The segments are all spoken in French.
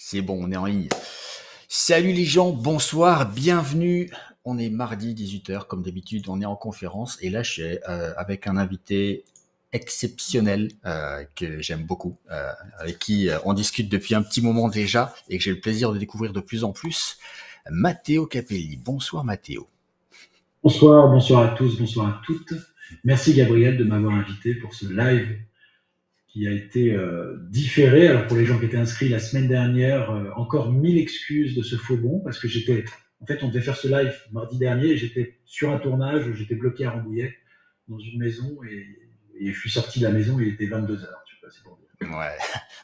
C'est bon, on est en ligne. Salut les gens, bonsoir, bienvenue. On est mardi 18h, comme d'habitude, on est en conférence. Et là, je suis avec un invité exceptionnel que j'aime beaucoup, avec qui on discute depuis un petit moment déjà et que j'ai le plaisir de découvrir de plus en plus. Matteo Capelli. Bonsoir Matteo. Bonsoir, bonsoir à tous, bonsoir à toutes. Merci Gabriel de m'avoir invité pour ce live qui a été différé. Alors pour les gens qui étaient inscrits la semaine dernière, encore 1000 excuses de ce faux bond parce que on devait faire ce live mardi dernier et j'étais sur un tournage, j'étais bloqué à Rambouillet dans une maison et je suis sorti de la maison, il était 22 heures. Je sais pas, c'est pour dire. Ouais.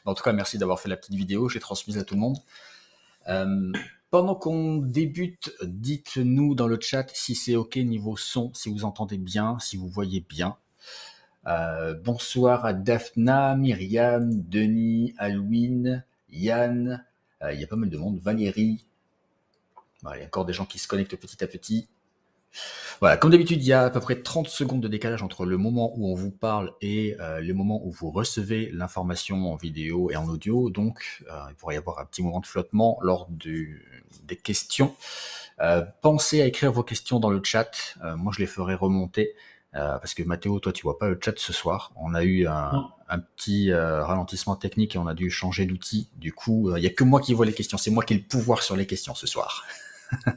En tout cas, merci d'avoir fait la petite vidéo, j'ai transmise à tout le monde. Pendant qu'on débute, dites-nous dans le chat si c'est ok niveau son, si vous entendez bien, si vous voyez bien. Bonsoir à Daphna, Myriam, Denis, Alwyn, Yann, il y a pas mal de monde, Valérie. Voilà, il y a encore des gens qui se connectent petit à petit. Voilà, comme d'habitude, il y a à peu près 30 secondes de décalage entre le moment où on vous parle et le moment où vous recevez l'information en vidéo et en audio. Donc, il pourrait y avoir un petit moment de flottement lors des questions. Pensez à écrire vos questions dans le chat. Moi, je les ferai remonter. Parce que Mathéo, toi, tu vois pas le chat ce soir. On a eu un petit ralentissement technique et on a dû changer d'outil. Du coup, il n'y a que moi qui vois les questions. C'est moi qui ai le pouvoir sur les questions ce soir.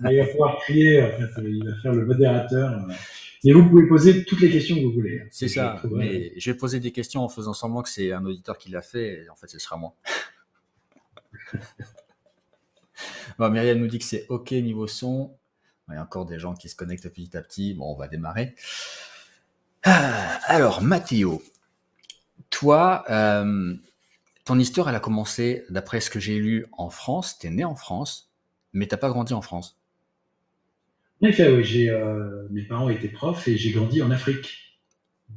Il va pouvoir crier, en fait, il va faire le modérateur. Et vous pouvez poser toutes les questions que vous voulez. C'est ça, mais je vais poser des questions en faisant semblant que c'est un auditeur qui l'a fait, et en fait, ce sera moi. Bon, Myriam nous dit que c'est OK niveau son. Il y a encore des gens qui se connectent petit à petit. Bon, on va démarrer. Alors, Mathéo, toi, ton histoire, elle a commencé, d'après ce que j'ai lu, en France. Tu es né en France, mais tu n'as pas grandi en France. En effet, oui, mes parents étaient profs et j'ai grandi en Afrique,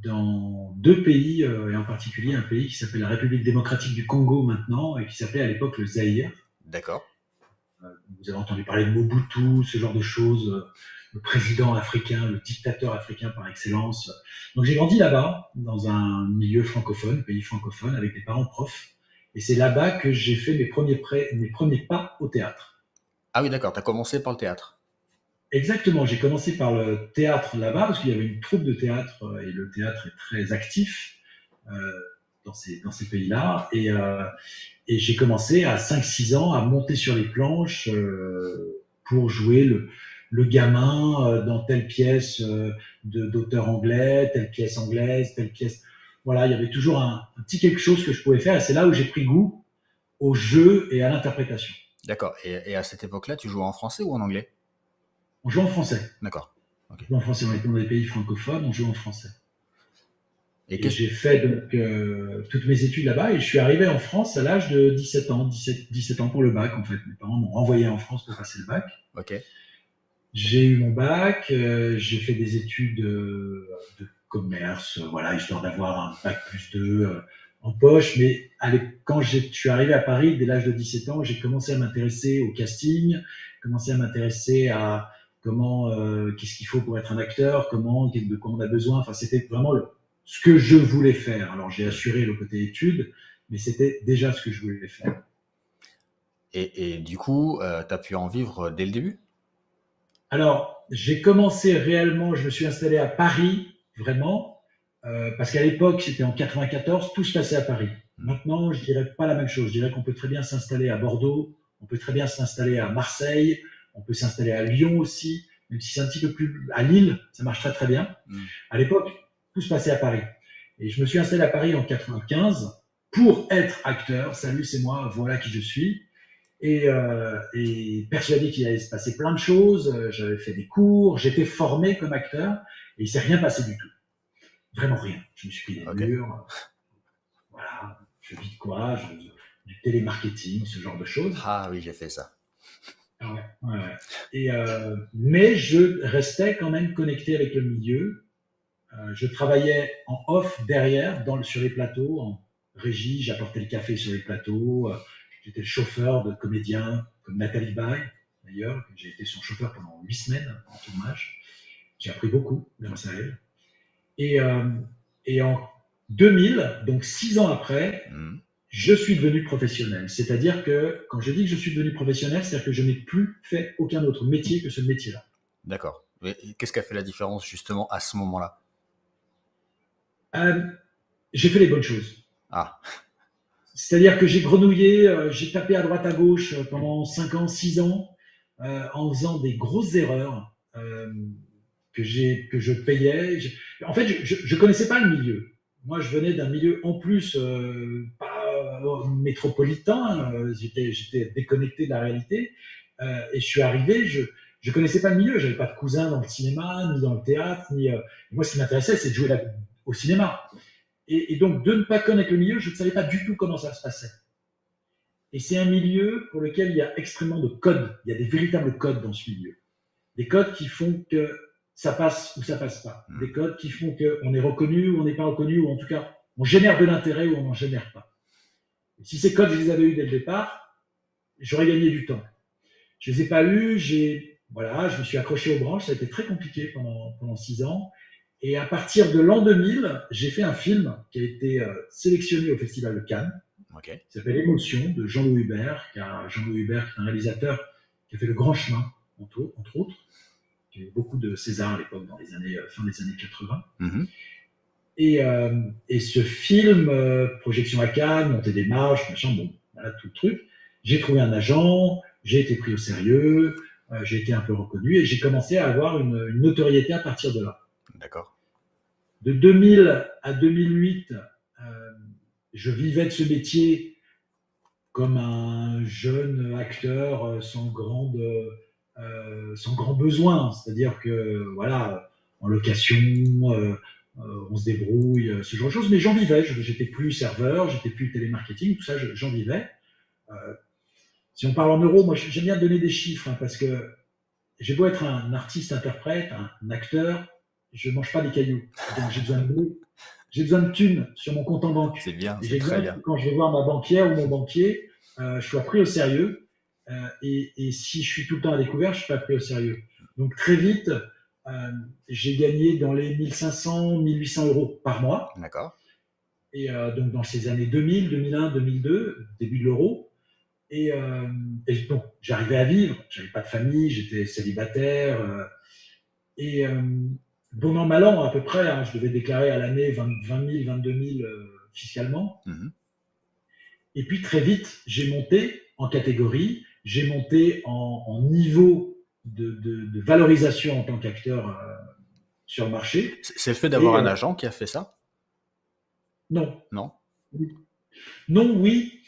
dans deux pays, et en particulier un pays qui s'appelle la République démocratique du Congo maintenant et qui s'appelait à l'époque le Zaïre. D'accord. Vous avez entendu parler de Mobutu, ce genre de choses, le président africain, le dictateur africain par excellence. Donc j'ai grandi là-bas, dans un milieu francophone, pays francophone, avec des parents profs. Et c'est là-bas que j'ai fait mes premiers pas au théâtre. Ah oui, d'accord, tu as commencé par le théâtre. Exactement, j'ai commencé par le théâtre là-bas, parce qu'il y avait une troupe de théâtre, et le théâtre est très actif euh, dans ces pays-là. Et j'ai commencé à 5-6 ans à monter sur les planches pour jouer le gamin dans telle pièce d'auteur anglais, telle pièce anglaise, telle pièce. Voilà, il y avait toujours un petit quelque chose que je pouvais faire, et c'est là où j'ai pris goût au jeu et à l'interprétation. D'accord, et à cette époque-là, tu jouais en français ou en anglais? On joue en français. D'accord. Okay. On joue en français, on est dans des pays francophones, on joue en français. Et j'ai fait donc toutes mes études là-bas et je suis arrivé en France à l'âge de 17 ans, 17 ans pour le bac en fait. Mes parents m'ont renvoyé en France pour passer le bac. Ok. J'ai eu mon bac, j'ai fait des études de commerce, voilà, histoire d'avoir un bac plus 2 en poche. Mais quand je suis arrivé à Paris, dès l'âge de 17 ans, j'ai commencé à m'intéresser au casting, commencé à m'intéresser à qu'est-ce qu'il faut pour être un acteur, de quoi on a besoin. Enfin, c'était vraiment ce que je voulais faire. Alors, j'ai assuré le côté études, mais c'était déjà ce que je voulais faire. Et du coup, tu as pu en vivre dès le début? Alors, j'ai commencé réellement, je me suis installé à Paris, vraiment, parce qu'à l'époque, c'était en 94, tout se passait à Paris. Maintenant, je dirais pas la même chose. Je dirais qu'on peut très bien s'installer à Bordeaux, on peut très bien s'installer à Marseille, on peut s'installer à Lyon aussi, même si c'est un petit peu plus à Lille, ça marche très très bien. À l'époque, tout se passait à Paris. Et je me suis installé à Paris en 95 pour être acteur. Salut, c'est moi, voilà qui je suis. Et persuadé qu'il allait se passer plein de choses. J'avais fait des cours, j'étais formé comme acteur, et il s'est rien passé du tout. Vraiment rien. Je me suis pris des murs. Voilà, je vis de quoi, du télémarketing, ce genre de choses. Ah oui, j'ai fait ça. Ouais. Mais je restais quand même connecté avec le milieu. Je travaillais en off derrière, sur les plateaux, en régie, j'apportais le café sur les plateaux. J'étais le chauffeur de comédiens comme Nathalie Baye, d'ailleurs. J'ai été son chauffeur pendant 8 semaines en tournage. J'ai appris beaucoup grâce à elle. Et en 2000, donc 6 ans après, je suis devenu professionnel. C'est-à-dire que quand je dis que je suis devenu professionnel, c'est-à-dire que je n'ai plus fait aucun autre métier que ce métier-là. D'accord. Et qu'est-ce qui a fait la différence justement à ce moment-là? Euh, j'ai fait les bonnes choses. Ah, C'est-à-dire que j'ai grenouillé, j'ai tapé à droite à gauche pendant 5 ans, 6 ans, en faisant des grosses erreurs que je payais. En fait, je connaissais pas le milieu. Moi, je venais d'un milieu en plus pas métropolitain. J'étais déconnecté de la réalité. Et je suis arrivé, je connaissais pas le milieu. J'avais pas de cousins dans le cinéma, ni dans le théâtre, ni. Moi, ce qui m'intéressait, c'est de jouer au cinéma. Et donc, de ne pas connaître le milieu, je ne savais pas du tout comment ça se passait. Et c'est un milieu pour lequel il y a extrêmement de codes. Il y a des véritables codes dans ce milieu. Des codes qui font que ça passe ou ça passe pas. Des codes qui font qu'on est reconnu ou on n'est pas reconnu, ou en tout cas, on génère de l'intérêt ou on n'en génère pas. Et si ces codes, je les avais eus dès le départ, j'aurais gagné du temps. Je les ai pas eus, voilà, je me suis accroché aux branches, ça a été très compliqué pendant 6 ans. Et à partir de l'an 2000, j'ai fait un film qui a été sélectionné au Festival de Cannes, ok. qui s'appelle Émotion, de Jean-Louis Hubert. Jean-Louis Hubert, qui est un réalisateur qui a fait Le Grand Chemin, entre autres, qui a eu beaucoup de César à l'époque, dans les années, fin des années 80. Mhm. Et ce film, projection à Cannes, montée des marches, machin, bon, voilà tout le truc. J'ai trouvé un agent, j'ai été pris au sérieux, j'ai été un peu reconnu et j'ai commencé à avoir une notoriété à partir de là. D'accord. De 2000 à 2008, je vivais de ce métier comme un jeune acteur sans grand besoin. C'est-à-dire que, voilà, en location, on se débrouille, ce genre de choses. Mais j'en vivais. J'étais plus serveur, j'étais plus télémarketing, tout ça, j'en vivais. Si on parle en euros, moi, j'aime bien donner des chiffres, hein, parce que j'ai beau être un artiste-interprète, un acteur, je ne mange pas des cailloux. Donc, j'ai besoin de thunes sur mon compte en banque. C'est bien, Et c'est j'ai très besoin bien. que quand je vais voir ma banquière ou mon banquier, je sois pris au sérieux. Et si je suis tout le temps à découvert, je ne suis pas pris au sérieux. Donc très vite, j'ai gagné dans les 1500, 1800 euros par mois. D'accord. Et donc dans ces années 2000, 2001, 2002, début de l'euro. Et donc j'arrivais à vivre. J'avais pas de famille, j'étais célibataire. Et bon an, mal an, à peu près, hein, je devais déclarer à l'année 20 000, 22 000 fiscalement. Mhm. Et puis très vite, j'ai monté en catégorie, j'ai monté en niveau de valorisation en tant qu'acteur sur le marché. C'est le fait Et d'avoir un agent qui a fait ça? non. Non? Non, oui.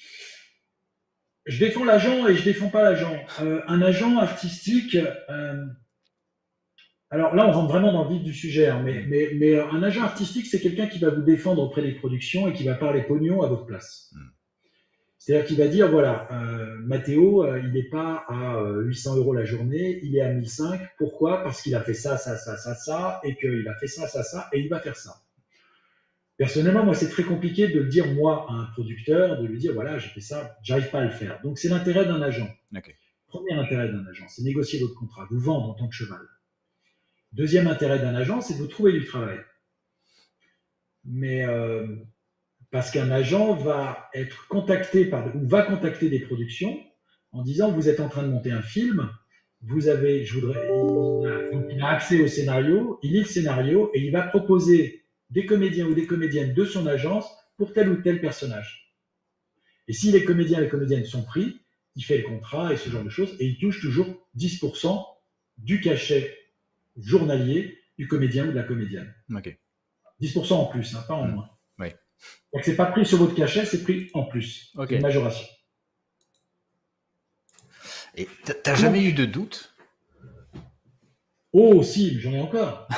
Je défends l'agent et je défends pas l'agent. Un agent artistique, alors là, on rentre vraiment dans le vif du sujet, hein, mais un agent artistique, c'est quelqu'un qui va vous défendre auprès des productions et qui va parler pognon à votre place. C'est-à-dire qu'il va dire, voilà, Mathéo, il n'est pas à 800 euros la journée, il est à 1005. Pourquoi? Parce qu'il a fait ça, ça, ça, ça, ça, et qu'il a fait ça, ça, ça, et il va faire ça. Personnellement, moi, c'est très compliqué de le dire, moi, à un producteur, de lui dire, voilà, j'ai fait ça, j'arrive pas à le faire. Donc, c'est l'intérêt d'un agent. Okay. Premier intérêt d'un agent, c'est négocier votre contrat, vous vendre en tant que cheval. Deuxième intérêt d'un agent, c'est de vous trouver du travail. Mais parce qu'un agent va être contacté ou va contacter des productions en disant vous êtes en train de monter un film, il a accès au scénario, il lit le scénario et il va proposer des comédiens ou des comédiennes de son agence pour tel ou tel personnage. Et si les comédiens et les comédiennes sont pris, il fait le contrat et ce genre de choses et il touche toujours 10% du cachet journalier du comédien ou de la comédienne. Okay. 10% en plus, hein, pas en moins. Oui. Donc c'est pas pris sur votre cachet, c'est pris en plus. Okay. C'est une majoration. Et t'as jamais eu de doute? Oh si, j'en ai encore.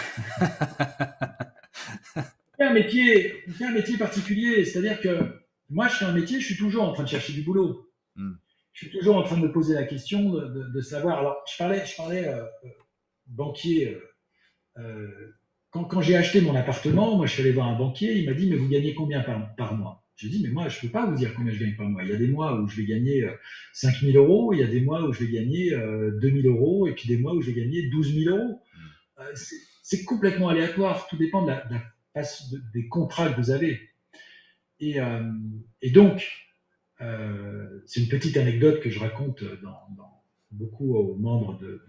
C'est un métier particulier, c'est-à-dire que moi je fais un métier, je suis toujours en train de chercher du boulot. Je suis toujours en train de me poser la question de savoir. Alors je parlais banquier. Quand j'ai acheté mon appartement, moi je suis allé voir un banquier, il m'a dit mais vous gagnez combien par mois? J'ai dit mais moi je ne peux pas vous dire combien je gagne par mois. Il y a des mois où je vais gagner 5 000 euros, il y a des mois où je vais gagner 2 000 euros et puis des mois où je vais gagner 12 000 euros. C'est complètement aléatoire, tout dépend des contrats que vous avez. Et donc c'est une petite anecdote que je raconte beaucoup aux membres de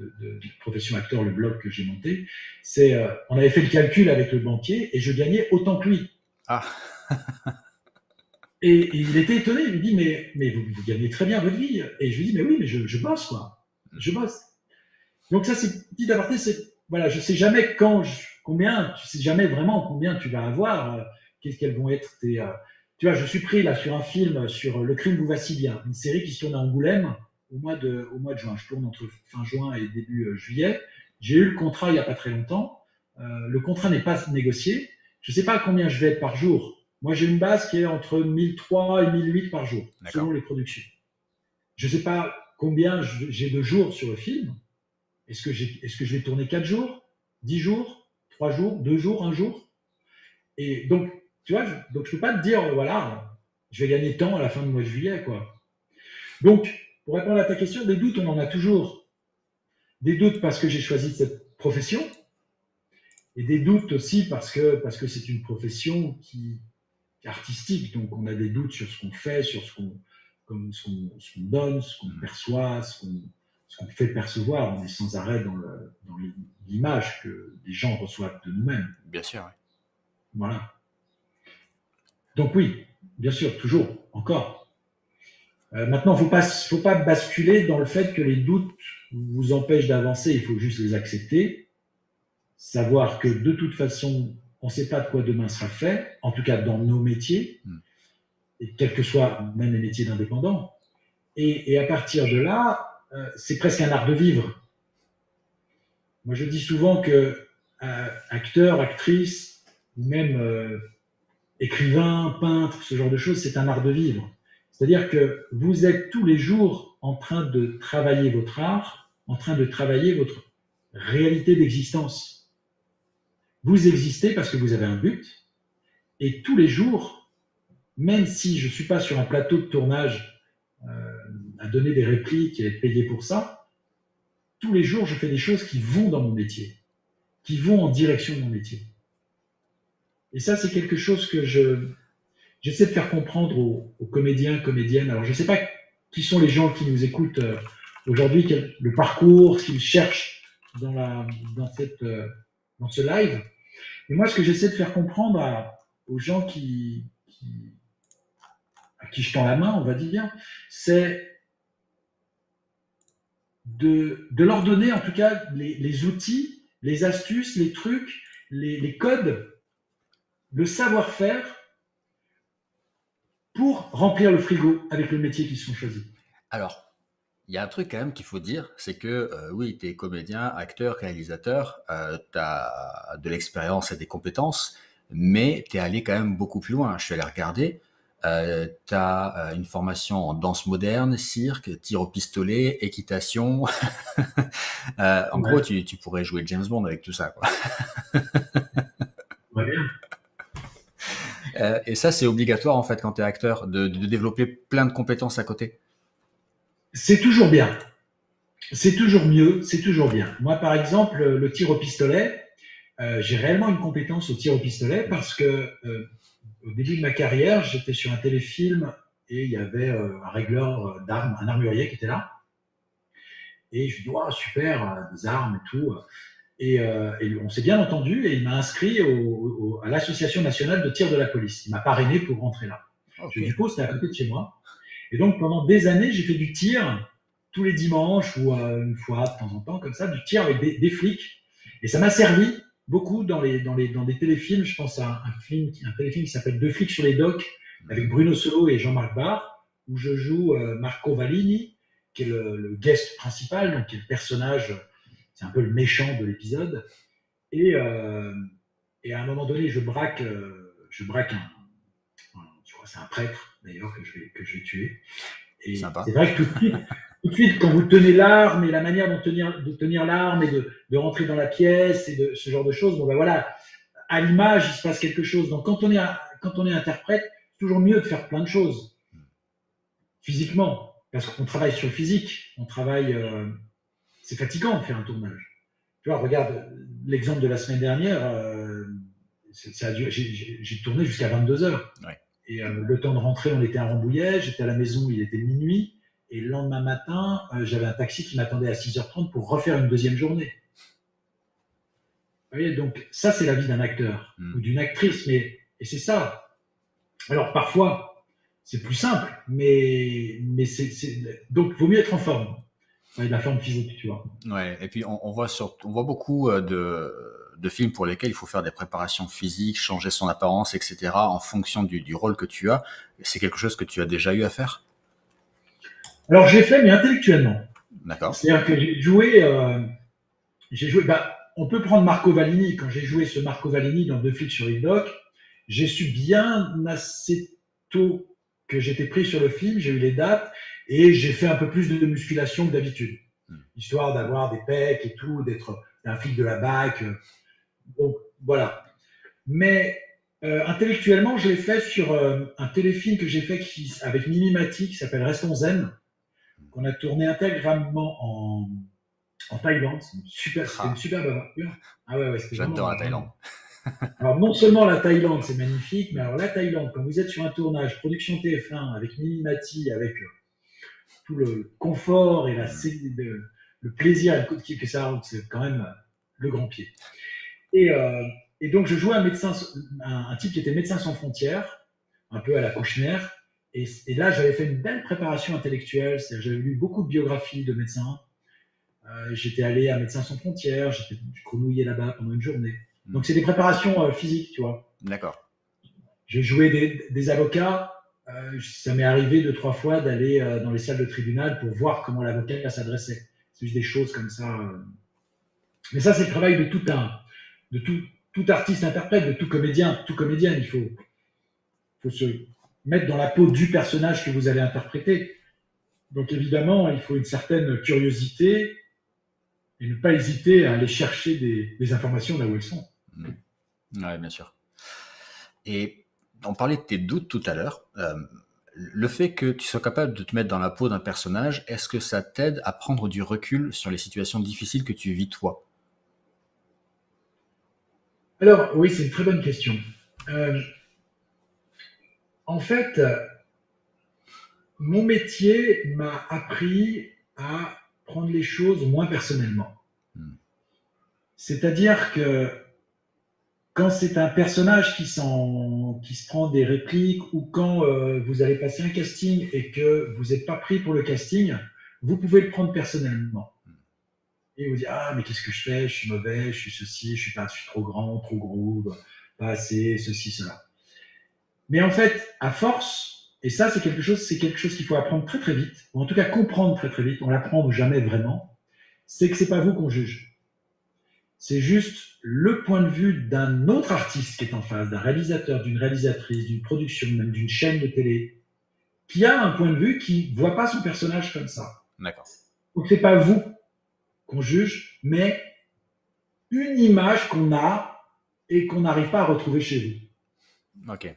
Profession Acteur, le blog que j'ai monté. C'est, on avait fait le calcul avec le banquier et je gagnais autant que lui. Ah, Et il était étonné, il me dit, mais vous gagnez très bien votre vie. Et je lui dis, mais oui, mais je bosse, quoi. Je bosse. Donc ça, c'est petit aparté, c'est, voilà, je sais jamais combien, tu sais jamais vraiment combien tu vas avoir, quelles vont être tes, tu vois, je suis pris là sur un film sur Le crime vous va si bien, une série qui se tourne à Angoulême au mois de juin. Je tourne entre fin juin et début juillet. J'ai eu le contrat il y a pas très longtemps. Le contrat n'est pas négocié. Je sais pas combien je vais être par jour. Moi, j'ai une base qui est entre 1003 et 1008 par jour, selon les productions. Je sais pas combien j'ai de jours sur le film. Est-ce que je vais tourner 4 jours, 10 jours, 3 jours, 2 jours, 1 jour? Et donc, tu vois, donc je peux pas te dire, voilà, je vais gagner tant à la fin du mois de juillet, quoi. Donc, pour répondre à ta question, des doutes, on en a toujours. Des doutes parce que j'ai choisi cette profession, et des doutes aussi parce que c'est une profession qui est artistique. Donc, on a des doutes sur ce qu'on fait, sur ce qu'on donne, ce qu'on perçoit, ce qu'on fait percevoir. On est sans arrêt dans l'image que les gens reçoivent de nous-mêmes. bien sûr. Oui. Voilà. Donc oui, bien sûr, toujours, encore. Maintenant, faut pas basculer dans le fait que les doutes vous empêchent d'avancer. Il faut juste les accepter, savoir que de toute façon, on ne sait pas de quoi demain sera fait, en tout cas dans nos métiers, et quels que soient même les métiers d'indépendants. Et à partir de là, c'est presque un art de vivre. Moi, je dis souvent que acteur, actrice, ou même écrivain, peintre, ce genre de choses, c'est un art de vivre. C'est-à-dire que vous êtes tous les jours en train de travailler votre art, en train de travailler votre réalité d'existence. Vous existez parce que vous avez un but, et tous les jours, même si je ne suis pas sur un plateau de tournage à donner des répliques et être payé pour ça, tous les jours, je fais des choses qui vont dans mon métier, qui vont en direction de mon métier. Et ça, c'est quelque chose que j'essaie de faire comprendre aux comédiens, comédiennes. Alors, je ne sais pas qui sont les gens qui nous écoutent aujourd'hui, le parcours, ce qu'ils cherchent dans ce live. Et moi, ce que j'essaie de faire comprendre aux gens à qui je tends la main, on va dire, c'est de leur donner en tout cas les outils, les astuces, les trucs, les codes, le savoir-faire pour remplir le frigo avec le métier qu'ils se sont choisis. Alors, il y a un truc quand même qu'il faut dire, c'est que oui, tu es comédien, acteur, réalisateur, tu as de l'expérience et des compétences, mais tu es allé quand même beaucoup plus loin. Je suis allé regarder, tu as une formation en danse moderne, cirque, tir au pistolet, équitation. En gros, tu pourrais jouer James Bond avec tout ça, quoi. Ouais, bien. Et ça, c'est obligatoire en fait quand tu es acteur, de développer plein de compétences à côté. C'est toujours bien. C'est toujours mieux, c'est toujours bien. Moi, par exemple, le tir au pistolet, j'ai réellement une compétence au tir au pistolet parce que au début de ma carrière, j'étais sur un téléfilm et il y avait un régleur d'armes, un armurier qui était là. Et je lui dis, oh, super, des armes et tout. Et on s'est bien entendu et il m'a inscrit à l'Association nationale de tir de la police. Il m'a parrainé pour rentrer là. Okay. Du coup, c'était à côté de chez moi. Et donc, pendant des années, j'ai fait du tir tous les dimanches ou une fois de temps en temps, comme ça, du tir avec des flics. Et ça m'a servi beaucoup dans des téléfilms. Je pense à un téléfilm qui s'appelle Deux flics sur les docks avec Bruno Solo et Jean-Marc Barr, où je joue Marco Vallini, qui est le guest principal, donc qui est le personnage, c'est un peu le méchant de l'épisode. Et à un moment donné, je braque c'est un prêtre d'ailleurs que je vais tuer. Et c'est vrai que tout de suite, quand vous tenez l'arme et la manière de tenir l'arme et de rentrer dans la pièce et de ce genre de choses, bon ben voilà, à l'image, il se passe quelque chose. Donc quand on est interprète, c'est toujours mieux de faire plein de choses physiquement, parce qu'on travaille sur le physique, c'est fatigant de faire un tournage. Tu vois, regarde l'exemple de la semaine dernière, j'ai tourné jusqu'à 22 heures. Ouais. Et le temps de rentrer, on était à Rambouillet, j'étais à la maison, il était minuit. Et le lendemain matin, j'avais un taxi qui m'attendait à 6h30 pour refaire une deuxième journée. Vous voyez, donc ça, c'est la vie d'un acteur ou d'une actrice. Et c'est ça. Alors parfois, c'est plus simple, mais donc il vaut mieux être en forme. De la forme physique, tu vois. Ouais, et puis on voit beaucoup de films pour lesquels il faut faire des préparations physiques, changer son apparence, etc. en fonction du rôle que tu as. C'est quelque chose que tu as déjà eu à faire? Alors j'ai fait, mais intellectuellement. D'accord. C'est-à-dire que j'ai joué. Bah, on peut prendre Marco Vallini. Quand j'ai joué ce Marco Vallini dans Deux flics sur Hitchcock, j'ai su bien assez tôt que j'étais pris sur le film. J'ai eu les dates et j'ai fait un peu plus de musculation que d'habitude, histoire d'avoir des pecs et tout, d'être un flic de la BAC. Donc voilà. Mais intellectuellement, je l'ai fait sur un téléfilm que j'ai fait avec Mimi Mati qui s'appelle Restons Zen, qu'on a tourné intégralement en Thaïlande. C'était une superbe aventure. Ah ouais, c'était J'adore vraiment, la Thaïlande. Alors non seulement la Thaïlande, c'est magnifique, mais alors la Thaïlande, quand vous êtes sur un tournage, production TF1, avec Mimi Mati, avec tout le confort et le plaisir que ça, c'est quand même le grand pied. Et donc je jouais un type qui était médecin sans frontières, un peu à la Kouchner. Et là, j'avais fait une belle préparation intellectuelle, c'est-à-dire j'avais lu beaucoup de biographies de médecins. J'étais allé à Médecins sans frontières, j'ai grenouillé là-bas pendant une journée. Donc c'est des préparations physiques, tu vois. D'accord. J'ai joué des avocats. Ça m'est arrivé 2-3 fois d'aller dans les salles de tribunal pour voir comment l'avocat s'adressait. C'est juste des choses comme ça. Mais ça, c'est le travail de tout artiste-interprète, de tout comédien. Tout comédien, il faut se mettre dans la peau du personnage que vous allez interpréter. Donc évidemment, il faut une certaine curiosité et ne pas hésiter à aller chercher des informations là où elles sont. Oui, bien sûr. Et on parlait de tes doutes tout à l'heure. Le fait que tu sois capable de te mettre dans la peau d'un personnage, est-ce que ça t'aide à prendre du recul sur les situations difficiles que tu vis toi? Alors, oui, c'est une très bonne question. En fait, mon métier m'a appris à prendre les choses moins personnellement. C'est-à-dire que quand c'est un personnage qui se prend des répliques ou quand vous allez passer un casting et que vous n'êtes pas pris pour le casting, vous pouvez le prendre personnellement. Et vous dire, ah, mais qu'est-ce que je fais? Je suis mauvais, je suis ceci, je suis trop grand, trop gros, pas assez, ceci, cela. Mais en fait, à force, et ça, c'est quelque chose qu'il faut apprendre très très vite, ou en tout cas comprendre très très vite, on l'apprend jamais vraiment, c'est que c'est pas vous qu'on juge. C'est juste le point de vue d'un autre artiste qui est en face, d'un réalisateur, d'une réalisatrice, d'une production, même d'une chaîne de télé, qui a un point de vue qui ne voit pas son personnage comme ça. D'accord. Donc c'est pas vous qu'on juge, mais une image qu'on a et qu'on n'arrive pas à retrouver chez vous. Ok.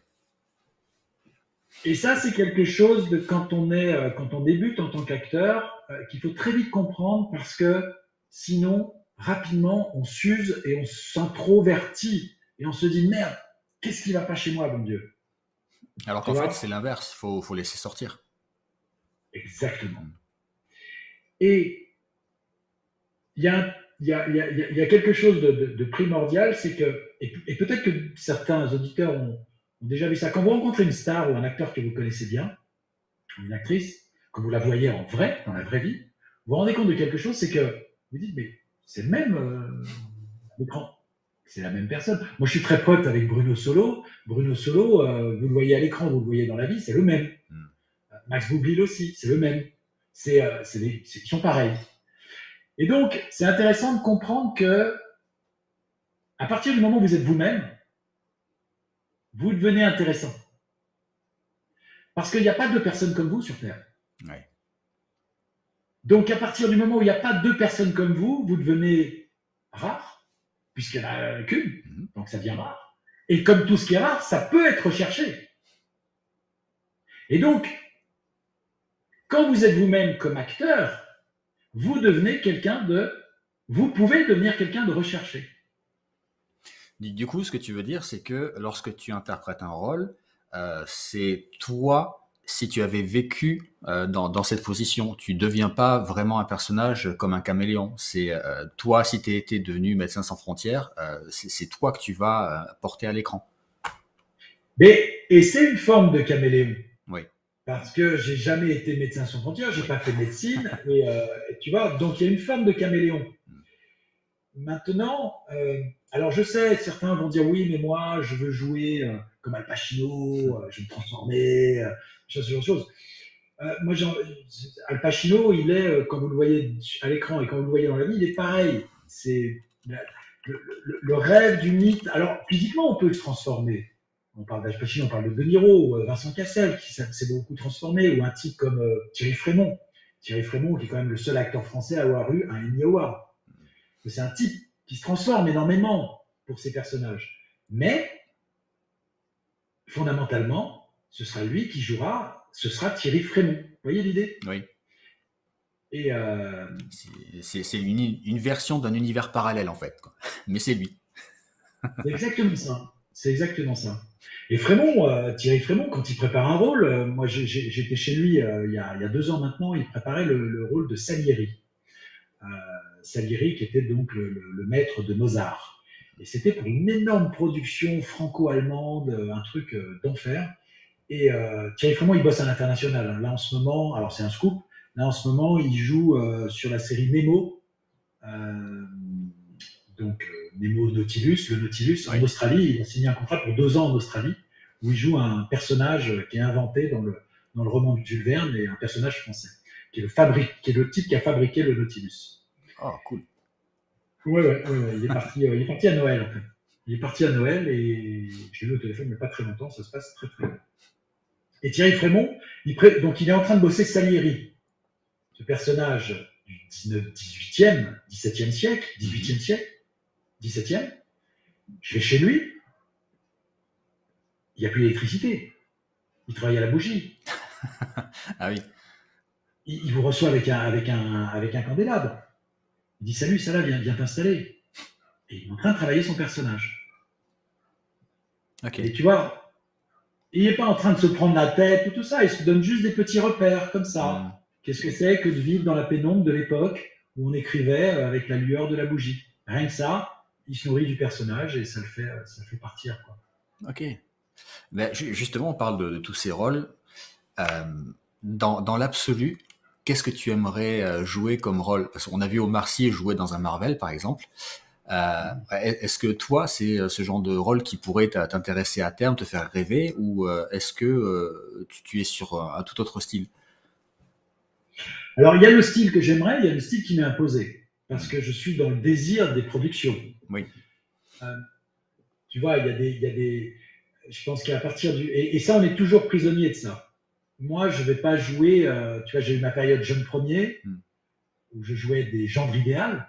Et ça, c'est quelque chose de quand on débute en tant qu'acteur, qu'il faut très vite comprendre parce que sinon, rapidement, on s'use et on s'introvertit et on se dit merde, qu'est-ce qui va pas chez moi, bon Dieu. Alors qu'en fait, c'est l'inverse, faut laisser sortir. Exactement. Et il y a quelque chose de primordial, c'est que, et peut-être que certains auditeurs ont déjà vu ça, quand vous rencontrez une star ou un acteur que vous connaissez bien, ou une actrice, quand vous la voyez en vrai, dans la vraie vie, vous vous rendez compte de quelque chose, c'est que vous dites, mais c'est le même l'écran. C'est la même personne. Moi, je suis très pote avec Bruno Solo. Bruno Solo, vous le voyez à l'écran, vous le voyez dans la vie, c'est le même. Max Boublil aussi, c'est le même. Ils sont pareils. Et donc, c'est intéressant de comprendre que, à partir du moment où vous êtes vous-même, vous devenez intéressant. Parce qu'il n'y a pas deux personnes comme vous sur Terre. Ouais. Donc, à partir du moment où il n'y a pas deux personnes comme vous, vous devenez rare, puisqu'il n'y en a qu'une. Donc, ça devient rare. Et comme tout ce qui est rare, ça peut être recherché. Et donc, quand vous êtes vous-même comme acteur, vous pouvez devenir quelqu'un de recherché. Du coup, ce que tu veux dire, c'est que lorsque tu interprètes un rôle, c'est toi, si tu avais vécu dans cette position. Tu deviens pas vraiment un personnage comme un caméléon. C'est toi, si tu étais devenu Médecins sans frontières, c'est toi que tu vas porter à l'écran. Et c'est une forme de caméléon. Oui. Parce que j'ai jamais été médecin sans frontières, j'ai pas fait médecine, et tu vois, donc il y a une forme de caméléon. Maintenant, alors je sais, certains vont dire oui, mais moi je veux jouer comme Al Pacino, je veux me transformer, ce genre de choses. Moi, Al Pacino, il est, quand vous le voyez à l'écran et quand vous le voyez dans la vie, il est pareil. C'est le rêve du mythe. Alors, physiquement, on peut se transformer. On parle d'Al Pacino, on parle de De Niro, Vincent Cassel, qui s'est beaucoup transformé, ou un type comme Thierry Frémont. Thierry Frémont, qui est quand même le seul acteur français à avoir eu un Emmy Award. C'est un type qui se transforme énormément pour ses personnages. Mais, fondamentalement, ce sera lui qui jouera, ce sera Thierry Frémont. Vous voyez l'idée? Oui. Et c'est une version d'un univers parallèle, en fait, quoi. Mais c'est lui. c'est exactement ça. C'est exactement ça. Et Frémont, Thierry Frémont, quand il prépare un rôle, moi j'étais chez lui il y a 2 ans maintenant, il préparait le rôle de Salieri. Salieri qui était donc le maître de Mozart. Et c'était pour une énorme production franco-allemande, un truc d'enfer. Et Thierry Frémont, il bosse à l'international. Là en ce moment, alors c'est un scoop, là en ce moment, il joue sur la série Nemo. Donc Nemo Nautilus, le Nautilus, en Australie. Il a signé un contrat pour 2 ans en Australie, où il joue un personnage qui est inventé dans le roman de Jules Verne, et un personnage français, qui est le type qui a fabriqué le Nautilus. Oh, cool. Ouais. Il est parti à Noël, en fait. Il est parti à Noël et je l'ai eu au téléphone il n'y a pas très longtemps, ça se passe très très bien. Et Thierry Frémont, donc il est en train de bosser Salieri, ce personnage du 18e, 17e siècle, 18e siècle, 17e. Je vais chez lui, il n'y a plus d'électricité. Il travaille à la bougie. Ah oui. Il vous reçoit avec un candélabre. Il dit salut, ça là, viens t'installer. Et il est en train de travailler son personnage. Ok. Et tu vois, il n'est pas en train de se prendre la tête ou tout ça, il se donne juste des petits repères comme ça. Qu'est-ce que c'est que de vivre dans la pénombre de l'époque où on écrivait avec la lueur de la bougie? Rien que ça, il se nourrit du personnage et ça le fait partir, quoi. Ok. Ben, justement, on parle de tous ces rôles. Dans l'absolu, qu'est-ce que tu aimerais jouer comme rôle? Parce qu'on a vu Omar Sy jouer dans un Marvel, par exemple. Est-ce que toi, c'est ce genre de rôle qui pourrait t'intéresser à terme, te faire rêver, ou est-ce que tu es sur un tout autre style? Alors, il y a le style que j'aimerais, il y a le style qui m'est imposé, parce que je suis dans le désir des productions. Oui. Tu vois, je pense qu'à partir du... Et ça, on est toujours prisonnier de ça. Moi, je ne vais pas jouer... tu vois, j'ai eu ma période jeune premier, où je jouais des genres idéales.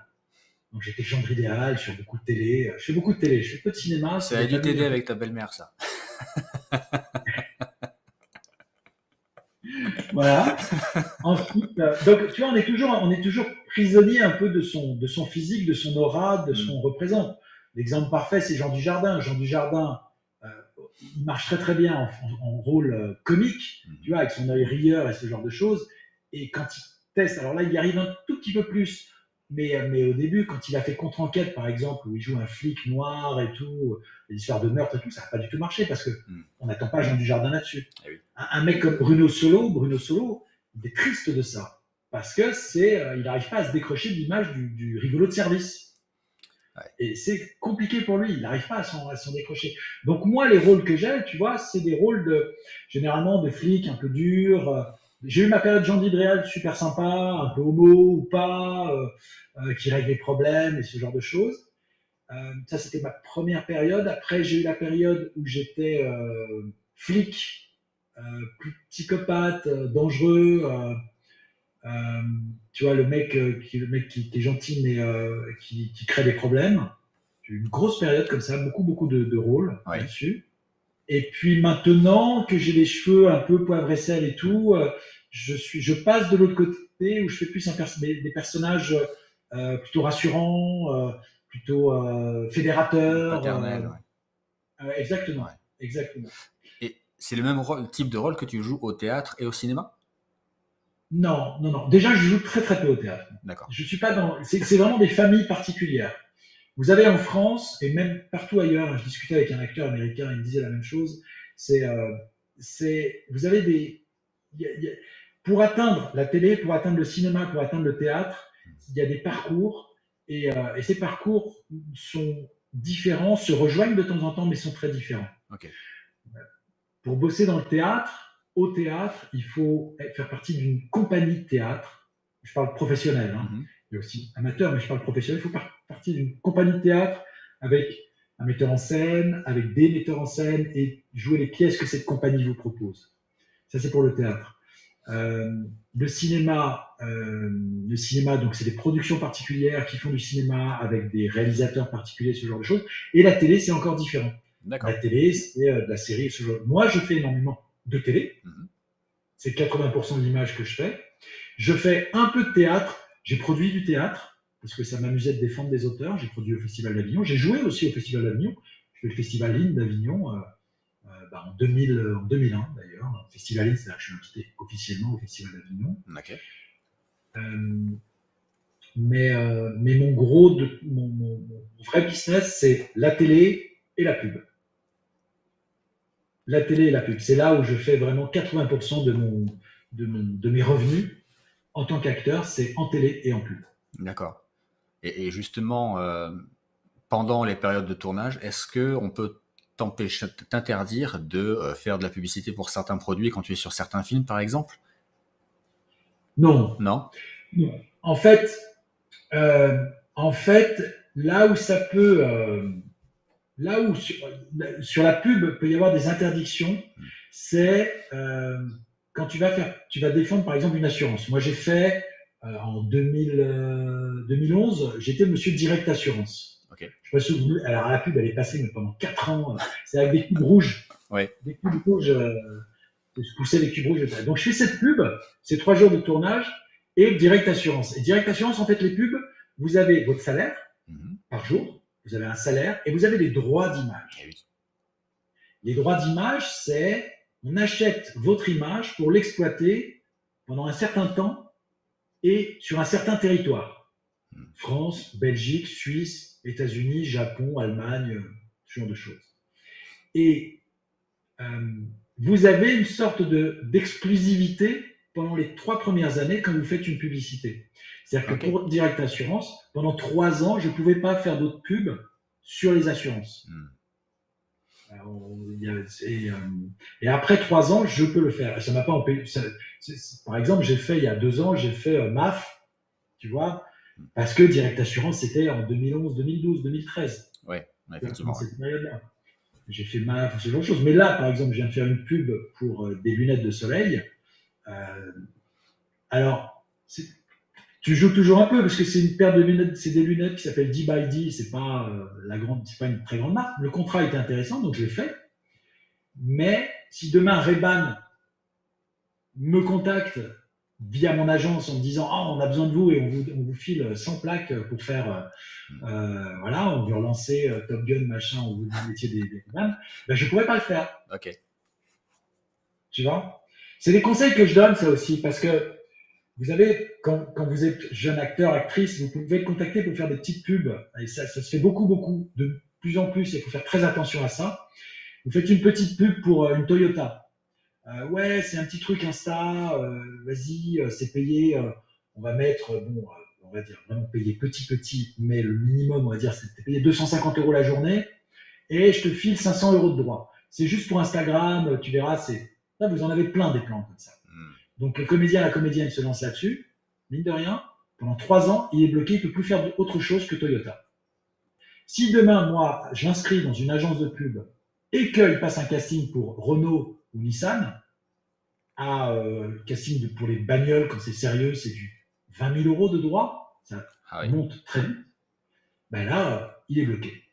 Donc, j'étais gendre idéal sur beaucoup de télé. Je fais beaucoup de télé, je fais peu de cinéma. Ça a dû t'aider avec ta belle-mère, ça. Voilà. Ensuite, donc, tu vois, on est toujours prisonnier un peu de son physique, de son aura, de son représente. L'exemple parfait, c'est Jean Dujardin. Jean Dujardin, il marche très très bien en rôle comique, tu vois, avec son œil rieur et ce genre de choses. Et quand il teste, alors là, il y arrive un tout petit peu plus. Mais au début, quand il a fait Contre-enquête, par exemple, où il joue un flic noir et tout, l'histoire de meurtre et tout, ça n'a pas du tout marché parce que on n'attend pas Jean Dujardin là-dessus. Un mec comme Bruno Solo, il est triste de ça parce que il n'arrive pas à se décrocher de l'image du rigolo de service. Et c'est compliqué pour lui, il n'arrive pas à s'en décrocher. Donc moi, les rôles que j'ai, tu vois, c'est des rôles généralement de flics un peu durs. J'ai eu ma période Jean Didréal super sympa, un peu homo ou pas, qui règle les problèmes et ce genre de choses. Ça, c'était ma première période. Après, j'ai eu la période où j'étais flic, plus psychopathe, dangereux. Tu vois, le mec qui est gentil mais qui crée des problèmes. J'ai eu une grosse période comme ça, beaucoup de rôles là-dessus. Et puis maintenant que j'ai les cheveux un peu poivre et sel et tout, je passe de l'autre côté où je fais plus des personnages plutôt rassurants, plutôt fédérateurs. Paternel, Exactement, exactement. c'est le même type de rôle que tu joues au théâtre et au cinéma? Non, non, non. Déjà, je joue très très peu au théâtre. D'accord. Je suis pas dans. C'est vraiment des familles particulières. Vous avez en France et même partout ailleurs, je discutais avec un acteur américain, il me disait la même chose. C'est, vous avez des, pour atteindre la télé, pour atteindre le cinéma, pour atteindre le théâtre, il y a des parcours et ces parcours sont différents, se rejoignent de temps en temps, mais sont très différents. Ok. Pour bosser dans le théâtre, au théâtre, il faut faire partie d'une compagnie de théâtre. Je parle professionnel, hein. Il y a aussi amateur, mais je parle professionnel. Il faut faire partie d'une compagnie de théâtre avec un metteur en scène, avec des metteurs en scène et jouer les pièces que cette compagnie vous propose. Ça, c'est pour le théâtre. Le cinéma, donc c'est des productions particulières qui font du cinéma avec des réalisateurs particuliers, ce genre de choses. Et la télé, c'est encore différent. La télé, c'est de la série. Ce genre. Moi, je fais énormément de télé. C'est 80% de l'image que je fais. Je fais un peu de théâtre. J'ai produit du théâtre parce que ça m'amusait de défendre des auteurs. J'ai produit au Festival d'Avignon. J'ai joué aussi au Festival d'Avignon. Je fais le Festival Lynn d'Avignon en 2001 d'ailleurs. Le Festival Lynn, c'est-à-dire que je suis invité officiellement au Festival d'Avignon. Okay. Mais mon gros, mon vrai business, c'est la télé et la pub. La télé et la pub, c'est là où je fais vraiment 80% de mes revenus en tant qu'acteur, c'est en télé et en pub. D'accord. Et justement, pendant les périodes de tournage, est-ce qu'on peut t'interdire de faire de la publicité pour certains produits quand tu es sur certains films, par exemple? Non. Non. En fait, là où ça peut... là où sur la pub peut y avoir des interdictions, c'est quand tu vas défendre par exemple une assurance. Moi j'ai fait en 2011, j'étais monsieur Direct Assurance. Okay. Je sais pas si vous voulez, alors la pub elle est passée mais pendant 4 ans, c'est avec des cubes rouges. Ouais. Des cubes rouges, je poussais les cubes rouges. Donc je fais cette pub, c'est 3 jours de tournage et Direct Assurance. Et Direct Assurance, en fait les pubs, vous avez votre salaire par jour. Vous avez un salaire et vous avez des droits d'image. Oui. Les droits d'image, c'est on achète votre image pour l'exploiter pendant un certain temps et sur un certain territoire. France, Belgique, Suisse, États-Unis, Japon, Allemagne, ce genre de choses. Et vous avez une sorte d'exclusivité pendant les 3 premières années quand vous faites une publicité. C'est-à-dire que pour Direct Assurance, pendant 3 ans, je ne pouvais pas faire d'autres pubs sur les assurances. Et après 3 ans, je peux le faire. Et ça m'a pas empêché. Par exemple, j'ai fait il y a 2 ans, j'ai fait MAF, tu vois, parce que Direct Assurance, c'était en 2011, 2012, 2013. Oui, effectivement. Cette période-là. J'ai fait MAF, ce genre de choses. Mais là, par exemple, je viens de faire une pub pour des lunettes de soleil. Alors, tu joues toujours un peu parce que c'est une paire de lunettes, c'est des lunettes qui s'appellent D by D, c'est pas c'est pas une très grande marque. Le contrat était intéressant, donc je l'ai fait. Mais si demain Ray-Ban me contacte via mon agence en me disant oh, on a besoin de vous et on vous file 100 plaques pour faire voilà, on veut relancer Top Gun machin, on vous dit le métier des Ray-Ban, ben je pourrais pas le faire. Ok. Tu vois, c'est des conseils que je donne ça aussi parce que vous savez, quand vous êtes jeune acteur, actrice, vous pouvez être contacté pour faire des petites pubs. Et ça se fait beaucoup, de plus en plus, et il faut faire très attention à ça. Vous faites une petite pub pour une Toyota. Ouais, c'est un petit truc Insta, vas-y, c'est payé. On va mettre, on va dire vraiment payer petit, mais le minimum, on va dire, c'est payer 250 € la journée, et je te file 500 € de droits. C'est juste pour Instagram, tu verras, là, vous en avez plein des plans comme ça. Donc le comédien, la comédienne se lance là-dessus, mine de rien, pendant 3 ans, il est bloqué, il ne peut plus faire autre chose que Toyota. Si demain, moi, je l'inscris dans une agence de pub et qu'il passe un casting pour Renault ou Nissan, casting pour les bagnoles, quand c'est sérieux, c'est du 20 000 € de droits, ça monte très vite, ben là, il est bloqué.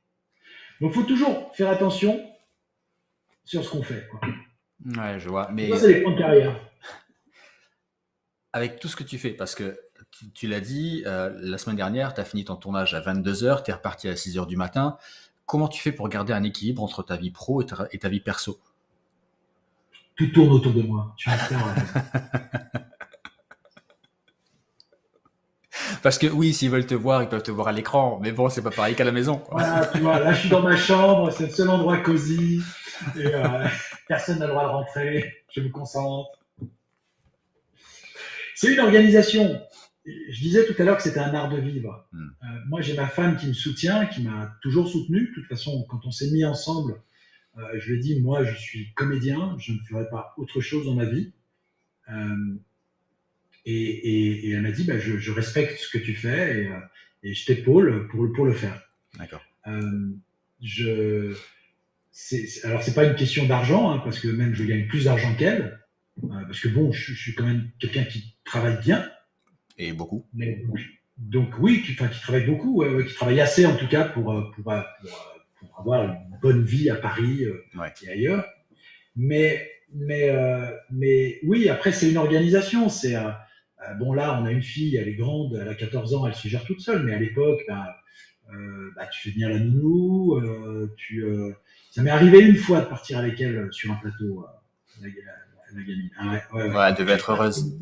Donc il faut toujours faire attention sur ce qu'on fait, quoi. Ouais, je vois. Mais ça, c'est les plans de carrière. Avec tout ce que tu fais, parce que tu l'as dit, la semaine dernière, tu as fini ton tournage à 22h, tu es reparti à 6h du matin. Comment tu fais pour garder un équilibre entre ta vie pro et ta vie perso? Tout tourne autour de moi. Je suis acteur. Parce que oui, s'ils veulent te voir, ils peuvent te voir à l'écran, mais bon, c'est pas pareil qu'à la maison, quoi. Voilà, tu vois, là, je suis dans ma chambre, c'est le seul endroit cosy, et personne n'a le droit de rentrer, je me concentre. C'est une organisation. Je disais tout à l'heure que c'était un art de vivre. Moi, j'ai ma femme qui me soutient, qui m'a toujours soutenu. De toute façon, quand on s'est mis ensemble, je lui ai dit, moi, je suis comédien, je ne ferai pas autre chose dans ma vie. Et elle m'a dit, bah, je respecte ce que tu fais et je t'épaule pour le faire. D'accord. Alors, c'est pas une question d'argent, hein, parce que même je gagne plus d'argent qu'elle, parce que bon, je suis quand même quelqu'un qui travaille bien. Et beaucoup. Mais, donc oui, qui travaille beaucoup, qui travaille assez en tout cas pour avoir une bonne vie à Paris et ailleurs. Mais oui, après c'est une organisation. C'est bon, là on a une fille, elle est grande, elle a 14 ans, elle se gère toute seule. Mais à l'époque, tu fais venir la nounou. Ça m'est arrivé une fois de partir avec elle sur un plateau. La gamine. Ouais, elle devait être heureuse.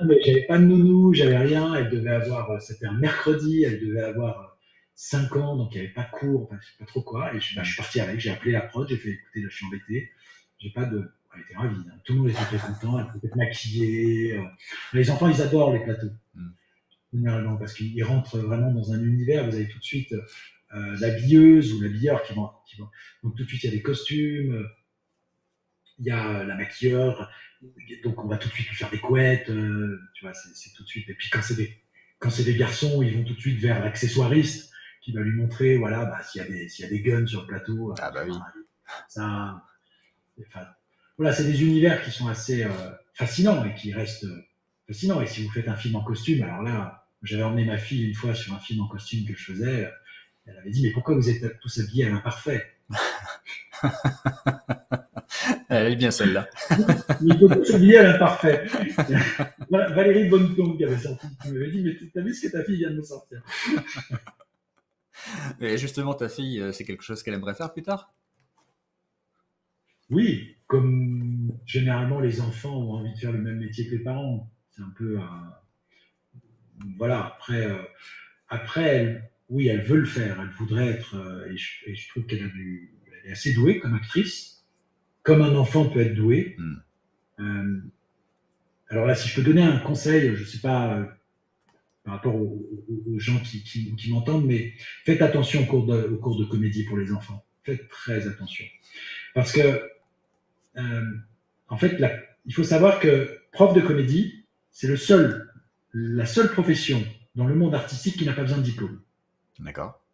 Mais j'avais pas de nounou, j'avais rien. Elle devait avoir, c'était un mercredi, elle devait avoir 5 ans, donc il n'y avait pas de cours, je sais pas trop quoi. Et je suis parti avec, j'ai appelé la prod, j'ai fait écouter, là je suis embêté. J'ai pas de. Elle était ravie, hein. Tout le monde était très content, elle pouvait être maquillée. Les enfants, ils adorent les plateaux. Généralement, parce qu'ils rentrent vraiment dans un univers, vous avez tout de suite l'habilleuse ou l'habilleur qui vont. Donc tout de suite, il y a des costumes, il y a la maquilleur, donc on va tout de suite lui faire des couettes, tu vois, c'est tout de suite. Et puis quand c'est des garçons, ils vont tout de suite vers l'accessoiriste qui va lui montrer, voilà, s'il y a des guns sur le plateau. Ah bah oui. Voilà, c'est des univers qui sont assez fascinants et qui restent fascinants. Et si vous faites un film en costume, alors là, j'avais emmené ma fille une fois sur un film en costume que je faisais. Elle avait dit, mais pourquoi vous êtes tous habillés à l'imparfait? Elle est bien celle-là. Il faut s'habiller à l'imparfait. Valérie Bonneton qui avait sorti, qui m'avait dit, mais t'as vu ce que ta fille vient de me sortir? Et justement, ta fille, c'est quelque chose qu'elle aimerait faire plus tard? Oui, comme généralement les enfants ont envie de faire le même métier que les parents. C'est un peu voilà, après oui, elle veut le faire, elle voudrait être, et je trouve qu'elle est assez douée comme actrice, comme un enfant peut être doué. Alors là, si je peux donner un conseil, je ne sais pas par rapport aux gens qui m'entendent, mais faites attention au cours de comédie pour les enfants. Faites très attention. Parce que, en fait, il faut savoir que prof de comédie, c'est la seule profession dans le monde artistique qui n'a pas besoin de diplôme. D'accord.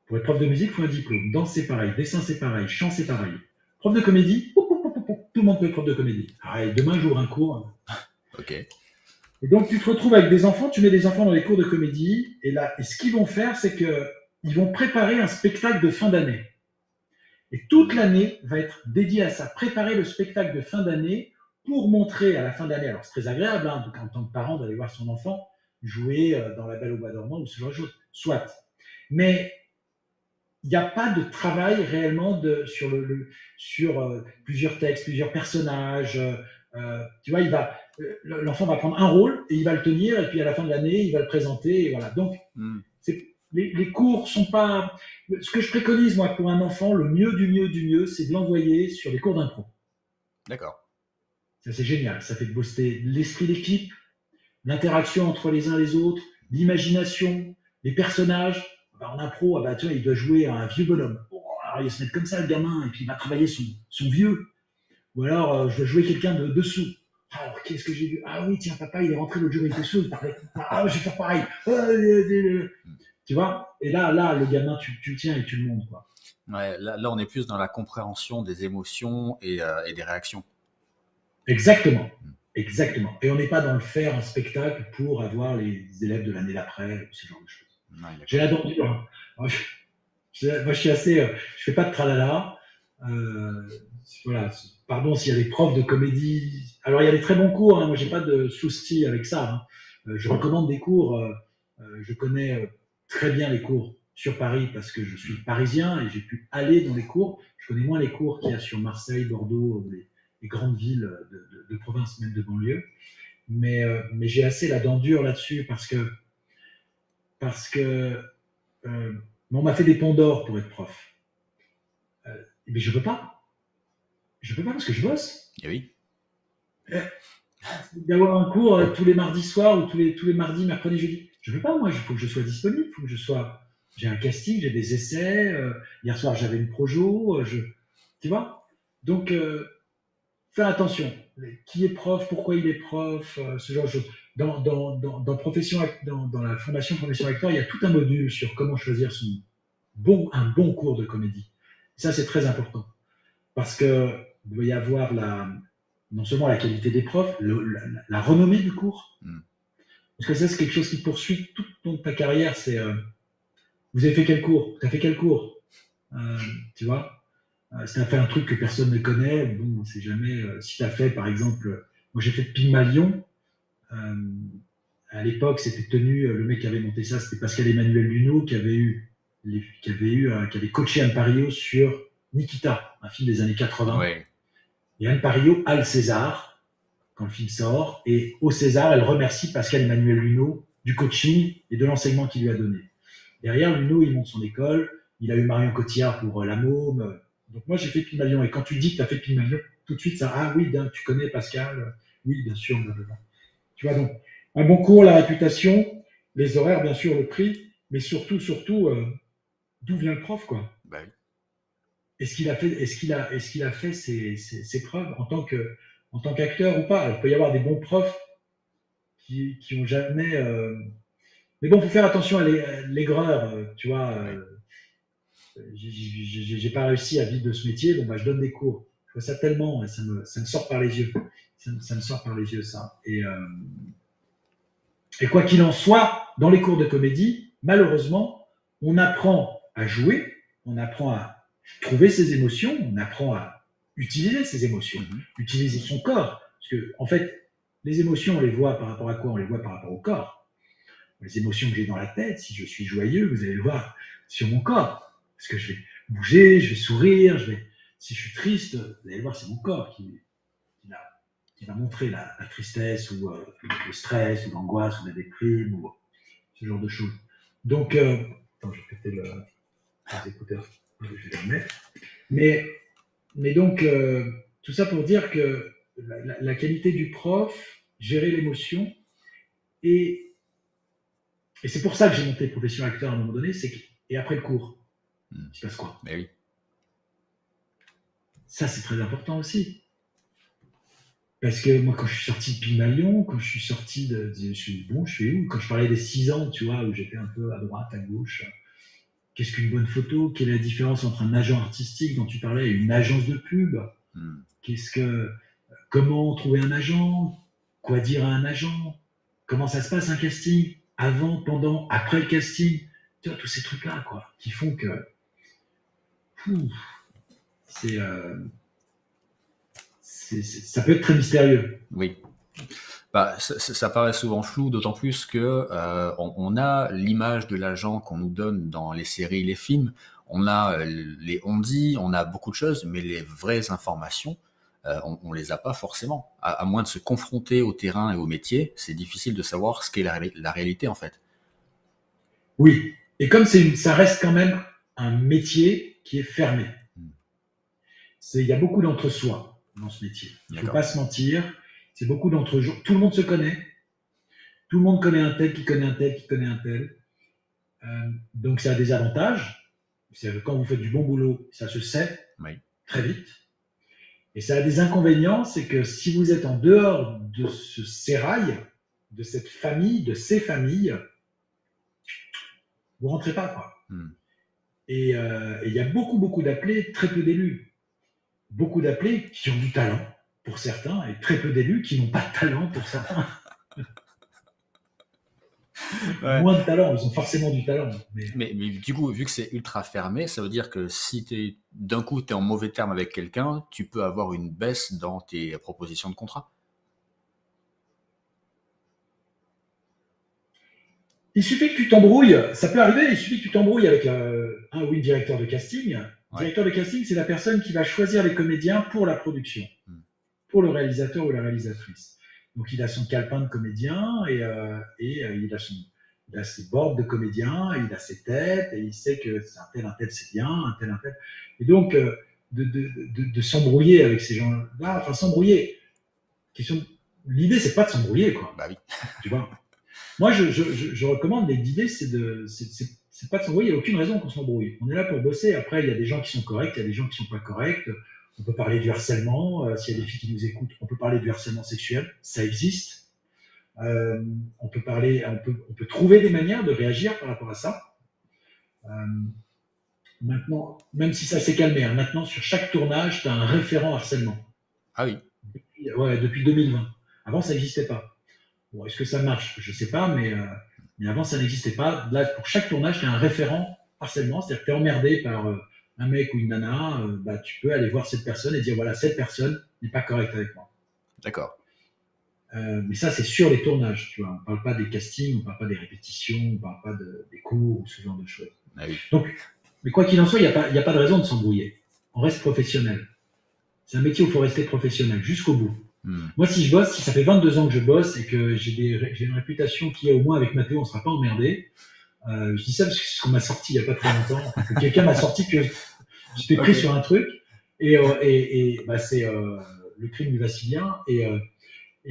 Pour être prof de musique, il faut un diplôme. Danse, c'est pareil. Dessin, c'est pareil. Chant, c'est pareil. Prof de comédie, tout le monde peut être prof de comédie. Ah, et demain, j'ouvre un cours. Ok. Et donc, tu te retrouves avec des enfants, tu mets des enfants dans les cours de comédie, et ce qu'ils vont faire, c'est qu'ils vont préparer un spectacle de fin d'année. Et toute l'année va être dédiée à ça. Préparer le spectacle de fin d'année pour montrer à la fin d'année. Alors, c'est très agréable, hein, en tant que parent, d'aller voir son enfant jouer dans La Belle au Bois dormant ou ce genre de choses. Soit. Mais il n'y a pas de travail réellement sur plusieurs textes, plusieurs personnages. Tu vois, l'enfant va prendre un rôle et il va le tenir, et puis à la fin de l'année, il va le présenter. Et voilà. Donc, les cours sont pas. Ce que je préconise, moi, pour un enfant, le mieux du mieux, c'est de l'envoyer sur des cours d'impro. D'accord. Ça, c'est génial. Ça fait booster l'esprit d'équipe, l'interaction entre les uns et les autres, l'imagination, les personnages. En impro, tu vois, il doit jouer un vieux bonhomme. Alors, il va se mettre comme ça, le gamin, et puis il va travailler son vieux. Ou alors, je dois jouer quelqu'un de dessous. Alors, qu'est-ce que j'ai vu? Ah oui, tiens, papa, il est rentré l'autre jour, il était sous, il parlait. Ah, je vais faire pareil. Tu vois? Et là, le gamin, tu le tiens et tu le montes, quoi. Ouais, là, on est plus dans la compréhension des émotions et des réactions. Exactement. Exactement. Et on n'est pas dans le faire un spectacle pour avoir les élèves de l'année d'après, ce genre de choses. Ouais, j'ai la dent dure. Moi, je suis assez. Je fais pas de tralala. Voilà. Pardon s'il y a des profs de comédie. Alors, il y a des très bons cours. Hein. Moi, j'ai pas de souci avec ça. Hein. Je recommande des cours. Je connais très bien les cours sur Paris parce que je suis parisien et j'ai pu aller dans les cours. Je connais moins les cours qu'il y a sur Marseille, Bordeaux, grandes villes de province, même de banlieue. Mais j'ai assez la dent dure là-dessus parce que on m'a fait des ponts d'or pour être prof. Mais je peux pas. Je peux pas parce que je bosse. Et oui. D'avoir un cours tous les mardis soirs ou tous les mardis, mercredis, jeudi. Je peux pas, moi, il faut que je sois disponible, il faut que je sois. J'ai un casting, j'ai des essais. Hier soir, j'avais une projo. Tu vois. Donc, faire attention. Qui est prof, pourquoi il est prof, ce genre de choses. Dans la formation Profession Acteur, il y a tout un module sur comment choisir un bon cours de comédie. Ça, c'est très important. Parce qu'il doit y avoir non seulement la qualité des profs, la renommée du cours. Parce que ça, c'est quelque chose qui poursuit toute ta carrière. C'est vous avez fait quel cours? Tu as fait quel cours? Tu vois, si tu as fait un truc que personne ne connaît, bon, on sait jamais. Si tu as fait, par exemple, moi j'ai fait Pygmalion. À l'époque, c'était tenu, le mec qui avait monté ça, c'était Pascal-Emmanuel Luneau qui avait coaché Anne Parillo sur Nikita, un film des années 80. Ouais. Et Anne Parillo a le César quand le film sort, et au César, elle remercie Pascal-Emmanuel Luneau du coaching et de l'enseignement qu'il lui a donné. Derrière, Luneau, il monte son école, il a eu Marion Cotillard pour La Môme. Donc moi, j'ai fait Pygmalion, et quand tu dis que tu as fait Pygmalion, tout de suite, ça, ah oui, tu connais Pascal, oui, bien sûr, blablabla. Tu vois, donc, un bon cours, la réputation, les horaires, bien sûr, le prix, mais surtout, d'où vient le prof, quoi. Bah oui. Est-ce qu'il a fait ses preuves en tant qu'acteur ou pas? Alors, il peut y avoir des bons profs qui ont jamais. Mais bon, il faut faire attention à l'aigreur, tu vois. J'ai pas réussi à vivre de ce métier, bon, bah, je donne des cours. Je vois ça tellement, ça me sort par les yeux. Ça me sort par les yeux, ça. Et quoi qu'il en soit, dans les cours de comédie, malheureusement, on apprend à jouer, on apprend à trouver ses émotions, on apprend à utiliser ses émotions, utiliser son corps. Parce que, en fait, les émotions, on les voit par rapport à quoi? On les voit par rapport au corps. Les émotions que j'ai dans la tête, si je suis joyeux, vous allez le voir sur mon corps. Parce que je vais bouger, je vais sourire, si je suis triste, vous allez le voir, c'est mon corps qui va montrer la tristesse ou le stress ou l'angoisse ou la déprime ou ce genre de choses. Donc, attends, je vais péter les écouteurs, je vais les remettre. Mais donc, tout ça pour dire que la qualité du prof, gérer l'émotion, et c'est pour ça que j'ai monté Profession Acteur à un moment donné, et après le cours, il se passe quoi? Mais oui. Ça, c'est très important aussi. Parce que moi, quand je suis sorti de Pygmalion, quand je suis sorti je suis bon, je fais où? Quand je parlais des 6 ans, tu vois, où j'étais un peu à droite, à gauche, qu'est-ce qu'une bonne photo? Quelle est la différence entre un agent artistique dont tu parlais et une agence de pub? Comment trouver un agent? Quoi dire à un agent? Comment ça se passe un casting? Avant, pendant, après le casting? Tu vois, tous ces trucs-là, quoi, qui font que ça peut être très mystérieux. Oui. Bah, ça paraît souvent flou, d'autant plus que on a l'image de l'agent qu'on nous donne dans les séries, les films. On a les on-dit, on a beaucoup de choses, mais les vraies informations, on les a pas forcément. À moins de se confronter au terrain et au métier, c'est difficile de savoir ce qu'est la réalité en fait. Oui, et comme ça reste quand même un métier qui est fermé. Il y a beaucoup d'entre-soi dans ce métier. Il ne faut pas se mentir. C'est beaucoup d'entre-gens. Tout le monde se connaît. Tout le monde connaît un tel qui connaît un tel qui connaît un tel. Donc, ça a des avantages. Quand vous faites du bon boulot, ça se sait très vite. Et ça a des inconvénients, c'est que si vous êtes en dehors de ce sérail, de cette famille, de ces familles, vous ne rentrez pas, quoi. Et il y a beaucoup d'appelés, très peu d'élus. Beaucoup d'appelés qui ont du talent pour certains et très peu d'élus qui n'ont pas de talent pour certains. Moins de talent, ils ont forcément du talent. Mais du coup, vu que c'est ultra fermé, ça veut dire que si d'un coup tu es en mauvais terme avec quelqu'un, tu peux avoir une baisse dans tes propositions de contrat. Il suffit que tu t'embrouilles, ça peut arriver, il suffit que tu t'embrouilles avec un ou une directeur de casting. Directeur de casting, c'est la personne qui va choisir les comédiens pour la production. pour le réalisateur ou la réalisatrice. Donc, il a son calepin de comédien et il a ses boards de comédien, il a ses têtes et il sait que un tel c'est bien, un tel. Et donc, de s'embrouiller avec ces gens-là, enfin s'embrouiller. L'idée, c'est pas de s'embrouiller, quoi. Bah oui. Tu vois. Moi, je recommande l'idée, c'est pas de s'embrouiller. Il n'y a aucune raison qu'on s'embrouille. On est là pour bosser. Après, il y a des gens qui sont corrects, il y a des gens qui sont pas corrects. On peut parler du harcèlement. S'il y a des filles qui nous écoutent, on peut parler du harcèlement sexuel. Ça existe. On peut trouver des manières de réagir par rapport à ça. Maintenant, même si ça s'est calmé, hein, maintenant sur chaque tournage, tu as un référent harcèlement. Ah oui. Depuis 2020. Avant, ça n'existait pas. Bon, est-ce que ça marche? Je ne sais pas, mais avant, ça n'existait pas. Là, pour chaque tournage, tu as un référent harcèlement, c'est-à-dire que tu es emmerdé par un mec ou une nana, tu peux aller voir cette personne et dire voilà, cette personne n'est pas correcte avec moi. D'accord. Mais ça, c'est sur les tournages, tu vois. On ne parle pas des castings, on ne parle pas des répétitions, on ne parle pas des cours ou ce genre de choses. Ah oui. Donc, mais quoi qu'il en soit, il n'y a pas de raison de s'embrouiller. On reste professionnel. C'est un métier où il faut rester professionnel jusqu'au bout. Moi, si je bosse, si ça fait 22 ans que je bosse et que j'ai une réputation qui est au moins avec Mathéo, on ne sera pas emmerdé. Je dis ça parce que c'est ce qu'on m'a sorti il n'y a pas très longtemps. Quelqu'un m'a sorti que j'étais pris sur un truc et c'est le crime du Vassilien et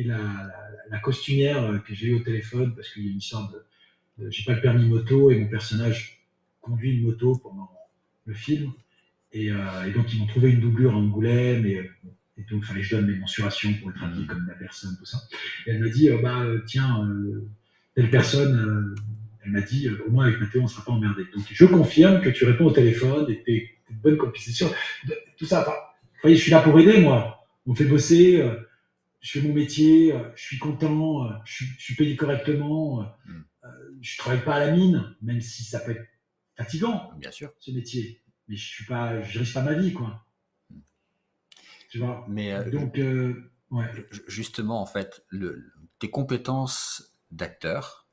la costumière que j'ai eu au téléphone parce qu'il y a une sorte de j'ai pas le permis moto et mon personnage conduit une moto pendant le film et donc ils m'ont trouvé une doublure à Angoulême et donc il fallait que je donne mes mensurations pour être habillé comme la personne, tout ça. Et elle m'a dit tiens, telle personne, elle m'a dit au moins avec Mathéo on ne sera pas emmerdé. Donc je confirme que tu réponds au téléphone et tu es de bonne compétition. Tout ça, vous voyez, je suis là pour aider, moi. On me fait bosser, je fais mon métier, je suis content, je suis payé correctement, je travaille pas à la mine, même si ça peut être fatigant, bien sûr, ce métier. Mais je risque pas ma vie, quoi. Tu vois. Mais donc, ouais. Justement, en fait, tes compétences d'acteur,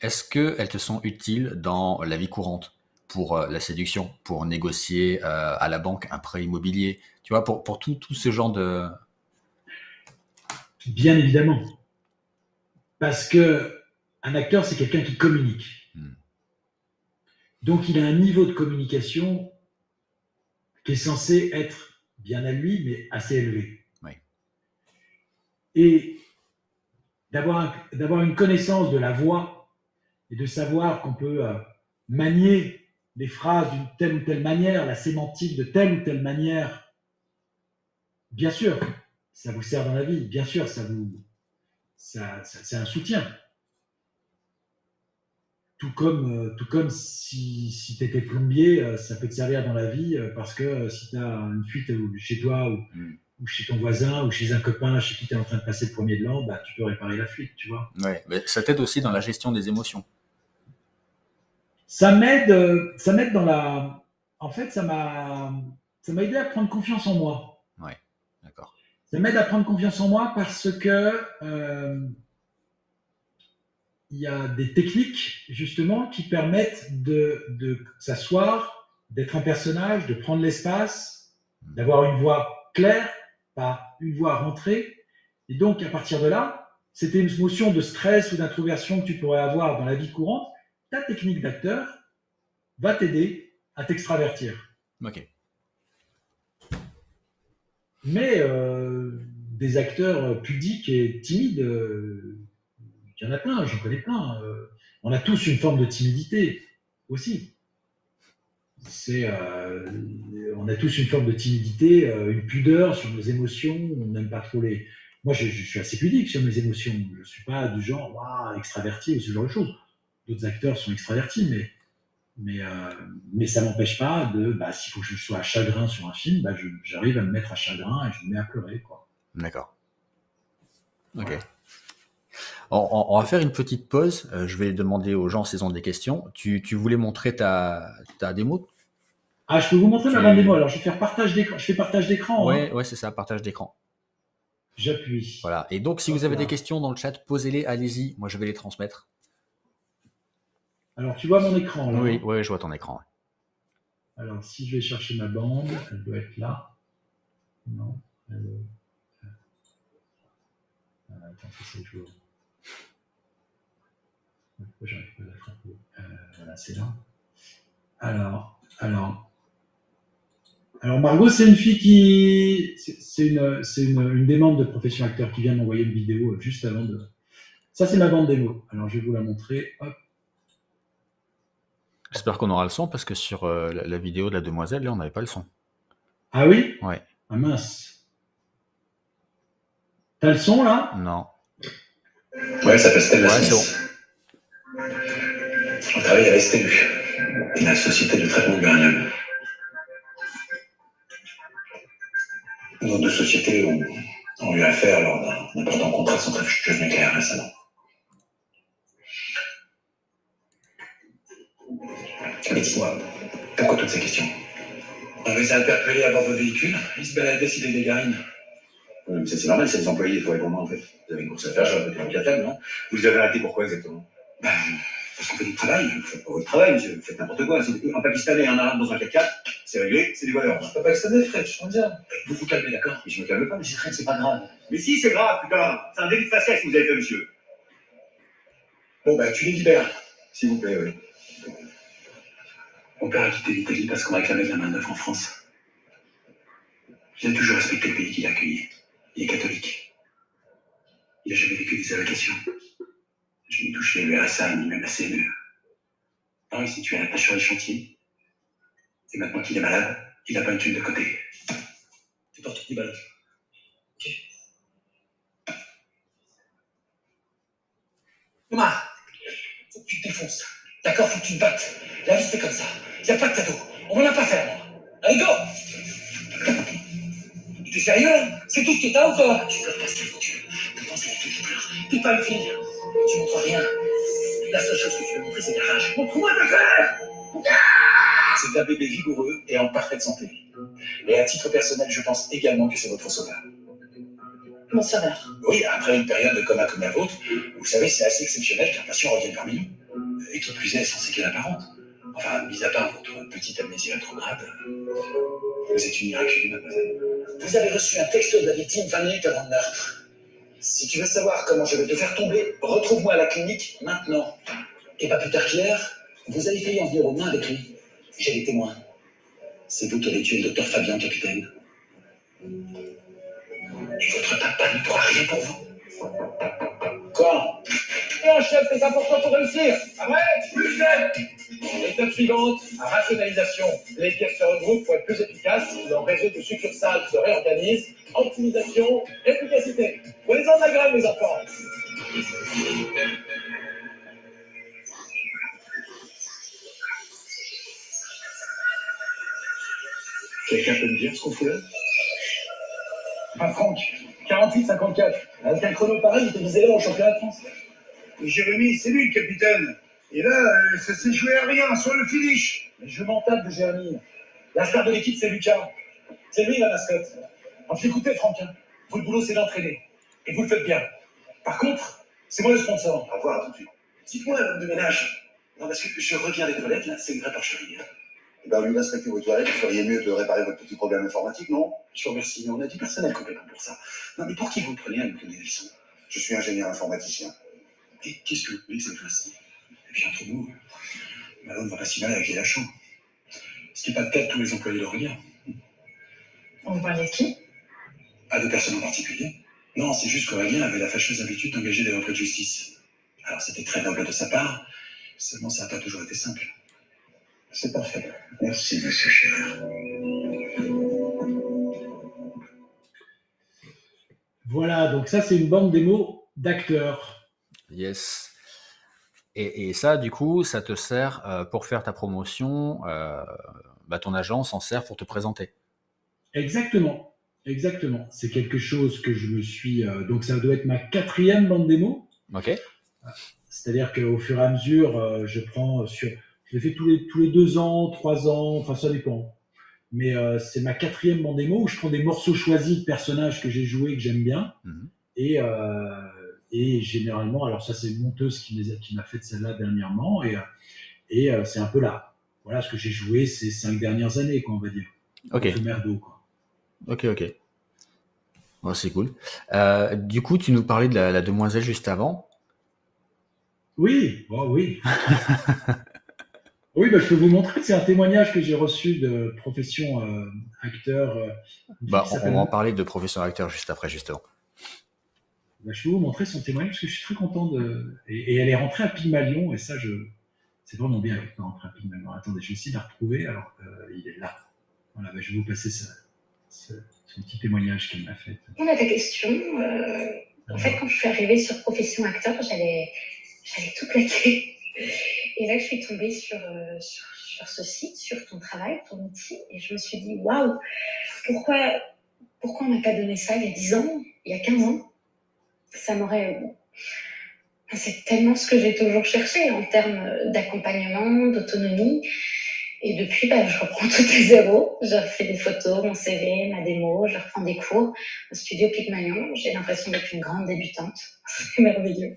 est-ce qu'elles te sont utiles dans la vie courante pour la séduction, pour négocier à la banque un prêt immobilier, tu vois, pour tout ce genre de... Bien évidemment. Parce que un acteur, c'est quelqu'un qui communique. Donc, il a un niveau de communication qui est censé être bien à lui, mais assez élevé. Oui. Et d'avoir une connaissance de la voix et de savoir qu'on peut manier les phrases d'une telle ou telle manière, la sémantique de telle ou telle manière, bien sûr, ça vous sert dans la vie. Bien sûr, c'est un soutien. Tout comme si tu étais plombier, ça peut te servir dans la vie parce que si tu as une fuite chez toi ou chez ton voisin ou chez un copain chez qui tu es en train de passer le premier de l'an, tu peux réparer la fuite, tu vois. Ouais, mais ça t'aide aussi dans la gestion des émotions. Ça m'aide dans la... En fait, ça m'a aidé à prendre confiance en moi. Ouais, d'accord. Ça m'aide à prendre confiance en moi parce que il y a des techniques justement qui permettent de s'asseoir, d'être un personnage, de prendre l'espace, d'avoir une voix claire, pas une voix rentrée. Et donc à partir de là, c'était une notion de stress ou d'introversion que tu pourrais avoir dans la vie courante. Ta technique d'acteur va t'aider à t'extravertir. Ok. Mais des acteurs pudiques et timides, il y en a plein, j'en connais plein. On a tous une forme de timidité aussi. On a tous une forme de timidité, une pudeur sur nos émotions. On n'aime pas trop les. Moi, je suis assez pudique sur mes émotions. Je ne suis pas du genre extraverti ou ce genre de choses. D'autres acteurs sont extravertis, mais ça m'empêche pas de. S'il faut que je sois à chagrin sur un film, j'arrive à me mettre à chagrin et je me mets à pleurer, quoi. D'accord. Ok. Voilà. On va faire une petite pause. Je vais demander aux gens s'ils ont des questions. Tu voulais montrer ta démo? Je peux vous montrer ma bande démo. Alors, je vais faire partage d'écran. Je fais partage d'écran. Ouais, c'est ça, partage d'écran. J'appuie. Voilà. Et donc, si vous avez des questions dans le chat, posez-les, allez-y. Moi, je vais les transmettre. Alors, tu vois mon écran là? Oui, je vois ton écran. Alors, si je vais chercher ma bande, elle doit être là. Non. Attends, ça c'est toujours. Pourquoi j'arrive pas à l'attraper voilà, c'est là. Alors, Margot, c'est une fille qui. C'est une des membres de Profession Acteur qui vient de m'envoyer une vidéo juste avant de. Ça, c'est ma bande démo. Alors, je vais vous la montrer. Hop. J'espère qu'on aura le son parce que sur la vidéo de la demoiselle, là, on n'avait pas le son. Ah oui? Ouais. Ah mince. T'as le son là? Non. Ouais, ça s'appelle Stella Ouais, Smith. c'est On travaille à la STU, la Société de traitement de l'uranium. Nos deux sociétés ont eu affaire lors d'un important contrat de centrifugage nucléaire récemment. Mais dites-moi, pourquoi toutes ces questions? On les a interpellés à bord de votre véhicule, ils se baladaient s'il des garines. Oui, mais ça c'est normal, c'est les employés, toi et pour moi en fait. Vous avez une course à faire, j'aurais peut-être un table, non? Vous les avez arrêtés pourquoi exactement? Parce qu'on fait du travail, vous faites pas votre travail, monsieur, vous faites n'importe quoi. Un Pakistanais et un Arabe dans un 4x4, c'est réglé, c'est des voleurs. Je suis pas Pakistanais, Fred, je t'en dis. Vous vous calmez, d'accord? Mais je me calme pas, mais Fred, c'est pas grave. Mais si, c'est grave, putain, c'est un délit de faciès que vous avez fait, monsieur. Bon, bah, tu les libères, s'il vous plaît, oui. Mon père a quitté l'Italie parce qu'on réclamait de la main-d'œuvre en France. Il a toujours respecté le pays qu'il a accueilli. Il est catholique. Il n'a jamais vécu des allocations. Je n'ai touché le RSA, ni même la CME. Non, il s'est tué à la tâche sur les chantiers. Et maintenant qu'il est malade, il n'a pas une thune de côté. Tu portes des balles. Ok. Thomas, faut que tu te défonces. D'accord, faut que tu te battes. La vie, c'est comme ça. Il n'y a pas de cadeau. On m'en a pas fait, moi. Allez, go! Tu es sérieux, là? C'est tout ce que t'as ou quoi? Tu peux passer la voiture. Tu penses à la fille qui pleure. T'es pas une fille. Tu montres rien. La seule chose que tu veux montrer, c'est la rage. Montre-moi ta colère! C'est un bébé vigoureux et en parfaite santé. Et à titre personnel, je pense également que c'est votre sauveur. Mon sauveur? Oui, après une période de coma comme la vôtre, vous savez, c'est assez exceptionnel qu'un patient revienne parmi nous. Et qui plus est, sans séquelles apparentes. Enfin, mis à part votre petite amnésie rétrograde, vous êtes une miraculeuse, mademoiselle. Vous avez reçu un texto de la victime 20 minutes avant le meurtre. Si tu veux savoir comment je vais te faire tomber, retrouve-moi à la clinique maintenant. Et pas plus tard qu'hier, vous avez failli en venir aux mains avec lui. J'ai des témoins. C'est vous qui avez tué le docteur Fabien, capitaine. Et votre papa ne pourra rien pour vous. Quoi? Non, chef, c'est important pour réussir. Après, plus chef. Étape suivante, rationalisation. Les pièces se regroupent pour être plus efficaces. Leur réseau de succursales se réorganise. Optimisation, efficacité. Prenez-en de la graine, les enfants. Quelqu'un peut me dire ce qu'on fait là? Ah, Franck, 48-54. Avec un chrono pareil, il te disait là au championnat de France. Jérémy, c'est lui le capitaine. Et là, ça s'est joué à rien, sur le finish. Mais je m'en tape de Jérémy. La star de l'équipe, c'est Lucas. C'est lui la mascotte. Alors, écoutez, Franck, hein, votre boulot, c'est d'entraîner. Et vous le faites bien. Par contre, c'est moi le sponsor. Au revoir, tout de suite. Dites-moi, l'homme de ménage. Non, parce que je reviens des toilettes, là, c'est une vraie porcherie. Hein. Eh ben, au lieu de respecter vos toilettes, vous feriez mieux de réparer votre petit problème informatique, non? Je vous remercie, mais on a du personnel compétent pour ça. Non, mais pour qui vous prenez à nous donner des leçons? Je suis ingénieur informaticien. Et qu'est-ce que vous voulez que ça me fasse? Et puis entre nous, Malone ne va pas si mal avec les lachons. Ce qui n'est pas le cas de tous les employés de regard. Vous parlez de qui? Pas de personne en particulier. Non, c'est juste qu'Aurélien avait la fâcheuse habitude d'engager des avocats de justice. Alors c'était très noble de sa part, seulement ça n'a pas toujours été simple. C'est parfait. Merci, monsieur Scherer. Voilà, donc ça, c'est une bande démo d'acteurs. Yes. Et ça, du coup, ça te sert pour faire ta promotion. Ton agent s'en sert pour te présenter. Exactement. Exactement. C'est quelque chose que je me suis... donc ça doit être ma 4e bande démo. Ok. C'est-à-dire qu'au fur et à mesure, je prends sur... Je l'ai fait tous les 2 ans, 3 ans, enfin ça dépend. Mais c'est ma 4e bande démo où je prends des morceaux choisis de personnages que j'ai joués, que j'aime bien. Et généralement, alors ça c'est une monteuse qui m'a fait celle-là dernièrement. Et c'est un peu là. Voilà ce que j'ai joué ces 5 dernières années, quoi, on va dire. Ok. Ce merdo, quoi. Ok. Bon, c'est cool. Du coup, tu nous parlais de la demoiselle juste avant. Oui, oh oui. Oui, bah, je peux vous montrer, c'est un témoignage que j'ai reçu de profession acteur, une fille Bah, qui on va en s'appelle. parler de professeur acteur juste après, justement. Bah, je peux vous montrer son témoignage parce que je suis très content de. Et elle est rentrée à Pygmalion, et ça, c'est vraiment bien avec rentrée à Pygmalion. Attendez, je vais essayer de la retrouver. Alors, il est là. Voilà, bah, je vais vous passer son petit témoignage qu'elle m'a fait. Répondre à ta question, en fait, quand je suis arrivée sur profession acteur, j'allais tout plaquer. Et là, je suis tombée sur ce site, sur ton travail, ton outil, et je me suis dit, waouh, pourquoi on n'a pas donné ça il y a 10 ans, il y a 15 ans? Ça m'aurait. C'est tellement ce que j'ai toujours cherché en termes d'accompagnement, d'autonomie. Et depuis, je reprends tout à zéro. Je refais des photos, mon CV, ma démo, je reprends des cours au studio Pygmalion. J'ai l'impression d'être une grande débutante. C'est merveilleux.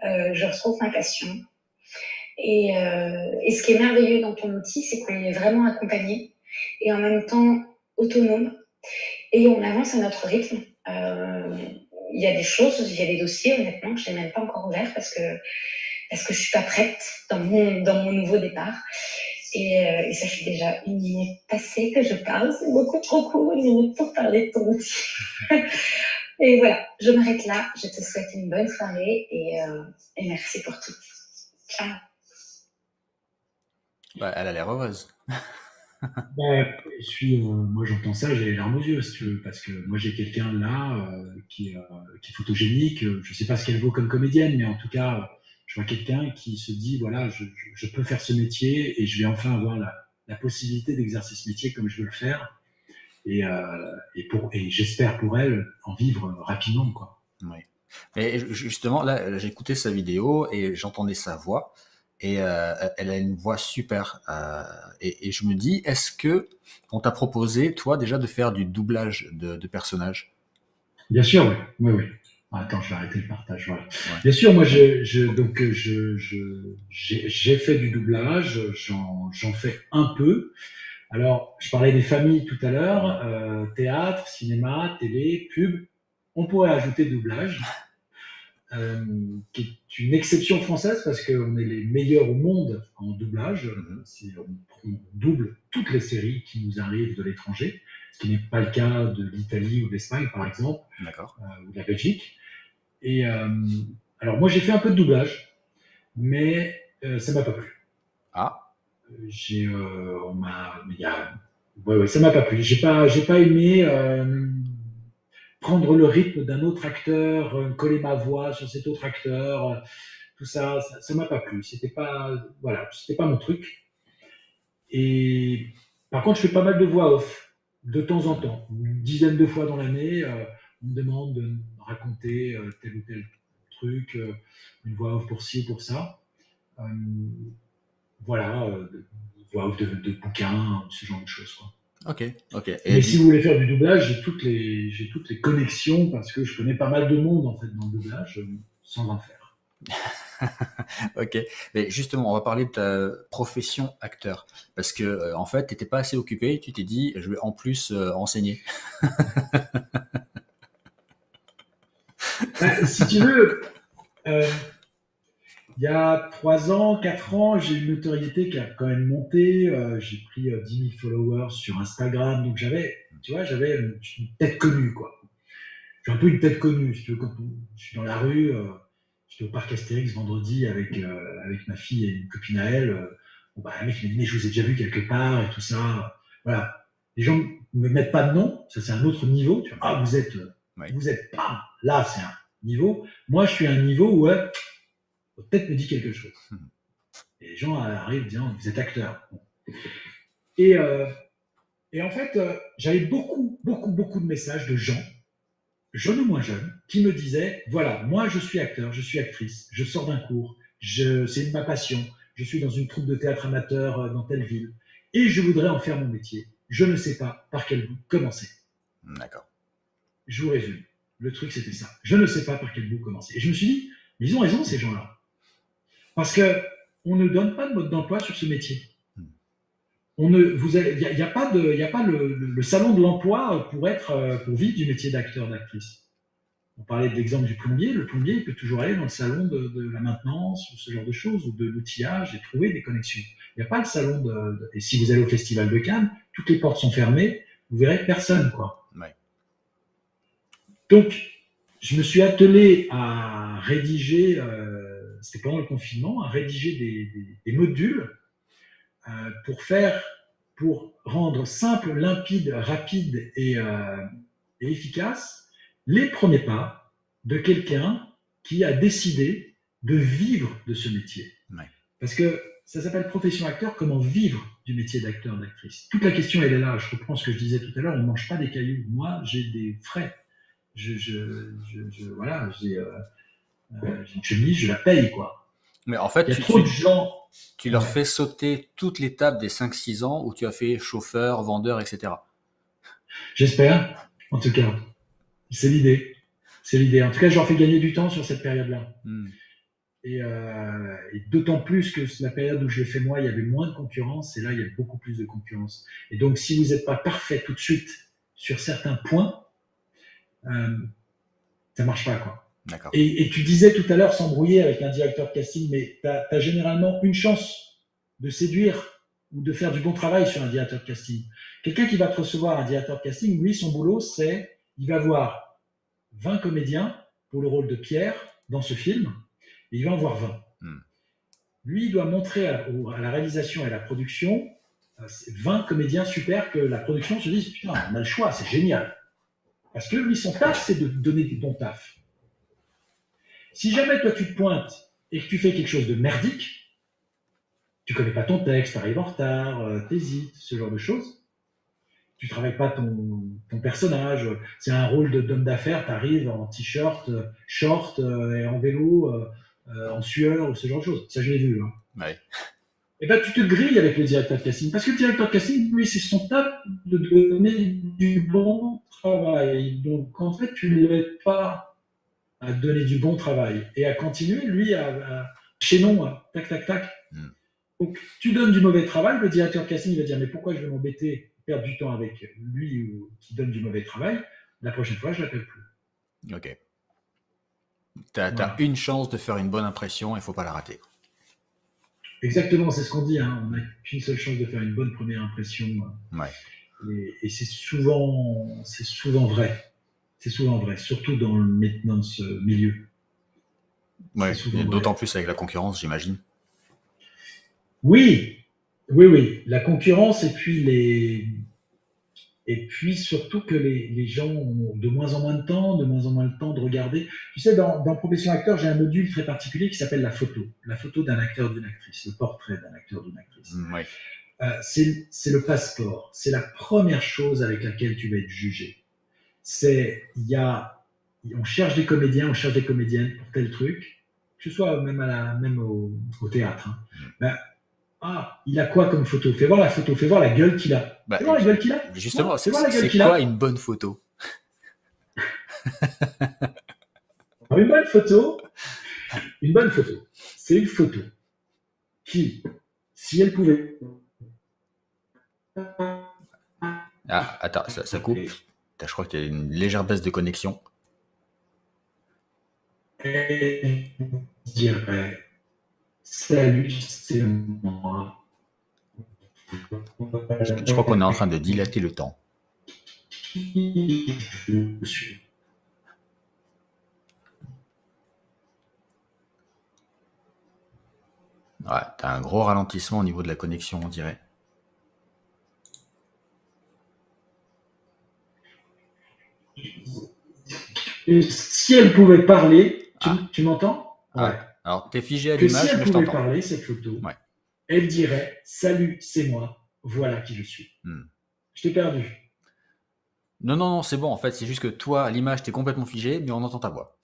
Je retrouve ma passion. Et ce qui est merveilleux dans ton outil, c'est qu'on est vraiment accompagné et en même temps autonome. Et on avance à notre rythme. Il y a des choses, il y a des dossiers, honnêtement, que je n'ai même pas encore ouverts parce que je suis pas prête dans mon nouveau départ. Et ça fait déjà 1 minute passée que je parle. C'est beaucoup trop court, 1 minute pour parler de ton outil. Et voilà, je m'arrête là. Je te souhaite une bonne soirée et merci pour tout. Ciao. Bah, elle a l'air heureuse. Bah, moi, j'entends ça, j'ai les larmes aux yeux, si tu veux, parce que moi, j'ai quelqu'un là qui est photogénique. Je sais pas ce qu'elle vaut comme comédienne, mais en tout cas, je vois quelqu'un qui se dit, voilà, je peux faire ce métier et je vais enfin avoir la possibilité d'exercer ce métier comme je veux le faire. Et j'espère pour elle en vivre rapidement, quoi. Oui. Et justement, là, j'ai écouté sa vidéo et j'entendais sa voix. Et elle a une voix super. Et je me dis, est-ce que on t'a proposé, toi, déjà, de faire du doublage de personnages? Bien sûr, oui. Oui, oui. Attends, je vais arrêter le partage. Voilà. Ouais. Bien sûr, moi, j'ai fait du doublage, j'en fais un peu. Alors, je parlais des familles tout à l'heure, théâtre, cinéma, télé, pub. On pourrait ajouter doublage, qui est une exception française parce qu'on est les meilleurs au monde en doublage. On double toutes les séries qui nous arrivent de l'étranger, ce qui n'est pas le cas de l'Italie ou de l'Espagne, par exemple, D'accord. ou de la Belgique. Et alors, moi, j'ai fait un peu de doublage, mais ça m'a pas plu. Ah, Ça m'a pas plu. J'ai pas aimé prendre le rythme d'un autre acteur, coller ma voix sur cet autre acteur, tout ça, ça m'a pas plu. C'était pas mon truc. Et par contre, je fais pas mal de voix off de temps en temps, une dizaine de fois dans l'année. On me demande de raconter tel ou tel truc, une voix off pour ci ou pour ça. Voilà, voix off de bouquins, ce genre de choses, quoi. ok. Mais si vous voulez faire du doublage, j'ai toutes les connexions parce que je connais pas mal de monde en fait dans le doublage, sans en faire. Ok. Mais justement, on va parler de ta profession acteur. Parce que, en fait, tu n'étais pas assez occupé, tu t'es dit, je vais en plus enseigner. Si tu veux, il y a 3 ans, 4 ans, j'ai une notoriété qui a quand même monté. J'ai pris 10 000 followers sur Instagram. Donc j'avais une tête connue, quoi. Je suis un peu une tête connue. Si tu veux, quand je suis dans la rue, j'étais au parc Astérix vendredi avec ma fille et une copine à elle. Un mec m'a dit, mais je vous ai déjà vu quelque part et tout ça. Voilà. Les gens ne me mettent pas de nom. Ça, c'est un autre niveau. Tu vois, vous êtes pas là, c'est un niveau. Moi, je suis à un niveau où votre tête me dit quelque chose. Et les gens arrivent disant, vous êtes acteur. Et en fait, j'avais beaucoup de messages de gens, jeunes ou moins jeunes, qui me disaient, voilà, moi je suis acteur, je suis actrice, je sors d'un cours, c'est ma passion, je suis dans une troupe de théâtre amateur dans telle ville, et je voudrais en faire mon métier. Je ne sais pas par quel bout commencer. D'accord. Je vous résume. Le truc, c'était ça. Je ne sais pas par quel bout commencer. Et je me suis dit, mais ils ont raison, ces gens-là. Parce qu'on ne donne pas de mode d'emploi sur ce métier. il n'y a pas le salon de l'emploi pour vivre du métier d'acteur, d'actrice. On parlait de l'exemple du plombier. Le plombier, il peut toujours aller dans le salon de la maintenance ou ce genre de choses, ou de l'outillage et trouver des connexions. Il n'y a pas le salon et si vous allez au Festival de Cannes, toutes les portes sont fermées, vous verrez personne, quoi. Ouais. Donc, je me suis attelé à rédiger, c'était pendant le confinement, à rédiger des modules pour rendre simple, limpide, rapide et efficace les premiers pas de quelqu'un qui a décidé de vivre de ce métier. Ouais. Parce que ça s'appelle profession acteur, comment vivre du métier d'acteur, d'actrice. Toute la question, elle est là. Je reprends ce que je disais tout à l'heure, on ne mange pas des cailloux. Moi, j'ai des frais. Voilà, j'ai une chemise, je la paye, quoi. Mais en fait, il y a trop de gens. Tu leur fais sauter toute l'étape des 5-6 ans où tu as fait chauffeur, vendeur, etc. J'espère, en tout cas. C'est l'idée. C'est l'idée. En tout cas, je leur fais gagner du temps sur cette période-là. Et d'autant plus que la période où je l'ai fait moi, il y avait moins de concurrence, et là, il y a beaucoup plus de concurrence. Et donc, si vous n'êtes pas parfait tout de suite sur certains points, ça ne marche pas, quoi. D'accord. Et tu disais tout à l'heure, s'embrouiller avec un directeur de casting, mais tu as généralement une chance de séduire ou de faire du bon travail sur un directeur de casting. Quelqu'un qui va te recevoir, un directeur de casting, lui, son boulot, c'est, il va voir 20 comédiens pour le rôle de Pierre dans ce film, et il va en voir 20. Lui, il doit montrer à la réalisation et à la production 20 comédiens super, que la production se dise, putain, on a le choix, c'est génial. Parce que lui, son taf, c'est de donner du bon taf. Si jamais toi tu te pointes et que tu fais quelque chose de merdique, tu connais pas ton texte, tu arrives en retard, t'hésites, ce genre de choses, tu travailles pas ton personnage, c'est un rôle d'homme d'affaires, tu arrives en t-shirt, short et en vélo, en sueur, ou ce genre de choses. Ça, je l'ai vu. Hein. Ouais. Et ben tu te grilles avec le directeur de casting, parce que le directeur de casting, lui, c'est son taf de donner du bon travail. Donc en fait, tu ne l'aides pas à donner du bon travail et à continuer, lui, chaînon, tac, tac, tac. Donc, tu donnes du mauvais travail, le directeur de casting va dire, mais pourquoi je vais m'embêter, perdre du temps avec lui qui donne du mauvais travail, la prochaine fois, je ne l'appelle plus. Ok. Tu as une chance de faire une bonne impression, il ne faut pas la rater. Exactement, c'est ce qu'on dit, hein. On n'a qu'une seule chance de faire une bonne première impression. Ouais. Et c'est souvent vrai. C'est souvent vrai, surtout dans ce milieu. Ouais, d'autant plus avec la concurrence, j'imagine. Oui. La concurrence, et puis surtout que les gens ont de moins en moins de temps de regarder. Tu sais, dans Profession Acteur, j'ai un module très particulier qui s'appelle la photo d'un acteur, d'une actrice, le portrait d'un acteur, d'une actrice. Ouais. C'est le passeport, c'est la première chose avec laquelle tu vas être jugé. On cherche des comédiens, on cherche des comédiennes pour tel truc, que ce soit même au théâtre. Hein. Il a quoi comme photo? Fais voir la photo, fais voir la gueule qu'il a. Fais voir la gueule qu'il a. Justement, c'est quoi une bonne photo? Une bonne photo, c'est une photo qui, si elle pouvait... Ah, attends, ça coupe. Je crois qu'il y a une légère baisse de connexion. Je dirais, salut, c'est moi. Je crois qu'on est en train de dilater le temps. Je suis. Ouais, tu as un gros ralentissement au niveau de la connexion, on dirait. Si elle pouvait parler, tu m'entends? Ouais. Alors, tu es figé à l'image, mais je t'entends. Si elle pouvait parler, cette photo, elle dirait « Salut, c'est moi, voilà qui je suis ». Je t'ai perdu. Non, c'est bon. En fait, c'est juste que toi, à l'image, tu es complètement figé, mais on entend ta voix.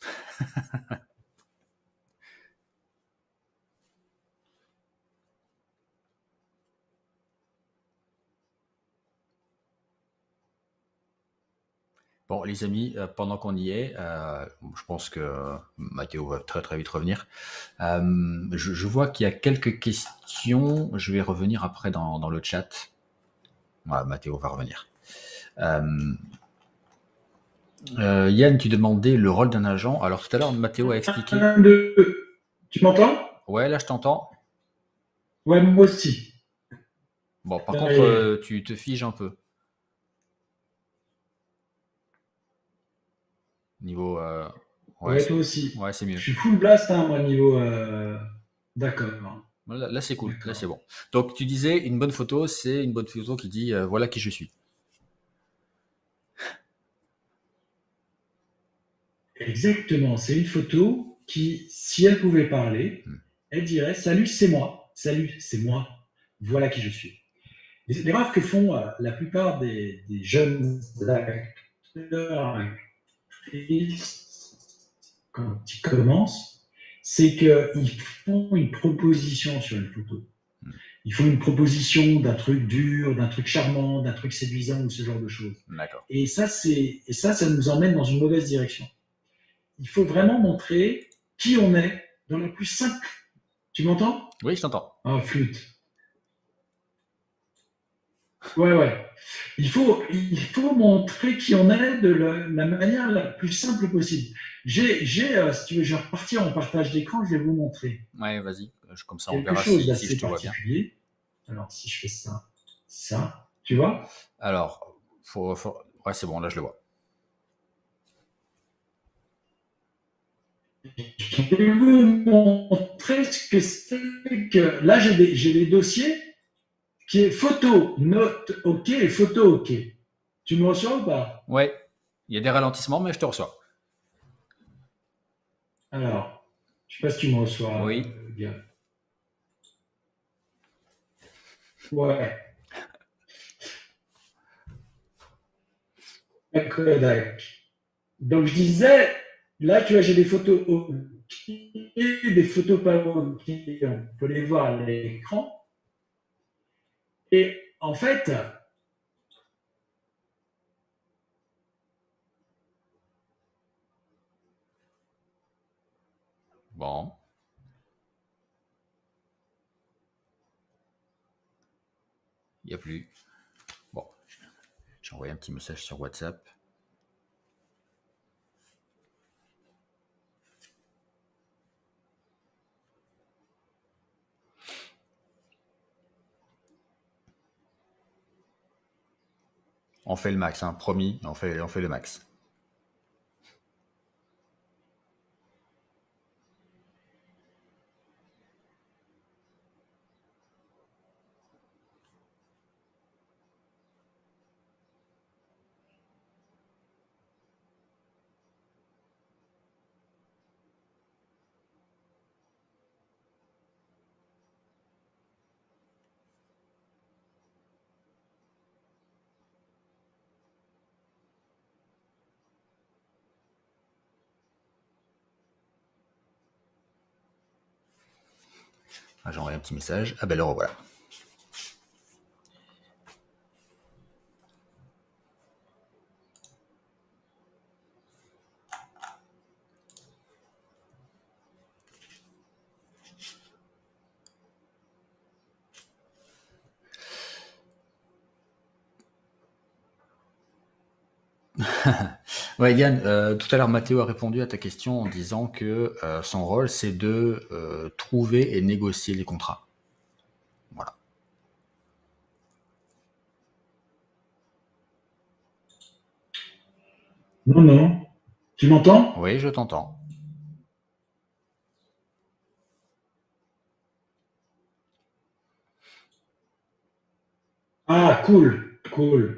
Bon, les amis, pendant qu'on y est, je pense que Mathéo va très très vite revenir. Je vois qu'il y a quelques questions. Je vais revenir après dans le chat. Ouais, Mathéo va revenir. Yann, tu demandais le rôle d'un agent. Alors tout à l'heure, Mathéo a expliqué. 1, 2. Tu m'entends? Ouais, là je t'entends. Ouais, moi aussi. Bon, par Ça contre, y est. tu te figes un peu. Niveau. Ouais, Ouais, toi aussi. ouais, c'est Je mieux. suis full blast, hein, moi, niveau. D'accord. Là, c'est cool. Là, D'accord. c'est bon. Donc, tu disais, une bonne photo, c'est une bonne photo qui dit voilà qui je suis. Exactement. C'est une photo qui, si elle pouvait parler, elle dirait salut, c'est moi. Salut, c'est moi. Voilà qui je suis. L'erreur que font la plupart des jeunes acteurs, quand ils commencent, c'est qu'ils font une proposition sur une photo. Ils font une proposition d'un truc dur, d'un truc charmant, d'un truc séduisant ou ce genre de choses. D'accord. Et ça nous emmène dans une mauvaise direction. Il faut vraiment montrer qui on est dans la plus simple. Tu m'entends? Oui, je t'entends. Ah, flûte. Ouais. Il faut montrer qui on est de la manière la plus simple possible. Si tu veux, je vais repartir en partage d'écran, je vais vous montrer Ouais, vas-y. Comme ça, on quelque verra chose si je d'assez te vois bien. particulier. Alors, si je fais ça, tu vois? Alors, ouais, c'est bon, là, je le vois. Je vais vous montrer ce que c'est que. Là, j'ai des dossiers qui est photo, note OK et photo OK. Tu me reçois ou pas? Ouais, il y a des ralentissements, mais je te reçois. Alors, je sais pas si tu me reçois Oui. bien. Ouais. D'accord. Donc, je disais, là, tu vois, j'ai des photos OK, des photos pas OK. On peut les voir à l'écran. Et en fait, Bon. Il n'y a plus. Bon. J'ai envoyé un petit message sur WhatsApp. On fait le max, hein, promis, on fait le max. Ah, j'ai envoyé un petit message. Ah ben le revoilà. Ouais, Yann, tout à l'heure, Mathéo a répondu à ta question en disant que son rôle, c'est de trouver et négocier les contrats. Voilà. non. Tu m'entends? Oui, je t'entends. Ah, cool.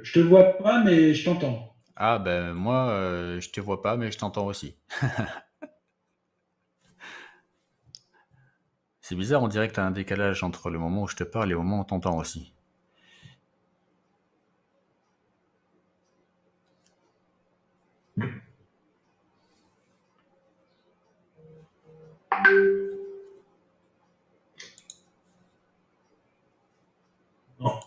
Je te vois pas, mais je t'entends. Ah ben moi, je te vois pas, mais je t'entends aussi. C'est bizarre, on dirait que tu as un décalage entre le moment où je te parle et le moment où on t'entend aussi. Non.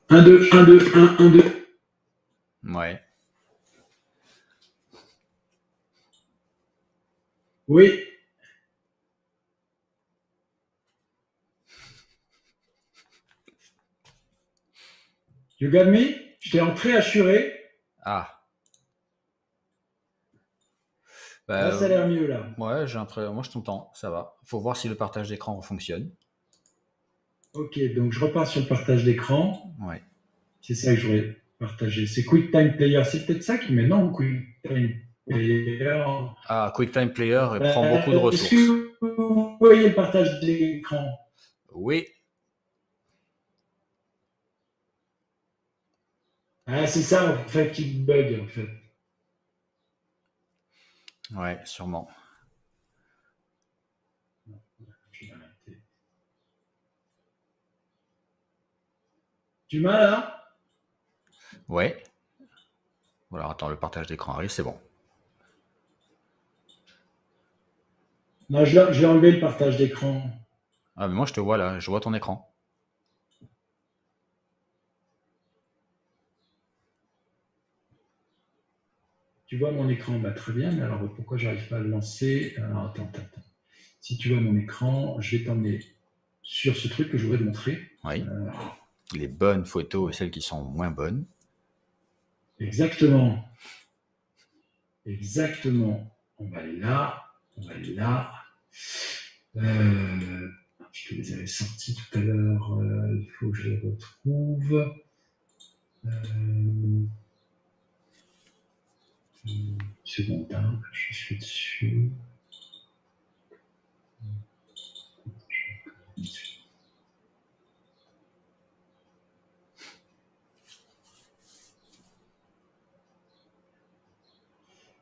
1, 2, 1, 2, 1, 1, 2. Ouais. Oui. You got me? Je t'ai entré assuré. Ah. Là, ça a l'air mieux, là. Ouais, moi je t'entends, ça va. Faut voir si le partage d'écran fonctionne. Ok, donc je repars sur le partage d'écran. Ouais. C'est ça que je voudrais partager. C'est QuickTime Player. C'est peut-être ça qui met non, QuickTime Player. Ah, QuickTime Player prend beaucoup de ressources. Est-ce que vous voyez le partage d'écran? Oui. Ah, c'est ça en fait qui bug en fait. Ouais, sûrement. Je vais arrêter. Tu m'as là? Ouais. Voilà, attends, le partage d'écran arrive, c'est bon. Non, je l'ai enlevé le partage d'écran. Ah, mais moi je te vois là, je vois ton écran. Tu vois mon écran? Bah, très bien, mais alors pourquoi j'arrive pas à le lancer? Alors, attends. Si tu vois mon écran, je vais t'emmener sur ce truc que je voudrais te montrer. Oui. Les bonnes photos et celles qui sont moins bonnes. Exactement. Exactement. On va aller là. On va aller là. Je te les avais sortis tout à l'heure. Il faut que je les retrouve. Une seconde, hein, je suis dessus.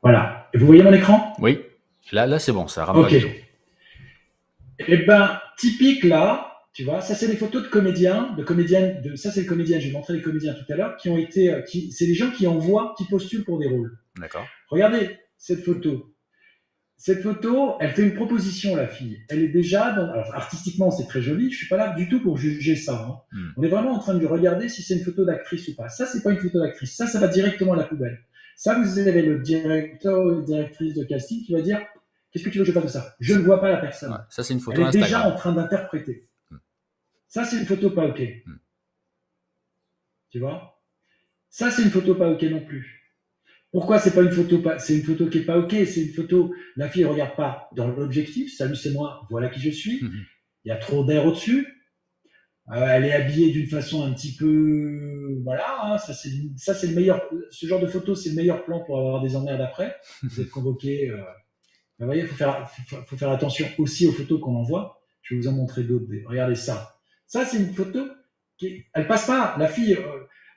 Voilà. Et vous voyez mon écran? Oui. Là c'est bon, ça rame pas du tout. Eh ben, typique là, tu vois, ça c'est des photos de comédiens, de comédiennes, ça c'est les comédiennes, j'ai montré les comédiens tout à l'heure, qui ont été, c'est des gens qui envoient, qui postulent pour des rôles. D'accord. Regardez cette photo. Cette photo, elle fait une proposition, la fille. Elle est déjà, alors artistiquement c'est très joli, je suis pas là du tout pour juger ça. Hein. On est vraiment en train de regarder si c'est une photo d'actrice ou pas. Ça c'est pas une photo d'actrice, ça va directement à la poubelle. Ça vous avez le directeur ou directrice de casting qui va dire qu'est-ce que tu veux que je fasse de ça? Je ne vois pas la personne. Ouais, ça c'est une photo elle est Instagram. déjà en train d'interpréter. Ça c'est une photo pas ok. Tu vois? Ça c'est une photo pas ok non plus. Pourquoi c'est pas une photo c'est une photo qui est pas ok, c'est une photo, la fille ne regarde pas dans l'objectif, salut c'est moi, voilà qui je suis, il y a trop d'air au-dessus, elle est habillée d'une façon un petit peu, voilà, hein, ça c'est le meilleur, ce genre de photo c'est le meilleur plan pour avoir des emmerdes après, vous êtes convoqué, vous voyez, faut faire attention aussi aux photos qu'on envoie, je vais vous en montrer d'autres, regardez ça, c'est une photo elle passe pas, la fille,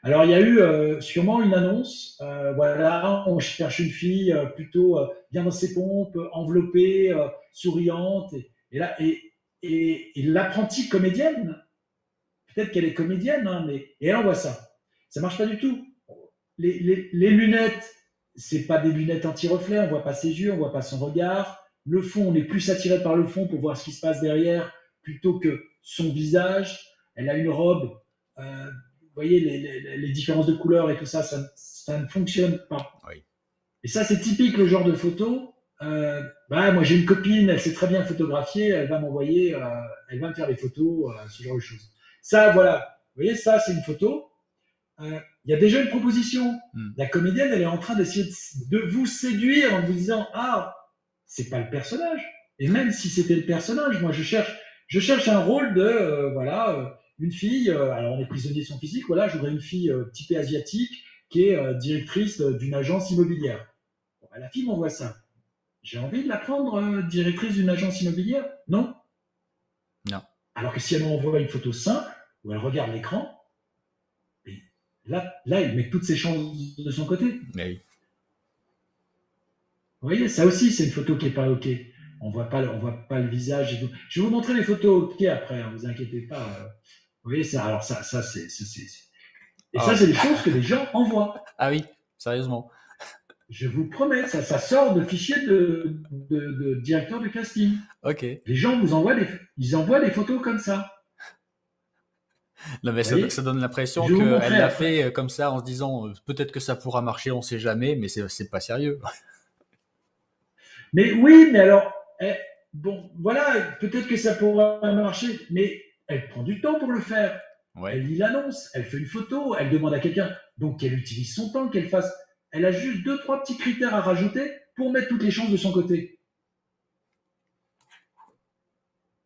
alors, il y a eu sûrement une annonce. Voilà, on cherche une fille plutôt bien dans ses pompes, enveloppée, souriante. Et l'apprentie comédienne, peut-être qu'elle est comédienne, hein, mais et elle envoie ça. Ça marche pas du tout. Les lunettes, c'est pas des lunettes anti-reflet. On voit pas ses yeux, on voit pas son regard. Le fond, on est plus attiré par le fond pour voir ce qui se passe derrière plutôt que son visage. Elle a une robe. Vous voyez les différences de couleurs et tout ça, ça ne fonctionne pas. Oui. Et ça, c'est typique le genre de photo. Moi, j'ai une copine, elle sait très bien photographier, elle va m'envoyer, elle va me faire des photos, ce genre de choses. Ça, voilà. Vous voyez, ça, c'est une photo. Il y a déjà une proposition. La comédienne, elle est en train d'essayer de vous séduire en vous disant ah, c'est pas le personnage. Et même si c'était le personnage, moi, je cherche un rôle de une fille, alors on est prisonnier de son physique, voilà, je voudrais une fille typée asiatique qui est directrice d'une agence immobilière. Bon, la fille m'envoie ça. J'ai envie de la prendre directrice d'une agence immobilière? Non. Non. Alors que si elle m'envoie une photo simple, où elle regarde l'écran, là, elle met toutes ses chances de son côté. Mais oui. Vous voyez, ça aussi, c'est une photo qui n'est pas OK. On voit pas le visage. Je vais vous montrer les photos OK après, ne vous inquiétez pas. Vous voyez, ça, alors ça c'est. Et ça, c'est des choses que les gens envoient. Ah oui, sérieusement. Je vous promets, ça sort de fichiers de directeur de casting. Ok. Les gens vous envoient des photos comme ça. Non, mais ça donne l'impression qu'elle l'a fait comme ça en se disant peut-être que ça pourra marcher, on ne sait jamais, mais c'est pas sérieux. Mais oui, mais alors, bon, voilà, peut-être que ça pourra marcher, mais elle prend du temps pour le faire. Ouais. Elle lit l'annonce, elle fait une photo, elle demande à quelqu'un, donc qu'elle utilise son temps, qu'elle fasse. Elle a juste 2-3 petits critères à rajouter pour mettre toutes les chances de son côté.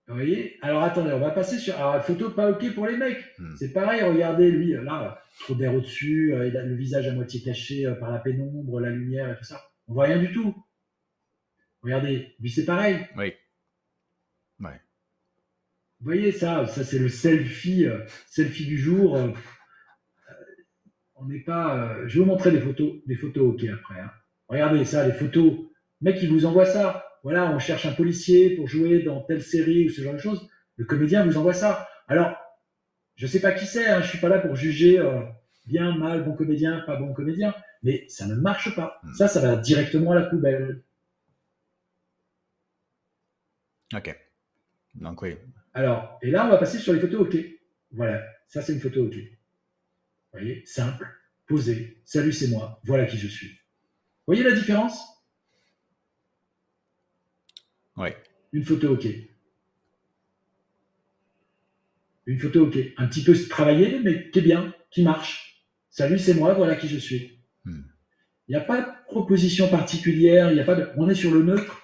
Vous voyez? Alors attendez, on va passer sur. Alors, photo pas OK pour les mecs. C'est pareil, regardez, lui, là, trop d'air au-dessus, il a le visage à moitié caché par la pénombre, la lumière et tout ça. On voit rien du tout. Regardez, lui, c'est pareil. Oui. Ouais. Vous voyez, ça c'est le selfie du jour. On n'est pas. Je vais vous montrer des photos OK après. Hein. Regardez ça, les photos. Le mec, il vous envoie ça. Voilà, on cherche un policier pour jouer dans telle série ou ce genre de choses. Le comédien vous envoie ça. Alors, je ne sais pas qui c'est, hein, je ne suis pas là pour juger bien, mal, bon comédien, pas bon comédien, mais ça ne marche pas. Ça va directement à la poubelle. Ok. Donc oui. Alors, et là, on va passer sur les photos OK. Voilà, ça c'est une photo OK. Vous voyez, simple, posé, salut c'est moi, voilà qui je suis. Vous voyez la différence? Oui. Une photo OK. Une photo OK. Un petit peu travaillée, mais qui est bien, qui marche. Salut c'est moi, voilà qui je suis. Il n'y a pas de proposition particulière, il y a pas de... on est sur le neutre.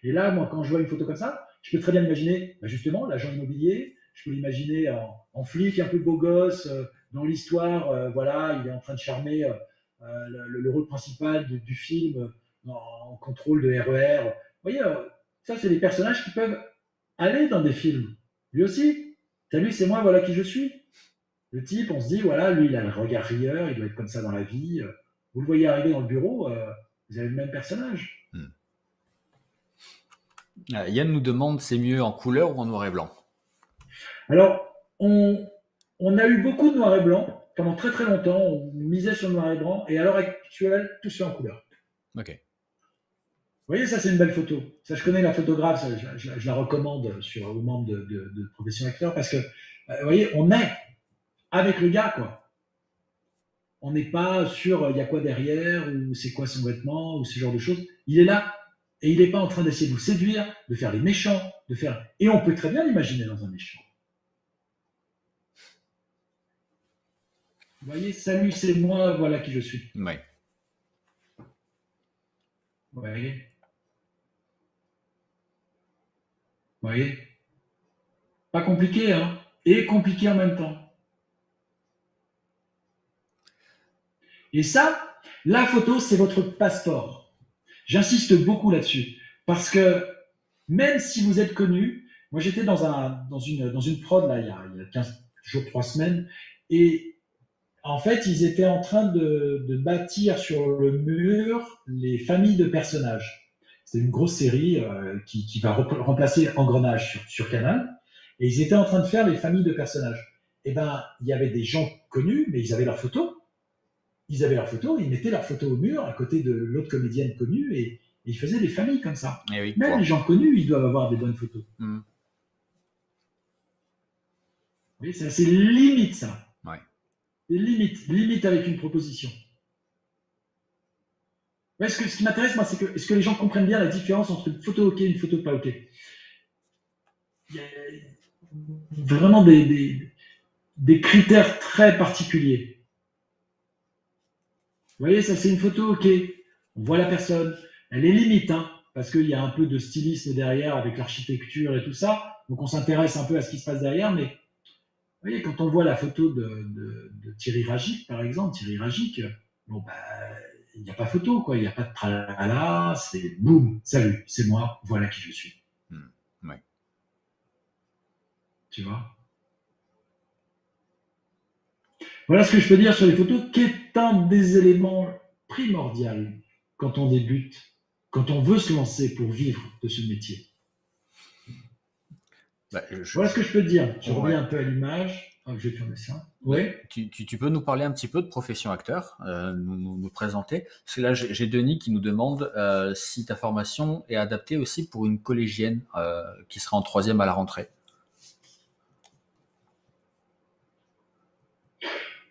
Et là, moi, quand je vois une photo comme ça, je peux très bien imaginer, justement, l'agent immobilier, je peux l'imaginer en flic, un peu beau gosse, dans l'histoire, voilà, il est en train de charmer le rôle principal du film en contrôle de RER. Vous voyez, ça, c'est des personnages qui peuvent aller dans des films. Lui aussi, salut, c'est moi, voilà qui je suis. Le type, on se dit, voilà, lui, il a le regard rieur, il doit être comme ça dans la vie. Vous le voyez arriver dans le bureau, vous avez le même personnage. Yann nous demande, c'est mieux en couleur ou en noir et blanc? Alors, on a eu beaucoup de noir et blanc pendant très très longtemps. On misait sur le noir et blanc, et à l'heure actuelle, tout se fait en couleur. Ok. Vous voyez, ça c'est une belle photo. Ça, je connais la photographe, ça, je la recommande aux membres de profession acteur parce que, vous voyez, on est avec le gars, quoi. On n'est pas sur il y a quoi derrière, ou c'est quoi son vêtement, ou ce genre de choses. Il est là, et il n'est pas en train d'essayer de vous séduire, de faire les méchants, de faire. Et on peut très bien l'imaginer dans un méchant. Vous voyez, salut, c'est moi, voilà qui je suis. Oui. Vous voyez? Vous voyez? Pas compliqué, hein? Et compliqué en même temps. Et ça, la photo, c'est votre passeport. J'insiste beaucoup là-dessus. Parce que même si vous êtes connu, moi j'étais dans une prod là, il y a 15 jours, 3 semaines, et en fait, ils étaient en train de bâtir sur le mur les familles de personnages. C'est une grosse série qui va remplacer Engrenage sur Canal. Et ils étaient en train de faire les familles de personnages. Et ben, il y avait des gens connus, mais ils avaient leurs photos. Ils avaient leurs photos, ils mettaient leurs photos au mur à côté de l'autre comédienne connue et ils faisaient des familles comme ça. Et oui, Même les gens connus, ils doivent avoir des bonnes photos. Oui, c'est limite ça. Ouais. Limite avec une proposition. Ouais, ce qui m'intéresse, moi, c'est que est-ce que les gens comprennent bien la différence entre une photo OK et une photo pas OK? Il y a vraiment des critères très particuliers. Vous voyez, ça c'est une photo OK. On voit la personne. Elle est limite, hein, parce qu'il y a un peu de stylisme derrière avec l'architecture et tout ça. Donc on s'intéresse un peu à ce qui se passe derrière, mais vous voyez, quand on voit la photo de Thierry Ragic, par exemple, Thierry Ragic, bon, bah, il n'y a pas photo, quoi. Il n'y a pas de tralala, c'est boum, salut, c'est moi, voilà qui je suis. Ouais. Tu vois? Voilà ce que je peux dire sur les photos, qui est un des éléments primordiaux quand on débute, quand on veut se lancer pour vivre de ce métier. Voilà ce que je peux te dire. Je reviens un peu à l'image. Ah, je vais tourner ça. Ouais. Tu peux nous parler un petit peu de profession acteur, nous présenter. Parce que là, j'ai Denis qui nous demande si ta formation est adaptée aussi pour une collégienne qui sera en 3e à la rentrée.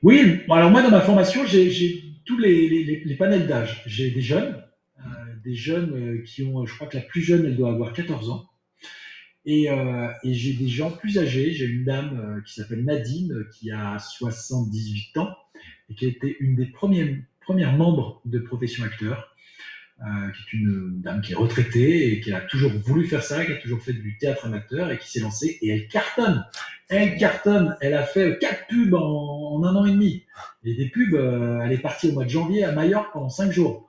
Oui, alors moi dans ma formation, j'ai tous les panels d'âge. J'ai des jeunes qui ont, je crois que la plus jeune, elle doit avoir 14 ans. Et j'ai des gens plus âgés. J'ai une dame qui s'appelle Nadine, qui a 78 ans et qui a été une des premières membres de Profession Acteur, qui est une dame qui est retraitée et qui a toujours voulu faire ça, qui a toujours fait du théâtre amateur et qui s'est lancée. Et elle cartonne. Elle cartonne. Elle a fait 4 pubs en 1 an et demi. Et des pubs, elle est partie au mois de janvier à Majorque pendant 5 jours.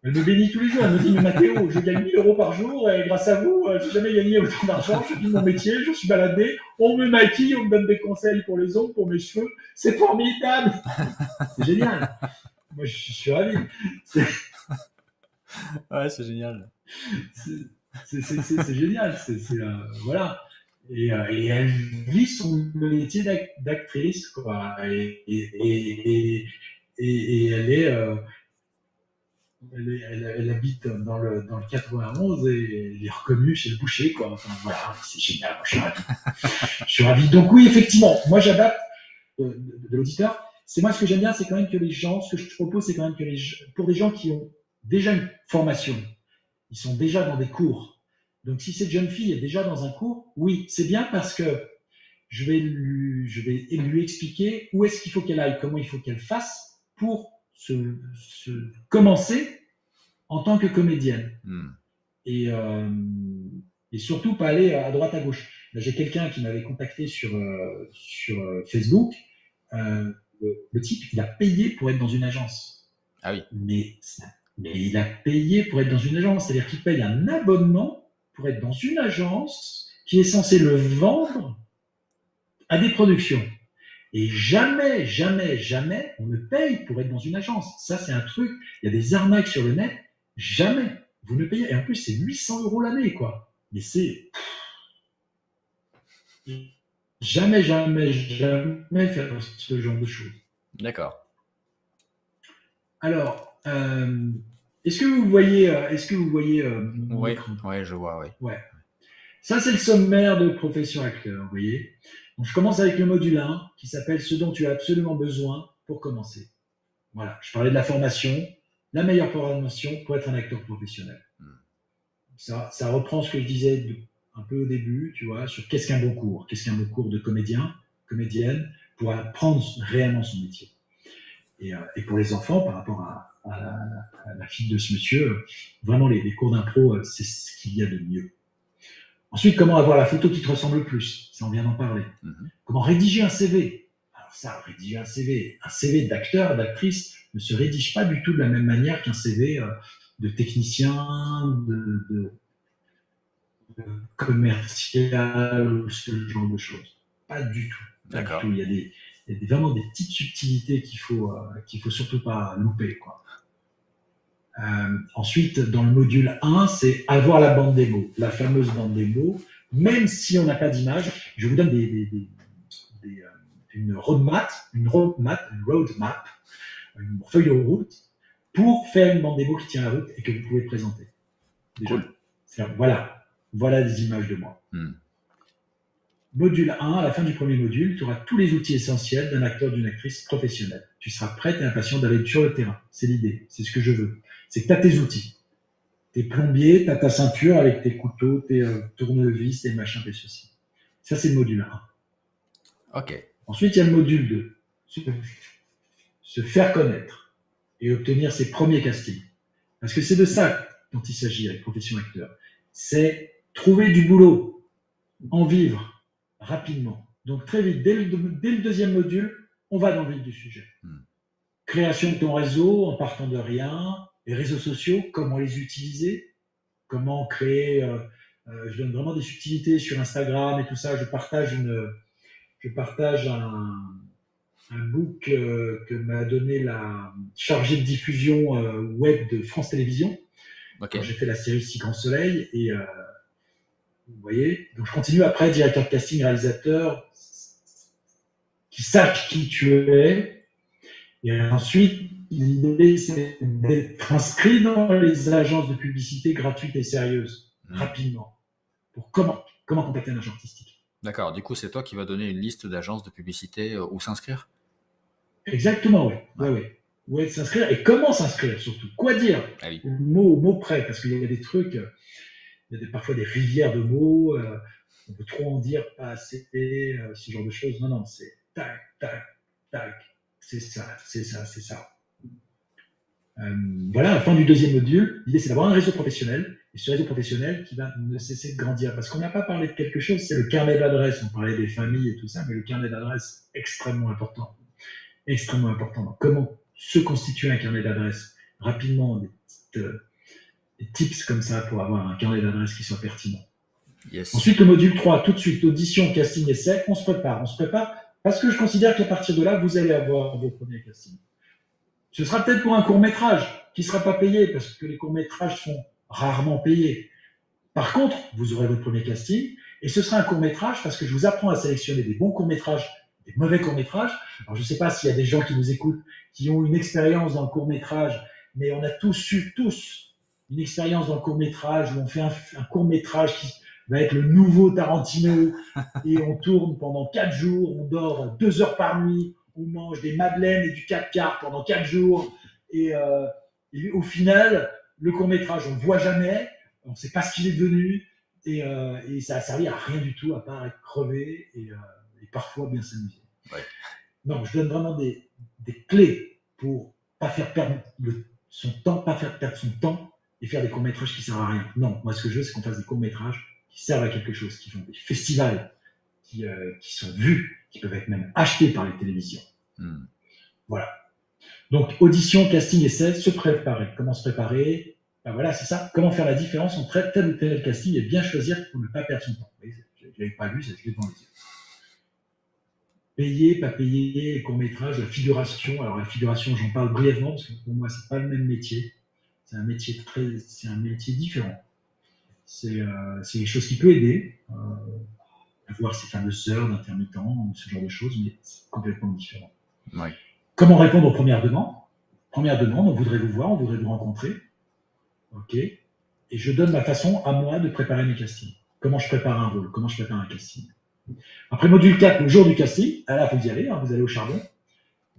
Elle me bénit tous les jours. Elle me dit, mais Mathéo, je gagne 1 000 € par jour et grâce à vous, j'ai jamais gagné autant d'argent. Je fais mon métier, je suis baladé. On me maquille, on me donne des conseils pour les ongles, pour mes cheveux. C'est formidable. C'est génial. Moi, je suis ravi. Ouais, c'est génial. C'est génial. Voilà. Et elle vit son métier d'actrice, quoi. Et elle habite dans le 91 et elle est reconnue chez le boucher, quoi. Enfin, voilà, c'est génial. Moi, je suis ravi. Donc oui, effectivement, moi j'adapte de l'auditeur. C'est moi ce que j'aime bien, c'est quand même que les gens, ce que je propose, c'est quand même que pour des gens qui ont déjà une formation, ils sont déjà dans des cours. Donc si cette jeune fille est déjà dans un cours, oui, c'est bien parce que je vais lui expliquer où est-ce qu'il faut qu'elle aille, comment il faut qu'elle fasse pour se commencer en tant que comédienne. Et surtout pas aller à droite à gauche. Là, j'ai quelqu'un qui m'avait contacté sur Facebook. Le type, il a payé pour être dans une agence. Ah oui. Mais il a payé pour être dans une agence. C'est-à-dire qu'il paye un abonnement pour être dans une agence qui est censée le vendre à des productions. Et jamais, jamais, jamais, on ne paye pour être dans une agence. Ça, c'est un truc. Il y a des arnaques sur le net. Jamais. Vous ne payez. Et en plus, c'est 800 € l'année, quoi. Mais c'est... Jamais, jamais, jamais faire ce genre de choses. D'accord. Alors, est-ce que vous voyez Oui, je vois, oui. Ouais. Ça, c'est le sommaire de Profession Acteur, vous voyez. Donc, je commence avec le module 1 qui s'appelle « Ce dont tu as absolument besoin pour commencer ». Voilà, je parlais de la formation, la meilleure formation pour être un acteur professionnel. Ça reprend ce que je disais un peu au début, tu vois, sur qu'est-ce qu'un bon cours. Qu'est-ce qu'un bon cours de comédien, comédienne, pour apprendre réellement son métier. Et pour les enfants, par rapport à la fille de ce monsieur, vraiment les cours d'impro, c'est ce qu'il y a de mieux. Ensuite, comment avoir la photo qui te ressemble le plus? Ça, on vient d'en parler. Comment rédiger un CV? Alors ça, rédiger un CV d'acteur, d'actrice ne se rédige pas du tout de la même manière qu'un CV de technicien, de commercial, ou ce genre de choses. Pas du tout. D'accord. Il y a vraiment des petites subtilités qu'il faut surtout pas louper, quoi. Ensuite, dans le module 1, c'est avoir la bande démo, la fameuse bande démo. Même si on n'a pas d'image, je vous donne une roadmap, une feuille de route pour faire une bande démo qui tient la route et que vous pouvez présenter. Déjà. Cool. Voilà des images de moi. Module 1, à la fin du premier module, tu auras tous les outils essentiels d'un acteur, d'une actrice professionnelle. Tu seras prête et impatient d'aller sur le terrain. C'est l'idée, c'est ce que je veux. C'est que tu as tes outils. T'es plombier, tu as ta ceinture avec tes couteaux, tes tournevis, tes machins, tes ceci. Ça, c'est le module 1. Ok. Ensuite, il y a le module 2. Se faire connaître et obtenir ses premiers castings. Parce que c'est de ça dont il s'agit avec Profession Acteur. C'est trouver du boulot, en vivre rapidement. Donc très vite, dès le deuxième module, on va dans le vif du sujet. Création de ton réseau en partant de rien, les réseaux sociaux, comment les utiliser, comment créer, je donne vraiment des subtilités sur Instagram et tout ça, je partage un book que m'a donné la chargée de diffusion web de France Télévisions. Okay. J'ai fait la série Six Grands Soleils et vous voyez, donc je continue après, directeur de casting, réalisateur, qui sache qui tu es. Et ensuite, l'idée, c'est d'être inscrit dans les agences de publicité gratuites et sérieuses, rapidement. Pour comment contacter un agent artistique. D'accord, du coup, c'est toi qui vas donner une liste d'agences de publicité où s'inscrire? Exactement, oui. Où est s'inscrire et comment s'inscrire surtout. Quoi dire? Ah oui. Mot près, parce qu'il y a des trucs. Il y a parfois des rivières de mots, on peut trop en dire, pas assez, ce genre de choses. Non, c'est tac, tac, tac, c'est ça, c'est ça, c'est ça. Voilà, à la fin du deuxième module, l'idée c'est d'avoir un réseau professionnel, et ce réseau professionnel qui va ne cesser de grandir. Parce qu'on n'a pas parlé de quelque chose, c'est le carnet d'adresses. On parlait des familles et tout ça, mais le carnet d'adresses, extrêmement important. Extrêmement important. Donc, comment se constituer un carnet d'adresses? Rapidement, des tips comme ça pour avoir un carnet d'adresses qui soit pertinent. Yes. Ensuite, le module 3, tout de suite, audition, casting, essai, on se prépare. On se prépare parce que je considère qu'à partir de là, vous allez avoir vos premiers castings. Ce sera peut-être pour un court-métrage qui ne sera pas payé parce que les courts-métrages sont rarement payés. Par contre, vous aurez votre premier casting et ce sera un court-métrage parce que je vous apprends à sélectionner des bons courts-métrages, des mauvais courts-métrages. Alors, je ne sais pas s'il y a des gens qui nous écoutent qui ont une expérience dans le court-métrage, mais on a tous eu une expérience dans le court-métrage où on fait un court-métrage qui va être le nouveau Tarantino et on tourne pendant 4 jours, on dort 2 heures par nuit, on mange des madeleines et du 4 quarts pendant 4 jours et au final, le court-métrage, on ne le voit jamais, on ne sait pas ce qu'il est devenu et ça a servi à rien du tout à part être crevé et parfois bien s'amuser. Ouais. Non, je donne vraiment des clés pour pas faire perdre son temps, pas faire perdre son temps et faire des courts-métrages qui servent à rien. Non, moi ce que je veux, c'est qu'on fasse des courts-métrages qui servent à quelque chose, qui font des festivals, qui sont vus, qui peuvent être même achetés par les télévisions. Voilà. Donc, audition, casting, essai, se préparer. Comment se préparer? Ben voilà, c'est ça. Comment faire la différence entre tel ou tel casting et bien choisir pour ne pas perdre son temps. Je ne l'avais pas vu, c'est devant les yeux. Payer, pas payer, les courts-métrages, la figuration. Alors, la figuration, j'en parle brièvement parce que pour moi, c'est pas le même métier. C'est un métier différent. C'est quelque chose qui peut aider à voir ces fameuses heures d'intermittent, ce genre de choses, mais c'est complètement différent. Ouais. Comment répondre aux premières demandes? Première demande, on voudrait vous voir, on voudrait vous rencontrer. OK. Et je donne ma façon à moi de préparer mes castings. Comment je prépare un rôle? Comment je prépare un casting? Après module 4, le jour du casting, là, vous y allez, vous allez au charbon.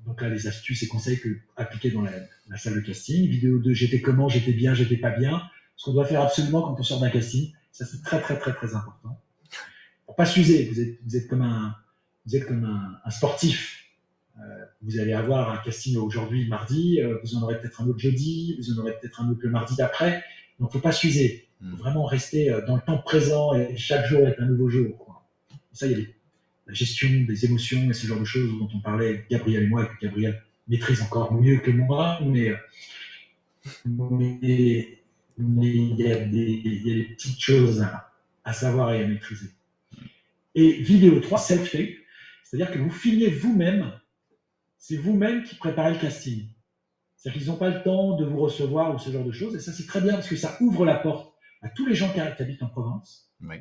Donc là, les astuces et conseils appliqués dans la salle de casting. Vidéo 2, j'étais comment? J'étais bien, j'étais pas bien. Ce qu'on doit faire absolument quand on sort d'un casting. Ça, c'est très, très, très, très important. Pour pas s'user, vous êtes comme un sportif. Vous allez avoir un casting aujourd'hui, mardi, vous en aurez peut-être un autre jeudi, vous en aurez peut-être un autre le mardi d'après. Donc, il ne faut pas s'user. Il faut vraiment rester dans le temps présent et chaque jour est un nouveau jour, quoi. Ça, il y a la gestion des émotions et ce genre de choses dont on parlait, Gabriel et moi, et que Gabriel maîtrise encore mieux que moi, mais il y a des petites choses à savoir et à maîtriser. Et vidéo 3, self-tape, c'est-à-dire que vous filmez vous-même. C'est vous-même qui préparez le casting. C'est-à-dire qu'ils n'ont pas le temps de vous recevoir ou ce genre de choses. Et ça, c'est très bien parce que ça ouvre la porte à tous les gens qui habitent en Provence. Oui.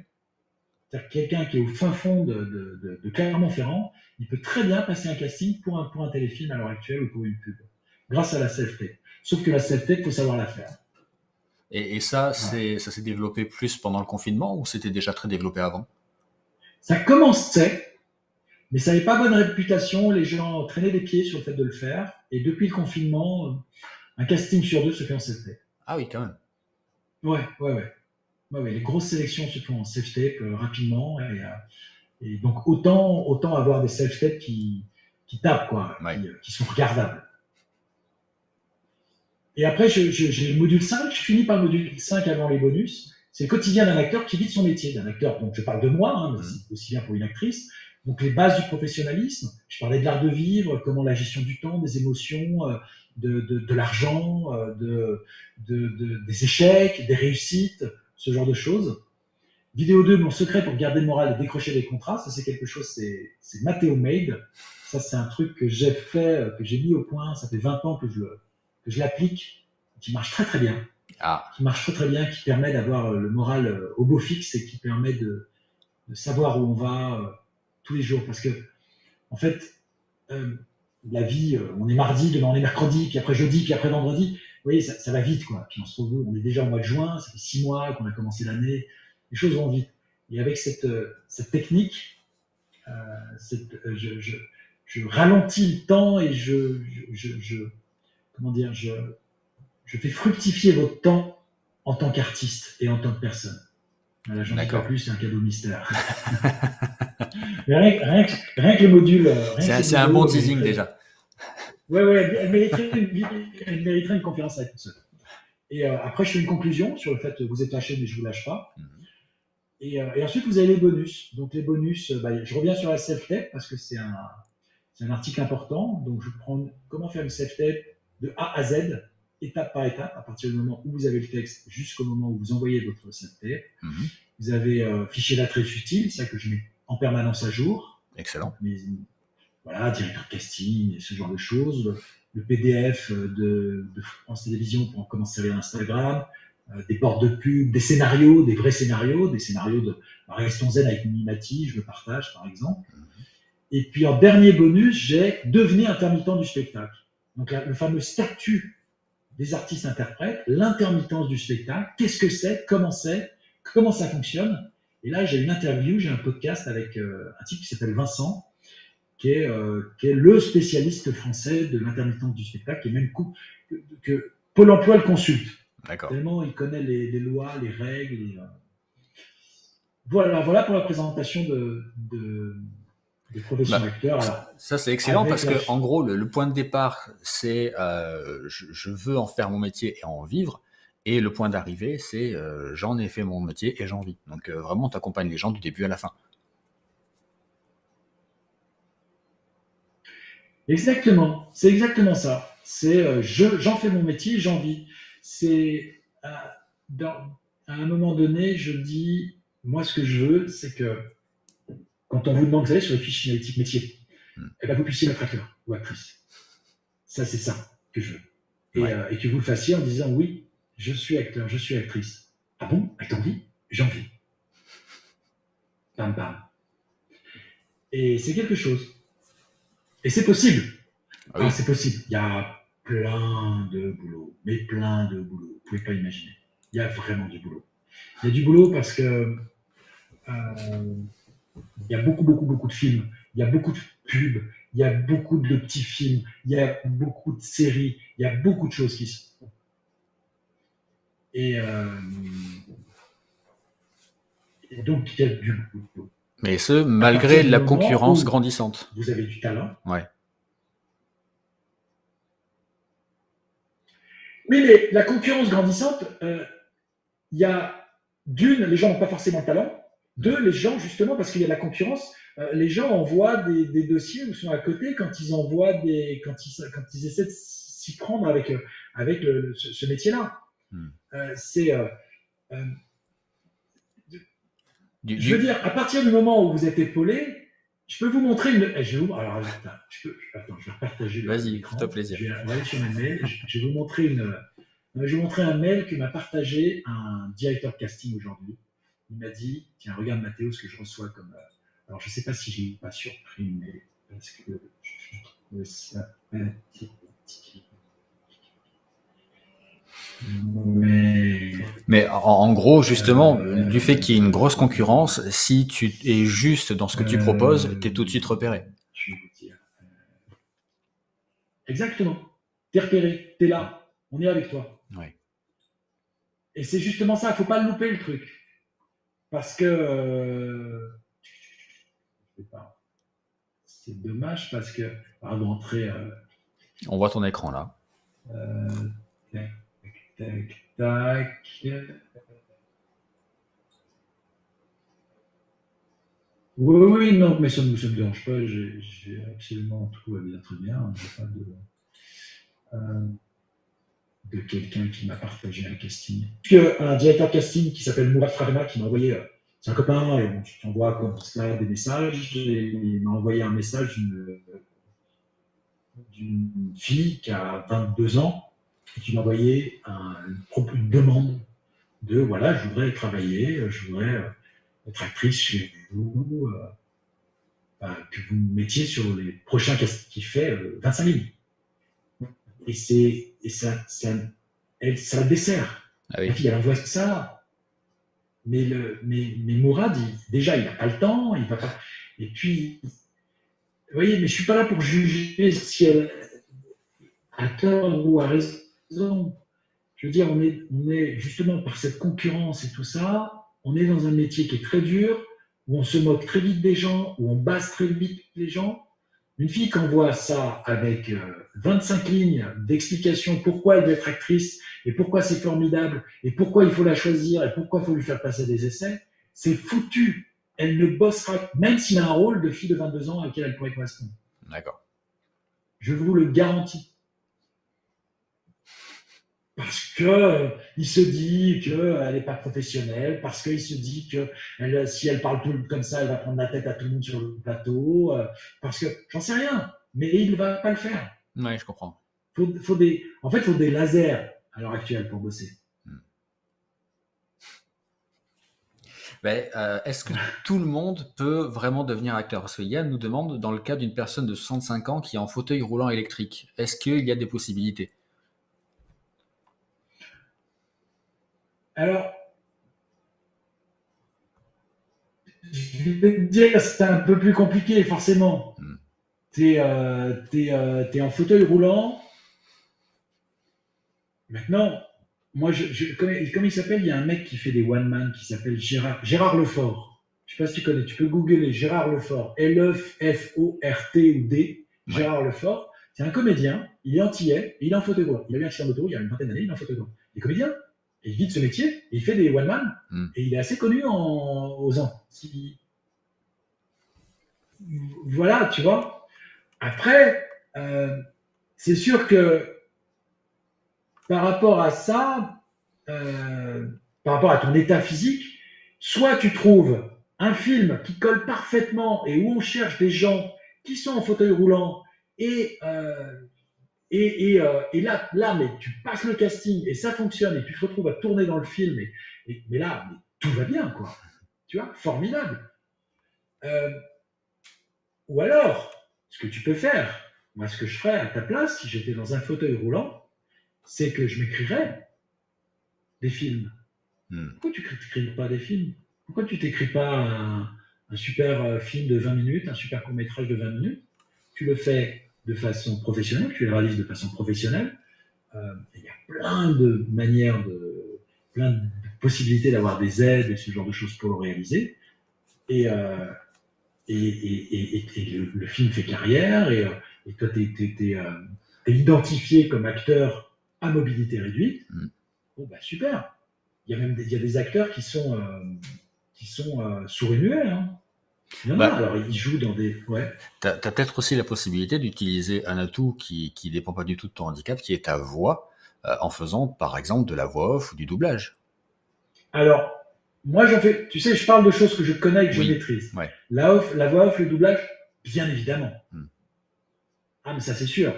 C'est-à-dire que quelqu'un qui est au fin fond de Clermont-Ferrand, il peut très bien passer un casting pour un téléfilm à l'heure actuelle ou pour une pub, grâce à la self-tape. Sauf que la self-tape, il faut savoir la faire. Et ça, ça s'est développé plus pendant le confinement ou c'était déjà très développé avant? Ça commençait. Mais ça n'avait pas bonne réputation, les gens traînaient des pieds sur le fait de le faire. Et depuis le confinement, un casting sur 2 se fait en self-tape. Ah oui, quand même. Ouais, les grosses sélections se font en self-tape rapidement. Et donc, autant avoir des self-tapes qui tapent, quoi, ouais. qui sont regardables. Et après, j'ai le module 5. Je finis par le module 5 avant les bonus. C'est le quotidien d'un acteur qui vit de son métier. D'un acteur, donc je parle de moi, mais c'est aussi bien pour une actrice. Donc, les bases du professionnalisme, je parlais de l'art de vivre, comment la gestion du temps, des émotions, de l'argent, des échecs, des réussites, ce genre de choses. Vidéo 2, mon secret pour garder le moral et décrocher les contrats, ça c'est quelque chose, c'est Matteo Made. Ça c'est un truc que j'ai fait, que j'ai mis au point, ça fait 20 ans que je l'applique, qui marche très très bien. Qui marche très très bien, qui permet d'avoir le moral au beau fixe et qui permet de savoir où on va tous les jours, parce que en fait, la vie, on est mardi, demain on est mercredi, puis après jeudi, puis après vendredi. Vous voyez, ça va vite, quoi. Puis on se retrouve, on est déjà au mois de juin, ça fait 6 mois qu'on a commencé l'année, les choses vont vite. Et avec cette technique, je ralentis le temps et je fais fructifier votre temps en tant qu'artiste et en tant que personne. Voilà, j'en dis pas D'accord. plus, c'est un cadeau mystère. Mais rien que le module. C'est un bon teasing déjà. Ouais, elle mériterait une conférence avec tout seul. Et après, je fais une conclusion sur le fait que vous êtes lâché, mais je ne vous lâche pas. Et ensuite, vous avez les bonus. Donc, les bonus, je reviens sur la self-tape parce que c'est un article important. Donc, je prends comment faire une self-tape de A à Z, étape par étape, à partir du moment où vous avez le texte jusqu'au moment où vous envoyez votre self-tape. Vous avez fichier d'adresse utile, ça que je mets en permanence à jour. Excellent. Mais, voilà, directeur de casting, ce genre de choses. Le PDF de France Télévisions pour comment servir Instagram, des bords de pub, des scénarios, des vrais scénarios, des scénarios de Restons Zen avec Mimimati, je le partage par exemple. Et puis en dernier bonus, j'ai devenu intermittent du spectacle. Donc le fameux statut des artistes-interprètes, l'intermittence du spectacle, qu'est-ce que c'est, comment ça fonctionne. Et là, j'ai une interview, j'ai un podcast avec un type qui s'appelle Vincent, qui est le spécialiste français de l'intermittence du spectacle, et même que Pôle emploi le consulte. D'accord. Tellement il connaît les lois, les règles. Voilà pour la présentation des professions acteurs. Alors, ça, c'est excellent parce que, en gros, le point de départ, c'est je veux en faire mon métier et en vivre. Et le point d'arrivée, c'est j'en ai fait mon métier et j'en vis. Donc, vraiment, tu accompagnes les gens du début à la fin. Exactement, c'est exactement ça. C'est j'en fais mon métier, j'en vis. C'est à un moment donné, je dis, moi ce que je veux, c'est que quand on vous demande, vous savez, sur les fiches analytiques métier, eh ben, vous puissiez mettre acteur ou actrice. Ça, c'est ça que je veux. Et que vous le fassiez en disant, oui, je suis acteur, je suis actrice. Ah bon, avec envie, j'en vis. Bam, bam. Et c'est quelque chose. Et c'est possible. Ah oui. C'est possible. Il y a plein de boulot, mais plein de boulot. Vous ne pouvez pas imaginer. Il y a vraiment du boulot. Il y a du boulot parce que il y a beaucoup de films. Il y a beaucoup de pubs. Il y a beaucoup de petits films. Il y a beaucoup de séries. Il y a beaucoup de choses qui se font. Et donc, il y a du boulot. Mais ce, malgré la concurrence grandissante. Vous avez du talent. Ouais. Mais la concurrence grandissante, il y a les gens n'ont pas forcément le talent. Deux, les gens, justement, parce qu'il y a la concurrence, les gens envoient des dossiers ou sont à côté quand ils envoient quand ils essaient de s'y prendre avec ce métier-là. Je veux dire, à partir du moment où vous êtes épaulé, je peux vous montrer une. Alors, je vais partager. Vas-y, fais-toi plaisir. Je vais aller sur mes mails. Je vais vous montrer un mail que m'a partagé un directeur de casting aujourd'hui. Il m'a dit, tiens, regarde Mathéo, ce que je reçois comme. Alors, je ne sais pas si j'ai pas surpris, mais parce que je trouve ça pathétique. Mais en gros, justement, du fait qu'il y ait une grosse concurrence, si tu es juste dans ce que tu proposes, tu es tout de suite repéré. Je vais vous dire. Exactement. Tu es repéré, tu es là, on est avec toi. Ouais. Et c'est justement ça, il ne faut pas le louper le truc. Parce que c'est dommage parce que avant d'entrer. On voit ton écran là. Tac. Oui, non, mais ça ne me dérange pas. J'ai absolument tout bien, très bien. Il n'y a pas de quelqu'un qui m'a partagé un casting. Un directeur de casting qui s'appelle Mourad Frarema qui m'a envoyé. C'est un copain et on t'envoie comme ça des messages. Et il m'a envoyé un message d'une fille qui a 22 ans. Et qui m'a envoyé une demande de voilà, je voudrais travailler, je voudrais être actrice chez vous, que vous me mettiez sur les prochains castings qui fait 25 000. Et ça la dessert. Ah oui. La fille, elle envoie ça. Mais Mourad, déjà, il n'a pas le temps, il va pas. Et puis, vous voyez, mais je ne suis pas là pour juger si elle a tort ou a raison. Je veux dire, on est justement par cette concurrence et tout ça, on est dans un métier qui est très dur, où on se moque très vite des gens, où on base très vite les gens. Une fille qui envoie ça avec 25 lignes d'explication pourquoi elle veut être actrice et pourquoi c'est formidable et pourquoi il faut la choisir et pourquoi il faut lui faire passer des essais, c'est foutu. Elle ne bossera, même s'il a un rôle de fille de 22 ans à laquelle elle pourrait correspondre. D'accord. Je vous le garantis. Parce que il se dit qu'elle n'est pas professionnelle, parce qu'il se dit que si elle parle tout comme ça, elle va prendre la tête à tout le monde sur le plateau, parce que j'en sais rien, mais il ne va pas le faire. Oui, je comprends. En fait, il faut des lasers à l'heure actuelle pour bosser. Ben, est-ce que tout le monde peut vraiment devenir acteur? Parce que Yann nous demande, dans le cas d'une personne de 65 ans qui est en fauteuil roulant électrique, est-ce qu'il y a des possibilités? Alors, je vais te dire, c'est un peu plus compliqué, forcément. T'es en fauteuil roulant. Maintenant, moi, je connais, comment il s'appelle? Il y a un mec qui fait des one-man qui s'appelle Gérard Lefort. Je ne sais pas si tu connais, tu peux googler Gérard Lefort, Lefort ou D, Gérard Lefort. C'est un comédien, il est antillais, et il est en fauteuil roulant. Il a eu un accident d'auto il y a une vingtaine d'années, il est en fauteuil roulant. Il est comédien, et il vit de ce métier, et il fait des one-man, et il est assez connu aux ans. Voilà, tu vois. Après, c'est sûr que par rapport à ça, par rapport à ton état physique, soit tu trouves un film qui colle parfaitement et où on cherche des gens qui sont en fauteuil roulant et là, mais tu passes le casting et ça fonctionne et tu te retrouves à tourner dans le film mais là, tout va bien, quoi. Tu vois, formidable. Ou alors, ce que tu peux faire, moi, ce que je ferais à ta place, si j'étais dans un fauteuil roulant, c'est que je m'écrirais des films. Pourquoi tu n'écris pas des films? Pourquoi tu t'écris pas un super film de 20 minutes, un super court-métrage de 20 minutes? Tu le fais de façon professionnelle, tu le réalises de façon professionnelle. Il y a plein de manières, plein de possibilités d'avoir des aides et ce genre de choses pour le réaliser. Et le film fait carrière, et toi, tu es identifié comme acteur à mobilité réduite. Bon, bah, super. Il y a des acteurs qui sont sourds et muets. Hein. Alors ils jouent dans des... Ouais. Tu as peut-être aussi la possibilité d'utiliser un atout qui ne dépend pas du tout de ton handicap, qui est ta voix, en faisant par exemple de la voix off ou du doublage. Alors, moi j'en fais... Tu sais, je parle de choses que je connais et que je maîtrise. Ouais. La voix off, le doublage, bien évidemment. Ah, mais ça c'est sûr.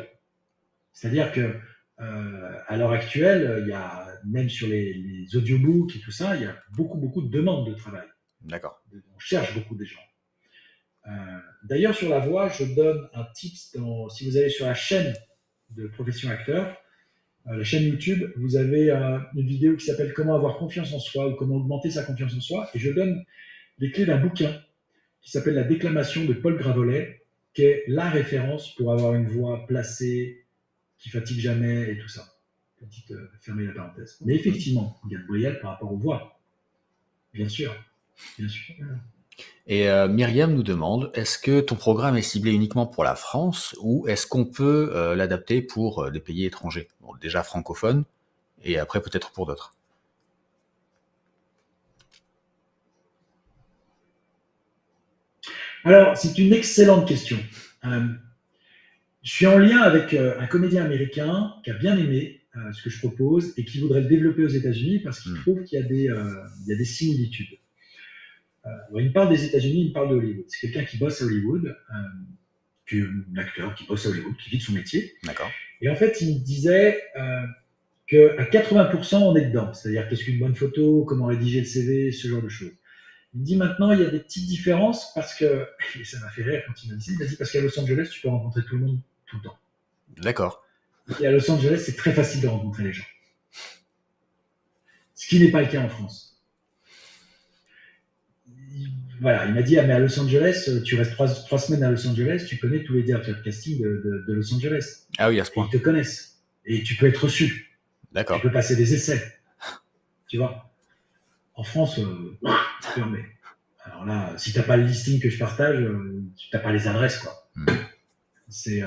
C'est-à-dire que à l'heure actuelle, il y a, même sur les audiobooks et tout ça, il y a beaucoup de demandes de travail. D'accord. On cherche beaucoup des gens. D'ailleurs, sur la voix, je donne un tips. Si vous allez sur la chaîne de Profession Acteur, la chaîne YouTube, vous avez une vidéo qui s'appelle Comment avoir confiance en soi ou comment augmenter sa confiance en soi. Et je donne les clés d'un bouquin qui s'appelle La déclamation de Paul Gravolet, qui est la référence pour avoir une voix placée, qui fatigue jamais et tout ça. Petite fermer la parenthèse. Mais effectivement, il y a de Brielle par rapport aux voix. Bien sûr. Bien sûr. Et Myriam nous demande, est-ce que ton programme est ciblé uniquement pour la France ou est-ce qu'on peut l'adapter pour des pays étrangers? Bon, déjà francophones et après peut-être pour d'autres. Alors, c'est une excellente question. Je suis en lien avec un comédien américain qui a bien aimé ce que je propose et qui voudrait le développer aux États-Unis parce qu'il trouve qu'il y a des similitudes. Il me parle des États-Unis, il me parle de Hollywood. C'est quelqu'un qui bosse à Hollywood, un acteur qui bosse à Hollywood, qui vit de son métier. D'accord. Et en fait, il me disait qu'à 80%, on est dedans. C'est-à-dire qu'est-ce qu'une bonne photo, comment rédiger le CV, ce genre de choses. Il me dit maintenant, il y a des petites différences parce que, et ça m'a fait rire quand il m'a dit parce qu'à Los Angeles, tu peux rencontrer tout le monde tout le temps. D'accord. Et à Los Angeles, c'est très facile de rencontrer les gens. Ce qui n'est pas le cas en France. Voilà, il m'a dit, mais à Los Angeles, tu restes 3 semaines à Los Angeles, tu connais tous les directeurs de casting de Los Angeles. Ah oui, à ce point. Et ils te connaissent. Et tu peux être reçu. D'accord. Tu peux passer des essais. Tu vois. En France, fermé. Alors là, si tu n'as pas le listing que je partage, tu n'as pas les adresses, quoi. C'est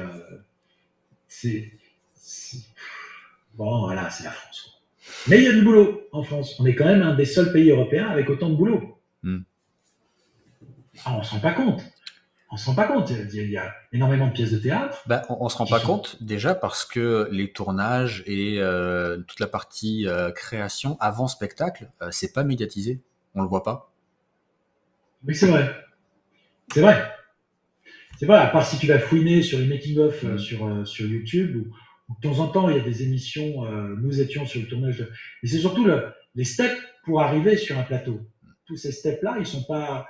bon, voilà, c'est la France, quoi. Mais il y a du boulot en France. On est quand même un des seuls pays européens avec autant de boulot. Ah, on se rend pas compte. On se rend pas compte. Il y a énormément de pièces de théâtre. Bah, on se rend pas compte déjà parce que les tournages et toute la partie création avant spectacle, c'est pas médiatisé. On le voit pas. Oui, c'est vrai. C'est vrai. C'est vrai, à part si tu vas fouiner sur les making-of sur YouTube, où de temps en temps, il y a des émissions, nous étions sur le tournage de... Mais c'est surtout les steps pour arriver sur un plateau. Tous ces steps-là, ils sont pas...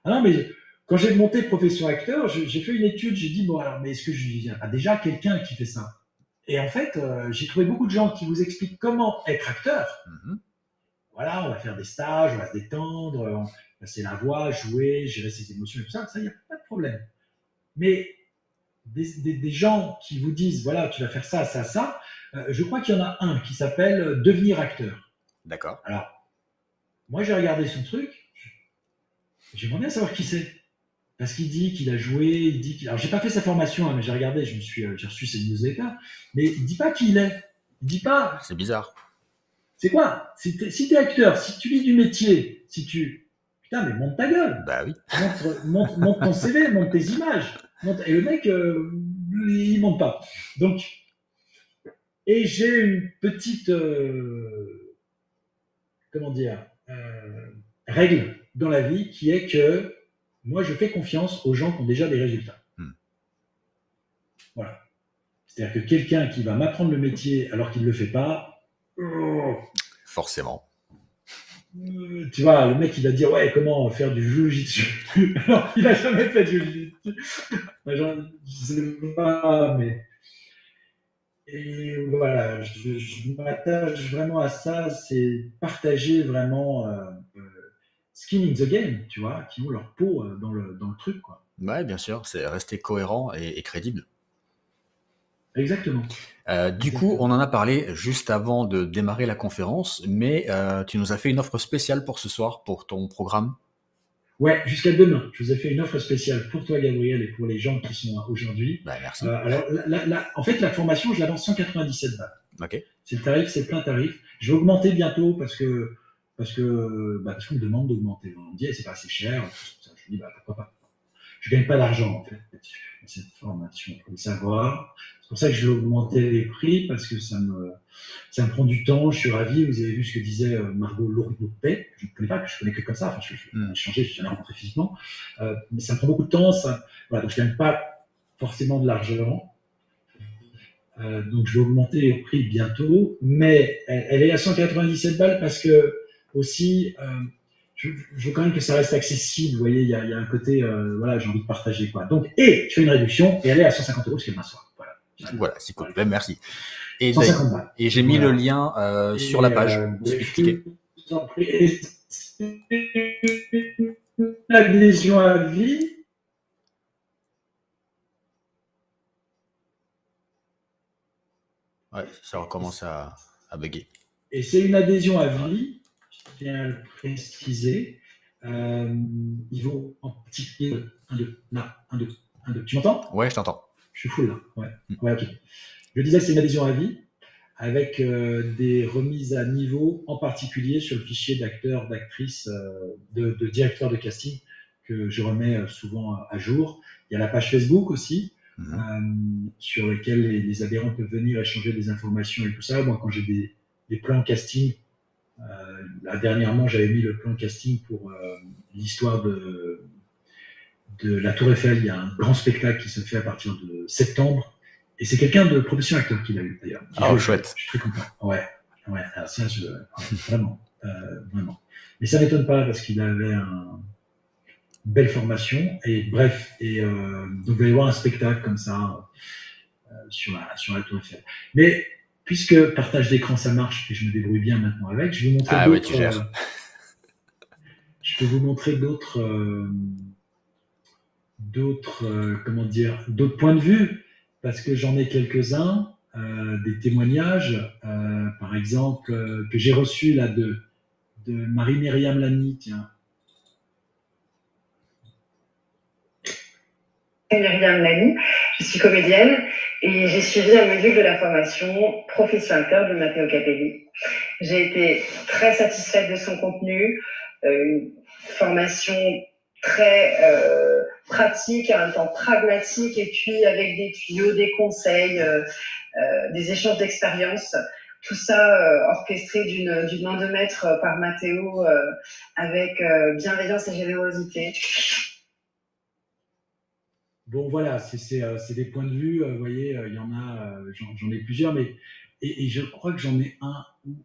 Ah non, mais quand j'ai monté profession acteur, j'ai fait une étude, j'ai dit, bon, alors, mais est-ce que il y a déjà quelqu'un qui fait ça? Et en fait, j'ai trouvé beaucoup de gens qui vous expliquent comment être acteur. Voilà, on va faire des stages, on va se détendre, passer la voix, jouer, gérer ses émotions et tout ça, il n'y a pas de problème. Mais des gens qui vous disent, voilà, tu vas faire ça, ça, ça, je crois qu'il y en a un qui s'appelle Devenir acteur. D'accord. Alors, moi, j'ai regardé son truc, j'aimerais bien savoir qui c'est. Parce qu'il dit qu'il a joué, il dit qu'il... Alors, j'ai pas fait sa formation, hein, mais j'ai regardé, j'ai reçu ses newsletters, mais il dit pas qui il est. Il dit pas... C'est bizarre. C'est quoi? Si t'es acteur, si tu vis du métier, si tu... Putain, mais monte ta gueule. Bah oui. Monte ton CV, monte tes images. Et le mec, il monte pas. Donc, et j'ai une petite, comment dire, règle dans la vie qui est que moi, je fais confiance aux gens qui ont déjà des résultats. Voilà. C'est-à-dire que quelqu'un qui va m'apprendre le métier alors qu'il ne le fait pas, forcément. Tu vois, le mec, il va dire, ouais, comment faire du jiu-jitsu alors qu'il n'a jamais fait du jiu-jitsu. Je sais pas, mais... Et voilà, je m'attache vraiment à ça, c'est partager vraiment skin in the game, tu vois, qui ont leur peau dans le truc, quoi. Ouais, bien sûr, c'est rester cohérent et crédible. Exactement. Du coup, on en a parlé juste avant de démarrer la conférence, mais tu nous as fait une offre spéciale pour ce soir, pour ton programme. Ouais, jusqu'à demain. Je vous ai fait une offre spéciale pour toi, Gabriel, et pour les gens qui sont aujourd'hui. Bah, merci. Alors, en fait, la formation, je la vends 197 balles. Ok. C'est le tarif, c'est plein tarif. Je vais augmenter bientôt parce qu'on me demande d'augmenter. On me dit, c'est pas assez cher. Je me dis, pourquoi pas. Je gagne pas d'argent, en fait, cette formation. Il faut le savoir. C'est pour ça que je vais augmenter les prix parce que ça me prend du temps. Je suis ravi. Vous avez vu ce que disait Margot Lourdes-Pay. Je ne connais pas, je connais que comme ça. Enfin, je vais échanger, je n'ai jamais rencontré physiquement. Mais ça me prend beaucoup de temps. Voilà, donc je gagne pas forcément de l'argent. Donc je vais augmenter les prix bientôt. Mais elle est à 197 balles parce que aussi, je veux quand même que ça reste accessible. Vous voyez, il y a un côté, voilà, j'ai envie de partager, quoi. Donc, et je fais une réduction et elle est à 150 € parce qu'elle m'assoit. Voilà, c'est cool. Ben, merci. Et, 150 balles. Et j'ai mis le lien sur la page. L'adhésion à vie. Ouais, ça recommence à bugger. Et c'est une adhésion à vie, je tiens à le préciser. Il vaut en petit 1, 2, là, 1, 2, 1, 2. Tu m'entends? Ouais, je t'entends. Je suis full là. Ouais, ok. Je disais que c'est une adhésion à vie avec des remises à niveau, en particulier sur le fichier d'acteurs, d'actrices, de directeurs de casting que je remets souvent à jour. Il y a la page Facebook aussi, sur laquelle les adhérents peuvent venir échanger des informations et tout ça. Moi, quand j'ai des plans casting, là, dernièrement, j'avais mis le plan casting pour l'histoire de la Tour Eiffel. Il y a un grand spectacle qui se fait à partir de septembre. Et c'est quelqu'un de profession acteur qui l'a eu, d'ailleurs. Ah, chouette. Je suis très content. Ouais. Alors ça, vraiment. Mais ça ne m'étonne pas parce qu'il avait une belle formation. Et bref, donc il va y avoir un spectacle comme ça sur la Tour Eiffel. Mais puisque partage d'écran, ça marche et je me débrouille bien maintenant avec, je vais vous montrer d'autres. Ouais, tu gères. Je peux vous montrer d'autres points de vue, parce que j'en ai quelques-uns, des témoignages, par exemple, que j'ai reçus là de de Marie-Myriam Lani, tiens. Myriam Lani, je suis comédienne et j'ai suivi un module de la formation Profession acteur de Matteo Capelli. J'ai été très satisfaite de son contenu, une formation très pratique, en même temps pragmatique, et puis avec des tuyaux, des conseils, des échanges d'expériences. Tout ça orchestré d'une main de maître par Matteo avec bienveillance et générosité. Bon, voilà, c'est des points de vue. Vous voyez, il y en a, j'en ai plusieurs, mais et je crois que j'en ai un où,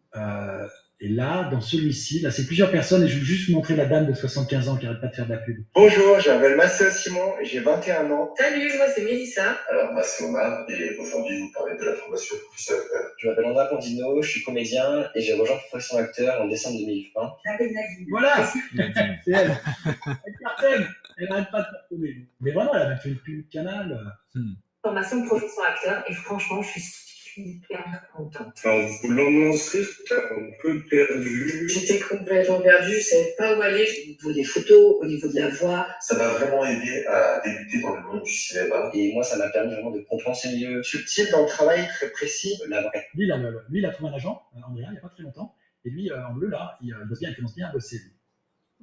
et là, dans celui-ci, là, c'est plusieurs personnes, et je veux juste vous montrer la dame de 75 ans qui n'arrête pas de faire de la pub. Bonjour, je m'appelle Massé Simon et j'ai 21 ans. Salut, moi c'est Mélissa. Alors, moi c'est Omar et aujourd'hui vous parlez de la formation professeur acteur. Je m'appelle André Condino, je suis comédien et j'ai rejoint Profession acteur en décembre 2020. Je m'appelle Nadine. Voilà, c'est elle. Elle cartonne, elle n'arrête pas de cartonner. Mais vraiment, elle a même fait une pub canal. Formation de profession acteur et franchement, je suis hyper contente. En voulant me lancer, j'étais un peu perdu. J'étais complètement perdue, je ne savais pas où aller. Au niveau des photos, au niveau de la voix. Ça m'a vraiment aidé à débuter dans le monde du cinéma. Et moi, ça m'a permis vraiment de comprendre ces milieux. Subtil dans le travail, très précis. Lui, il a trouvé un agent, Andrea, il n'y a pas très longtemps. Et lui, en bleu, là, il commence bien à bosser.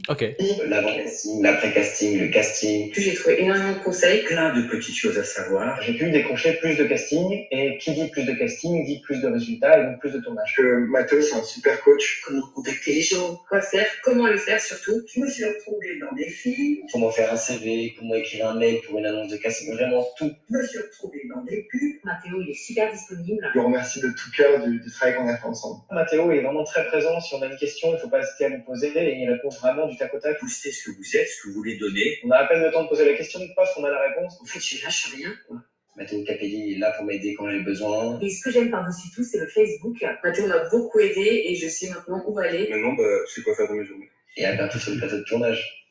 Ok. L'avant-casting, l'après-casting, le casting. Puis j'ai trouvé énormément de conseils. Plein de petites choses à savoir. J'ai pu décrocher plus de casting et qui dit plus de casting dit plus de résultats et donc plus de tournage. Matteo, c'est un super coach. Comment contacter les gens, quoi faire, comment le faire surtout. Je me suis retrouvé dans des films. Comment faire un CV, comment écrire un mail pour une annonce de casting, vraiment tout. Je me suis retrouvé dans des pubs. Mathéo, il est super disponible. Je vous remercie de tout cœur du travail qu'on a fait ensemble. Mathéo est vraiment très présent. Si on a une question, il ne faut pas hésiter à lui poser et il répond vraiment du tac au tac. Vous savez ce que vous êtes, ce que vous voulez donner. On a à peine le temps de poser la question, paf, on a la réponse. En fait, je lâche rien, quoi. Mathéo Capelli est là pour m'aider quand j'ai besoin. Et ce que j'aime par-dessus tout, c'est le Facebook. Mathéo m'a beaucoup aidé et je sais maintenant où aller. Maintenant, je sais quoi faire de mes journées. Et à bientôt sur le plateau de tournage.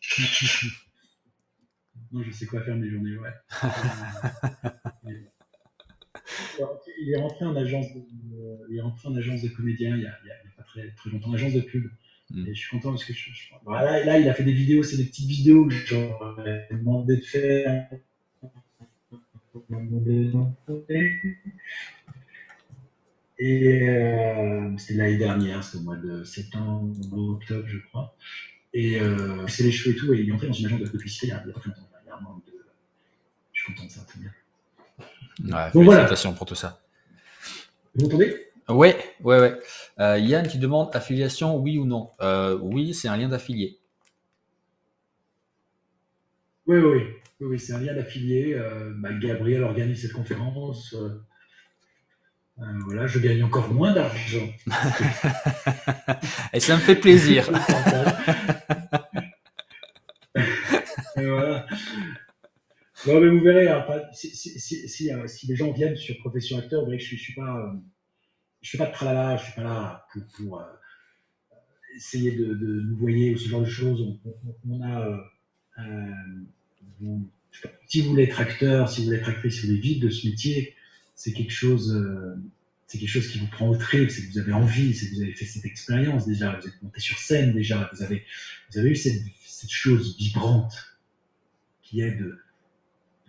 Non, je sais quoi faire de mes journées, ouais. Il est rentré en agence de comédien il y a pas très longtemps, en agence de pub. Et je suis content parce que là, il a fait des vidéos, c'est des petites vidéos que j'aurais demandé de faire. Et c'était l'année dernière, c'était au mois de septembre, octobre, je crois. Et c'est les cheveux et tout, et il est entré dans une agence de publicité il y a pas longtemps. Je suis content de ça, c'est bien. Ouais, bon, félicitations pour tout ça. Vous m'entendez ? Ouais. Yann qui demande affiliation, oui ou non. Oui, c'est un lien d'affilié. Oui, c'est un lien d'affilié. Gabriel organise cette conférence. Voilà, je gagne encore moins d'argent. Et ça me fait plaisir. Et voilà. Non, mais vous verrez, hein, si les gens viennent sur Profession acteur, vous verrez que je fais pas de tralala, je suis pas là pour essayer de nous voyer ou ce genre de choses. On a, si vous voulez être acteur, si vous voulez être actrice, si vous voulez vivre de ce métier, c'est quelque chose qui vous prend au trip, c'est que vous avez envie, c'est que vous avez fait cette expérience déjà, vous êtes monté sur scène déjà, vous avez eu cette chose vibrante qui est de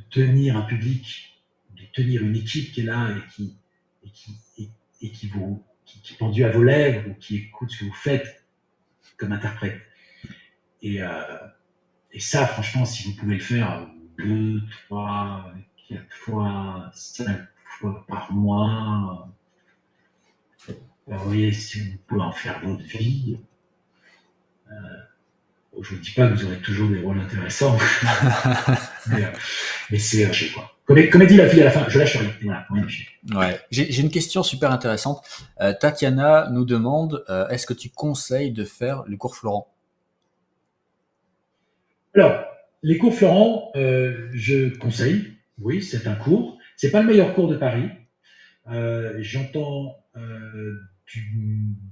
tenir un public, de tenir une équipe qui est là et qui est pendue à vos lèvres ou qui écoute ce que vous faites comme interprète. Et ça, franchement, si vous pouvez le faire 2, 3, 4 fois, 5 fois par mois, vous voyez, si vous pouvez en faire votre vie, je ne vous dis pas que vous aurez toujours des rôles intéressants, mais c'est, je sais quoi. Comme dit la fille à la fin, je lâche rien. Voilà, ouais. J'ai une question super intéressante. Tatiana nous demande, est-ce que tu conseilles de faire le cours Florent ? Alors, les cours Florent, je conseille. Oui, c'est un cours. C'est pas le meilleur cours de Paris. J'entends du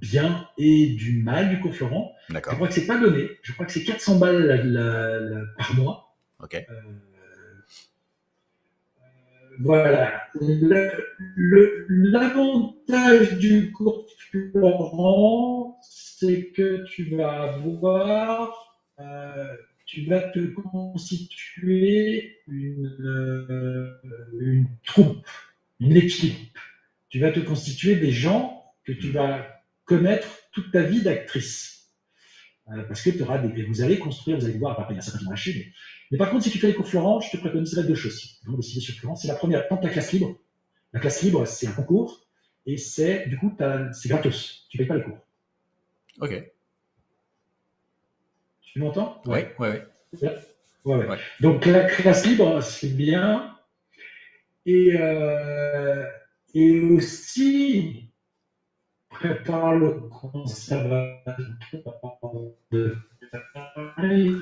bien et du mal du cours Florent. D'accord. Je crois que c'est pas donné. Je crois que c'est 400 balles par mois. Ok. Voilà. L'avantage du cours Florent, c'est que tu vas tu vas te constituer une troupe, une équipe. Tu vas te constituer des gens que tu vas connaître toute ta vie d'actrice. Parce que vous allez construire, vous allez voir, après il y a certains qui vont lâcher, mais par contre, si tu fais les cours Florent, je te préconiserais 2 choses. Donc, décider sur Florent, c'est la première, tente la classe libre. La classe libre, c'est un concours, et du coup, c'est gratos. Tu ne payes pas les cours. Ok. Tu m'entends? Oui. Ouais. Donc, la classe libre, c'est bien. Et aussi, prépare le conservatoire de Paris.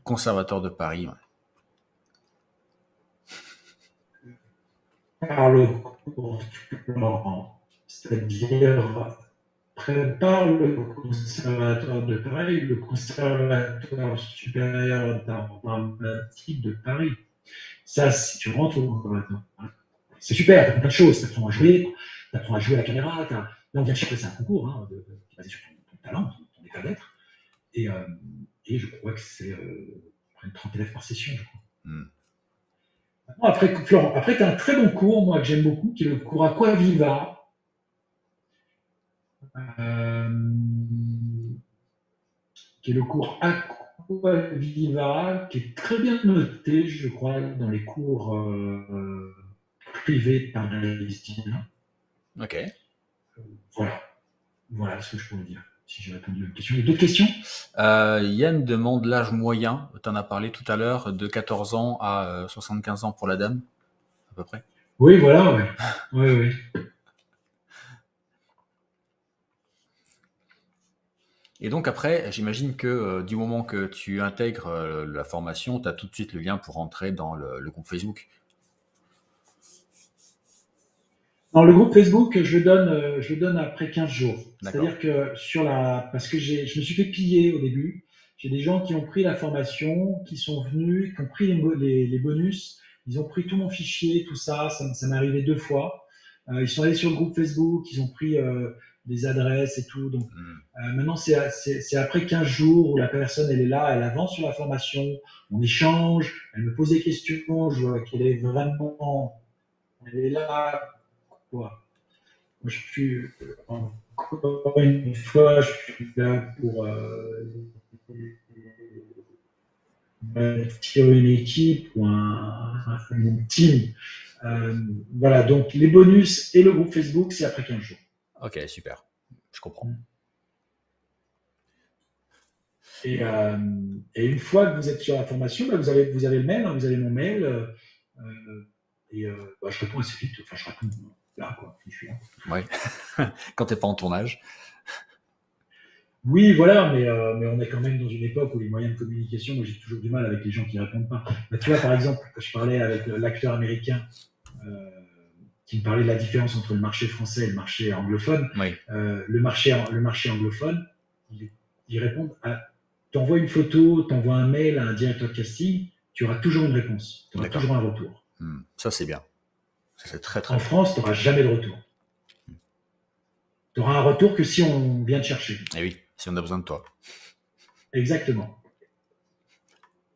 Conservateur de Paris. Ouais. Par le cours Florent, c'est-à-dire prépare le conservatoire de Paris, le conservatoire supérieur d'art dramatique de Paris. Ça, si tu rentres au conservatoire, c'est super, tu apprends plein de choses, tu apprends à jouer à la caméra, là on vient de chercher, c'est un concours, hein, basé sur ton talent, ton état d'être, et je crois que c'est près de 30 élèves par session, je crois. Après, Florent, après tu as un très bon cours, moi que j'aime beaucoup, qui est le cours Aquaviva. Qui est le cours Aquaviva, qui est très bien noté, je crois, dans les cours privés parisiens. Ok. Voilà ce que je pourrais dire, si j'ai répondu à une question. Il y a d'autres questions? Yann demande l'âge moyen, tu en as parlé tout à l'heure, de 14 ans à 75 ans pour la dame, à peu près. Oui, voilà, oui. Et donc après, j'imagine que du moment que tu intègres la formation, tu as tout de suite le lien pour rentrer dans le groupe Facebook. Dans le groupe Facebook, je le donne après 15 jours. C'est-à-dire que parce que je me suis fait piller au début. J'ai des gens qui ont pris la formation, qui sont venus, qui ont pris les bonus, ils ont pris tout mon fichier, tout ça m'est arrivé 2 fois. Ils sont allés sur le groupe Facebook, ils ont pris des adresses et tout. Donc maintenant, c'est après 15 jours où la personne, elle est là, elle avance sur la formation, on échange, elle me pose des questions, je vois qu'elle est vraiment... Elle est là, quoi. Moi, je suis, encore une fois, je suis là pour bâtir une équipe ou une team. Voilà, donc les bonus et le groupe Facebook, c'est après 15 jours. Ok, super. Je comprends. Et une fois que vous êtes sur la formation, vous avez le mail, hein, vous avez mon mail. Je réponds assez vite. Enfin, je réponds là, quoi. Je suis là. Ouais. Quand t'es pas en tournage. Oui, voilà, mais on est quand même dans une époque où les moyens de communication, moi j'ai toujours du mal avec les gens qui répondent pas. Tu vois, par exemple, je parlais avec l'acteur américain qui me parlait de la différence entre le marché français et le marché anglophone. Oui. Le marché anglophone, ils répondent t'envoies une photo, t'envoies un mail à un directeur de casting, tu auras toujours une réponse, tu auras toujours un retour. Ça, c'est bien. Ça, c'est très, très En bien. France, tu n'auras jamais de retour. Tu auras un retour que si on vient te chercher. Et oui, si on a besoin de toi. Exactement.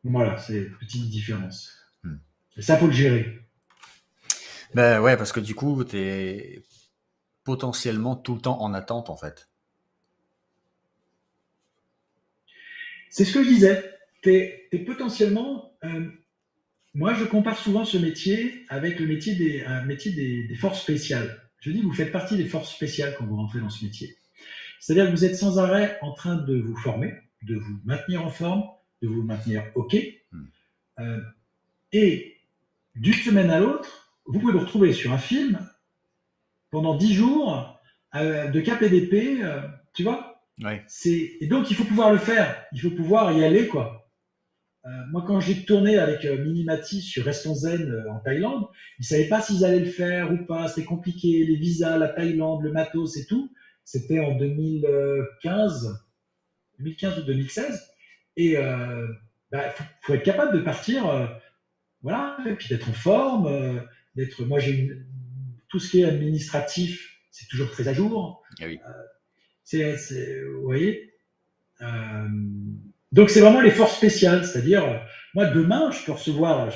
Voilà, c'est une petite différence. Et ça, faut le gérer. Ben ouais, parce que du coup, tu es potentiellement tout le temps en attente, en fait. C'est ce que je disais. T'es potentiellement... moi, je compare souvent ce métier avec le métier des forces spéciales. Je dis, vous faites partie des forces spéciales quand vous rentrez dans ce métier. C'est-à-dire que vous êtes sans arrêt en train de vous former, de vous maintenir en forme, de vous maintenir OK. Et d'une semaine à l'autre, vous pouvez vous retrouver sur un film pendant 10 jours de cap et d'épée, tu vois. Ouais. Et donc, il faut pouvoir le faire. Il faut pouvoir y aller, quoi. Moi, quand j'ai tourné avec Minimati sur Restons Zen en Thaïlande, ils ne savaient pas s'ils allaient le faire ou pas. C'était compliqué. Les visas, la Thaïlande, le matos et tout. C'était en 2015 ou 2016. Et faut être capable de partir, voilà, et puis d'être en forme. Moi, tout ce qui est administratif, c'est toujours très à jour. Ah oui. Vous voyez. Donc c'est vraiment les forces spéciales, c'est-à-dire moi demain je peux recevoir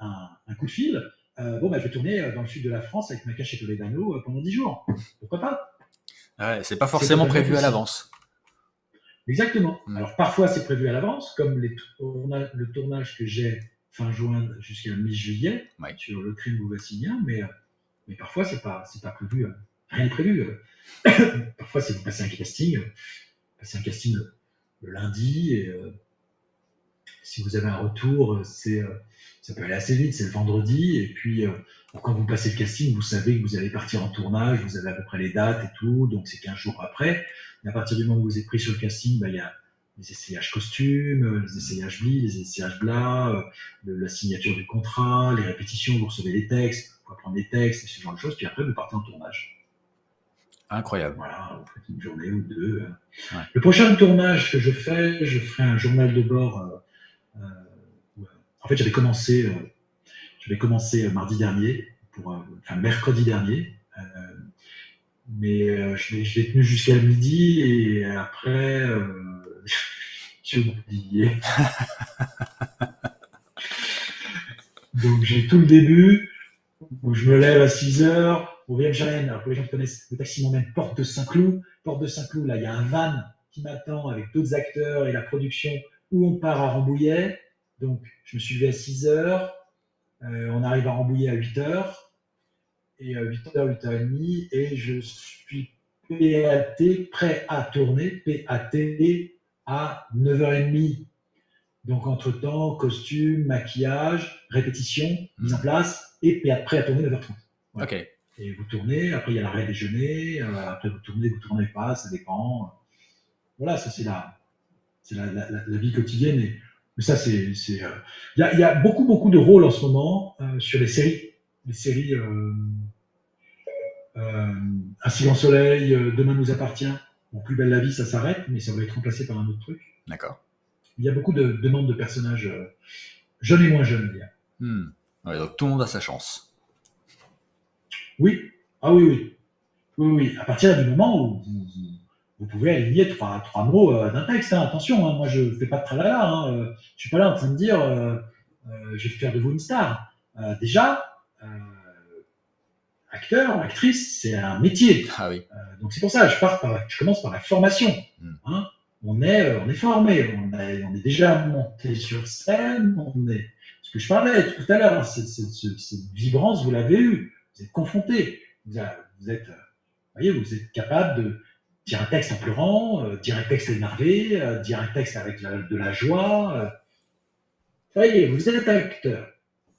un coup de fil. Je vais tourner dans le sud de la France avec ma cachette Toledano pendant 10 jours. Pourquoi pas? Ouais, c'est pas forcément prévu à l'avance. Exactement. Alors parfois c'est prévu à l'avance, comme le tournage que j'ai fin juin jusqu'à mi-juillet sur Le Crime Bouvassinien, mais parfois c'est pas prévu, rien n'est prévu. Parfois c'est vous passer un casting, le lundi, et si vous avez un retour, ça peut aller assez vite, c'est le vendredi, et puis quand vous passez le casting, vous savez que vous allez partir en tournage, vous avez à peu près les dates et tout, donc c'est 15 jours après. Et à partir du moment où vous êtes pris sur le casting, il y a les essayages costumes, les essayages blis, les essayages blas, la signature du contrat, les répétitions, vous recevez les textes, vous apprendre les textes, et ce genre de choses, puis après vous partez en tournage. Incroyable. Voilà, vous faites une journée ou deux. Ouais. Le prochain tournage que je ferai un journal de bord. En fait, j'avais commencé mardi dernier, mercredi dernier, mais je l'ai tenu jusqu'à midi et après, j'ai oublié. Donc j'ai tout le début, où je me lève à 6h, on vient de Gênes. Alors pour les gens qui connaissent, le taxi m'emmène porte de Saint-Cloud. Porte de Saint-Cloud, là, il y a un van qui m'attend avec d'autres acteurs et la production où on part à Rambouillet. Donc, je me suis levé à 6h. On arrive à Rambouillet à 8h. Et à 8h, 8h30. Et je suis PAT, prêt à tourner, PAT à 9h30. Donc, entre-temps, costume, maquillage, répétition, mise en place, et prêt à tourner 9h30. Voilà. Ok. Et vous tournez, après il y a l'arrêt déjeuner, après vous tournez pas, ça dépend. Voilà, ça c'est la vie quotidienne. Mais ça, il y a beaucoup de rôles en ce moment sur les séries. Les séries Un silence soleil, Demain nous appartient. Bon, Plus belle la vie, ça s'arrête, mais ça va être remplacé par un autre truc. D'accord. Il y a beaucoup de demandes de personnages jeunes et moins jeunes. Ouais, donc tout le monde a sa chance. Oui. Ah oui. À partir du moment où vous pouvez aligner trois mots d'un texte. Attention, moi je ne fais pas de tralala. Je ne suis pas là en train de dire je vais faire de vous une star. Déjà, acteur, actrice, c'est un métier. Ah oui. Donc c'est pour ça je commence par la formation. On est formé, on est déjà monté sur scène, ce que je parlais tout à l'heure, cette vibrance, vous l'avez eue, vous êtes confronté, vous êtes capable de dire un texte en pleurant, dire un texte énervé, dire un texte avec de la joie. Ça y est, vous êtes acteur.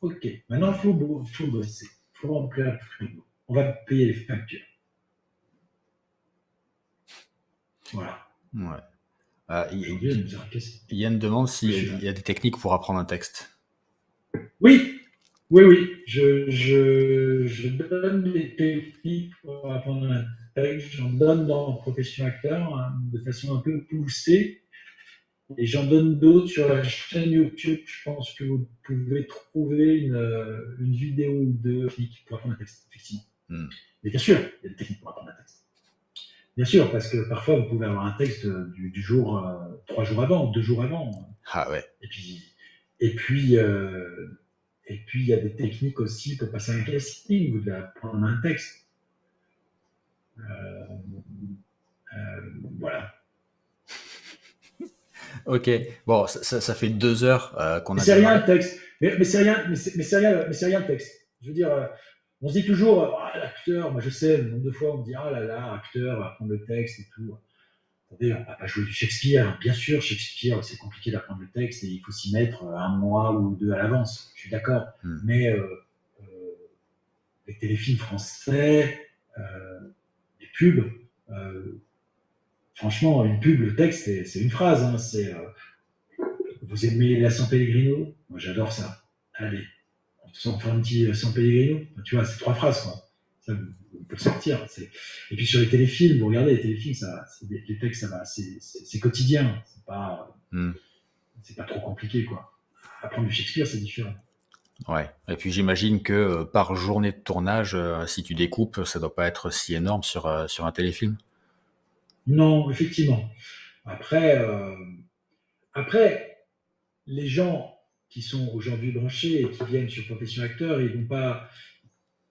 Ok, maintenant il faut bosser, il faut remplir le frigo. On va payer les factures. Voilà. Ouais. Yann demande s'il y a des techniques pour apprendre un texte. Oui. Je donne des techniques pour apprendre un texte. J'en donne dans Profession Acteur de façon un peu poussée. Et j'en donne d'autres sur la chaîne YouTube. Je pense que vous pouvez trouver une vidéo ou deux techniques pour apprendre un texte, effectivement. Mais bien sûr, il y a des techniques pour apprendre un texte. Bien sûr, parce que parfois, vous pouvez avoir un texte du jour, 3 jours avant, 2 jours avant. Ah ouais. Et puis, il y a des techniques aussi pour passer un casting. Vous devez apprendre un texte. Voilà. Ok. Bon, ça fait 2 heures qu'on a. C'est rien le texte. Mais c'est rien le texte. Je veux dire, on se dit toujours, l'acteur, moi je sais, le nombre de fois on me dit, ah là là, acteur, va apprendre le texte et tout. Attendez, on ne va pas jouer du Shakespeare. Bien sûr, Shakespeare, c'est compliqué d'apprendre le texte et il faut s'y mettre 1 mois ou 2 à l'avance. Je suis d'accord. Mais les téléfilms français, les pubs, franchement, une pub, le texte, c'est une phrase. Vous aimez la San Pellegrino? Moi, j'adore ça. Allez, on fait un petit San Pellegrino. Tu vois, c'est 3 phrases, quoi. Ça, on peut le sortir. Et puis sur les téléfilms, vous regardez les téléfilms, les textes, ça va, c'est quotidien. C'est pas trop compliqué, quoi. Apprendre du Shakespeare, c'est différent. Ouais. Et puis j'imagine que par journée de tournage, si tu découpes, ça doit pas être si énorme sur un téléfilm. Non, effectivement. Après, après, les gens qui sont aujourd'hui branchés et qui viennent sur Profession Acteur, ils vont pas.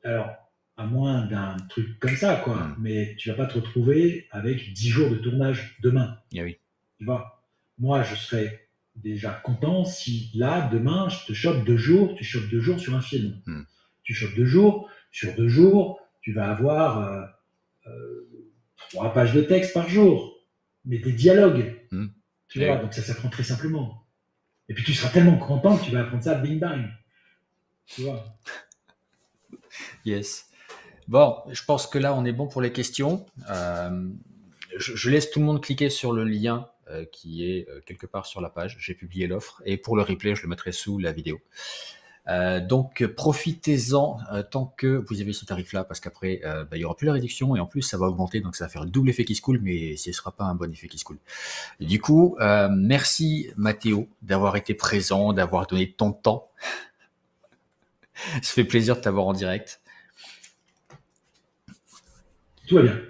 Alors, à moins d'un truc comme ça, quoi. Mais tu vas pas te retrouver avec 10 jours de tournage demain. Eh oui. Tu vois, moi, je serais déjà content si là, demain, je te chope 2 jours, tu chopes 2 jours sur un film. Tu chopes 2 jours, sur 2 jours, tu vas avoir 3 pages de texte par jour, mais des dialogues. Tu vois, donc ça s'apprend très simplement. Et puis tu seras tellement content que tu vas apprendre ça bing bang. Tu vois. Yes. Bon, je pense que là, on est bon pour les questions. Je laisse tout le monde cliquer sur le lien qui est quelque part sur la page. J'ai publié l'offre. Et pour le replay, je le mettrai sous la vidéo. Donc, profitez-en tant que vous avez ce tarif-là, parce qu'après, il n'y aura plus la réduction. Et en plus, ça va augmenter. Donc, ça va faire le double effet qui se coule, mais ce ne sera pas un bon effet qui se coule. Et du coup, merci Mathéo d'avoir été présent, d'avoir donné ton temps. Ça fait plaisir de t'avoir en direct. Tout va bien.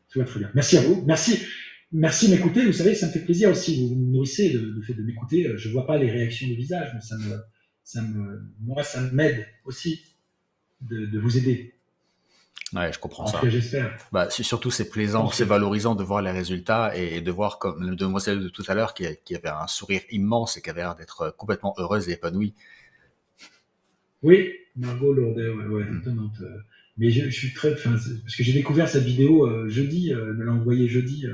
Tout va très bien. Merci à vous. Merci de m'écouter. Vous savez, ça me fait plaisir aussi. Vous me nourrissez le fait de m'écouter. Je ne vois pas les réactions du visage, mais moi, ça m'aide aussi de vous aider. Ouais, je comprends en ça. tout cas, j'espère. Bah, surtout, c'est plaisant, c'est valorisant de voir les résultats et de voir comme la demoiselle de tout à l'heure qui avait un sourire immense et qui avait l'air d'être complètement heureuse et épanouie. Oui, Margot Lourdet, ouais, étonnante. Mais je suis très, parce que j'ai découvert cette vidéo jeudi, elle me l'a envoyée jeudi,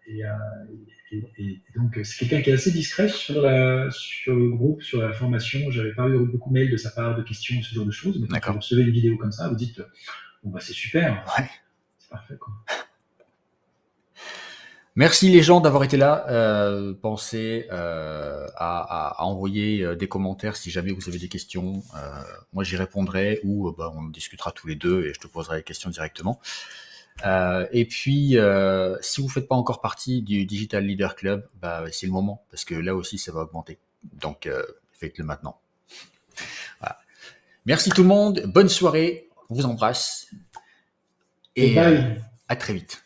et donc c'est quelqu'un qui est assez discret sur le groupe, sur la formation. J'avais pas eu beaucoup de mails de sa part, de questions, ce genre de choses. Mais quand vous recevez une vidéo comme ça, vous dites, bon bah c'est super, c'est parfait quoi. Merci les gens d'avoir été là. Pensez à envoyer des commentaires si jamais vous avez des questions. Moi j'y répondrai ou on discutera tous les deux et je te poserai les questions directement. Et puis si vous ne faites pas encore partie du Digital Leader Club, c'est le moment parce que là aussi ça va augmenter. Donc faites-le maintenant. Voilà. Merci tout le monde. Bonne soirée. On vous embrasse. Et à très vite.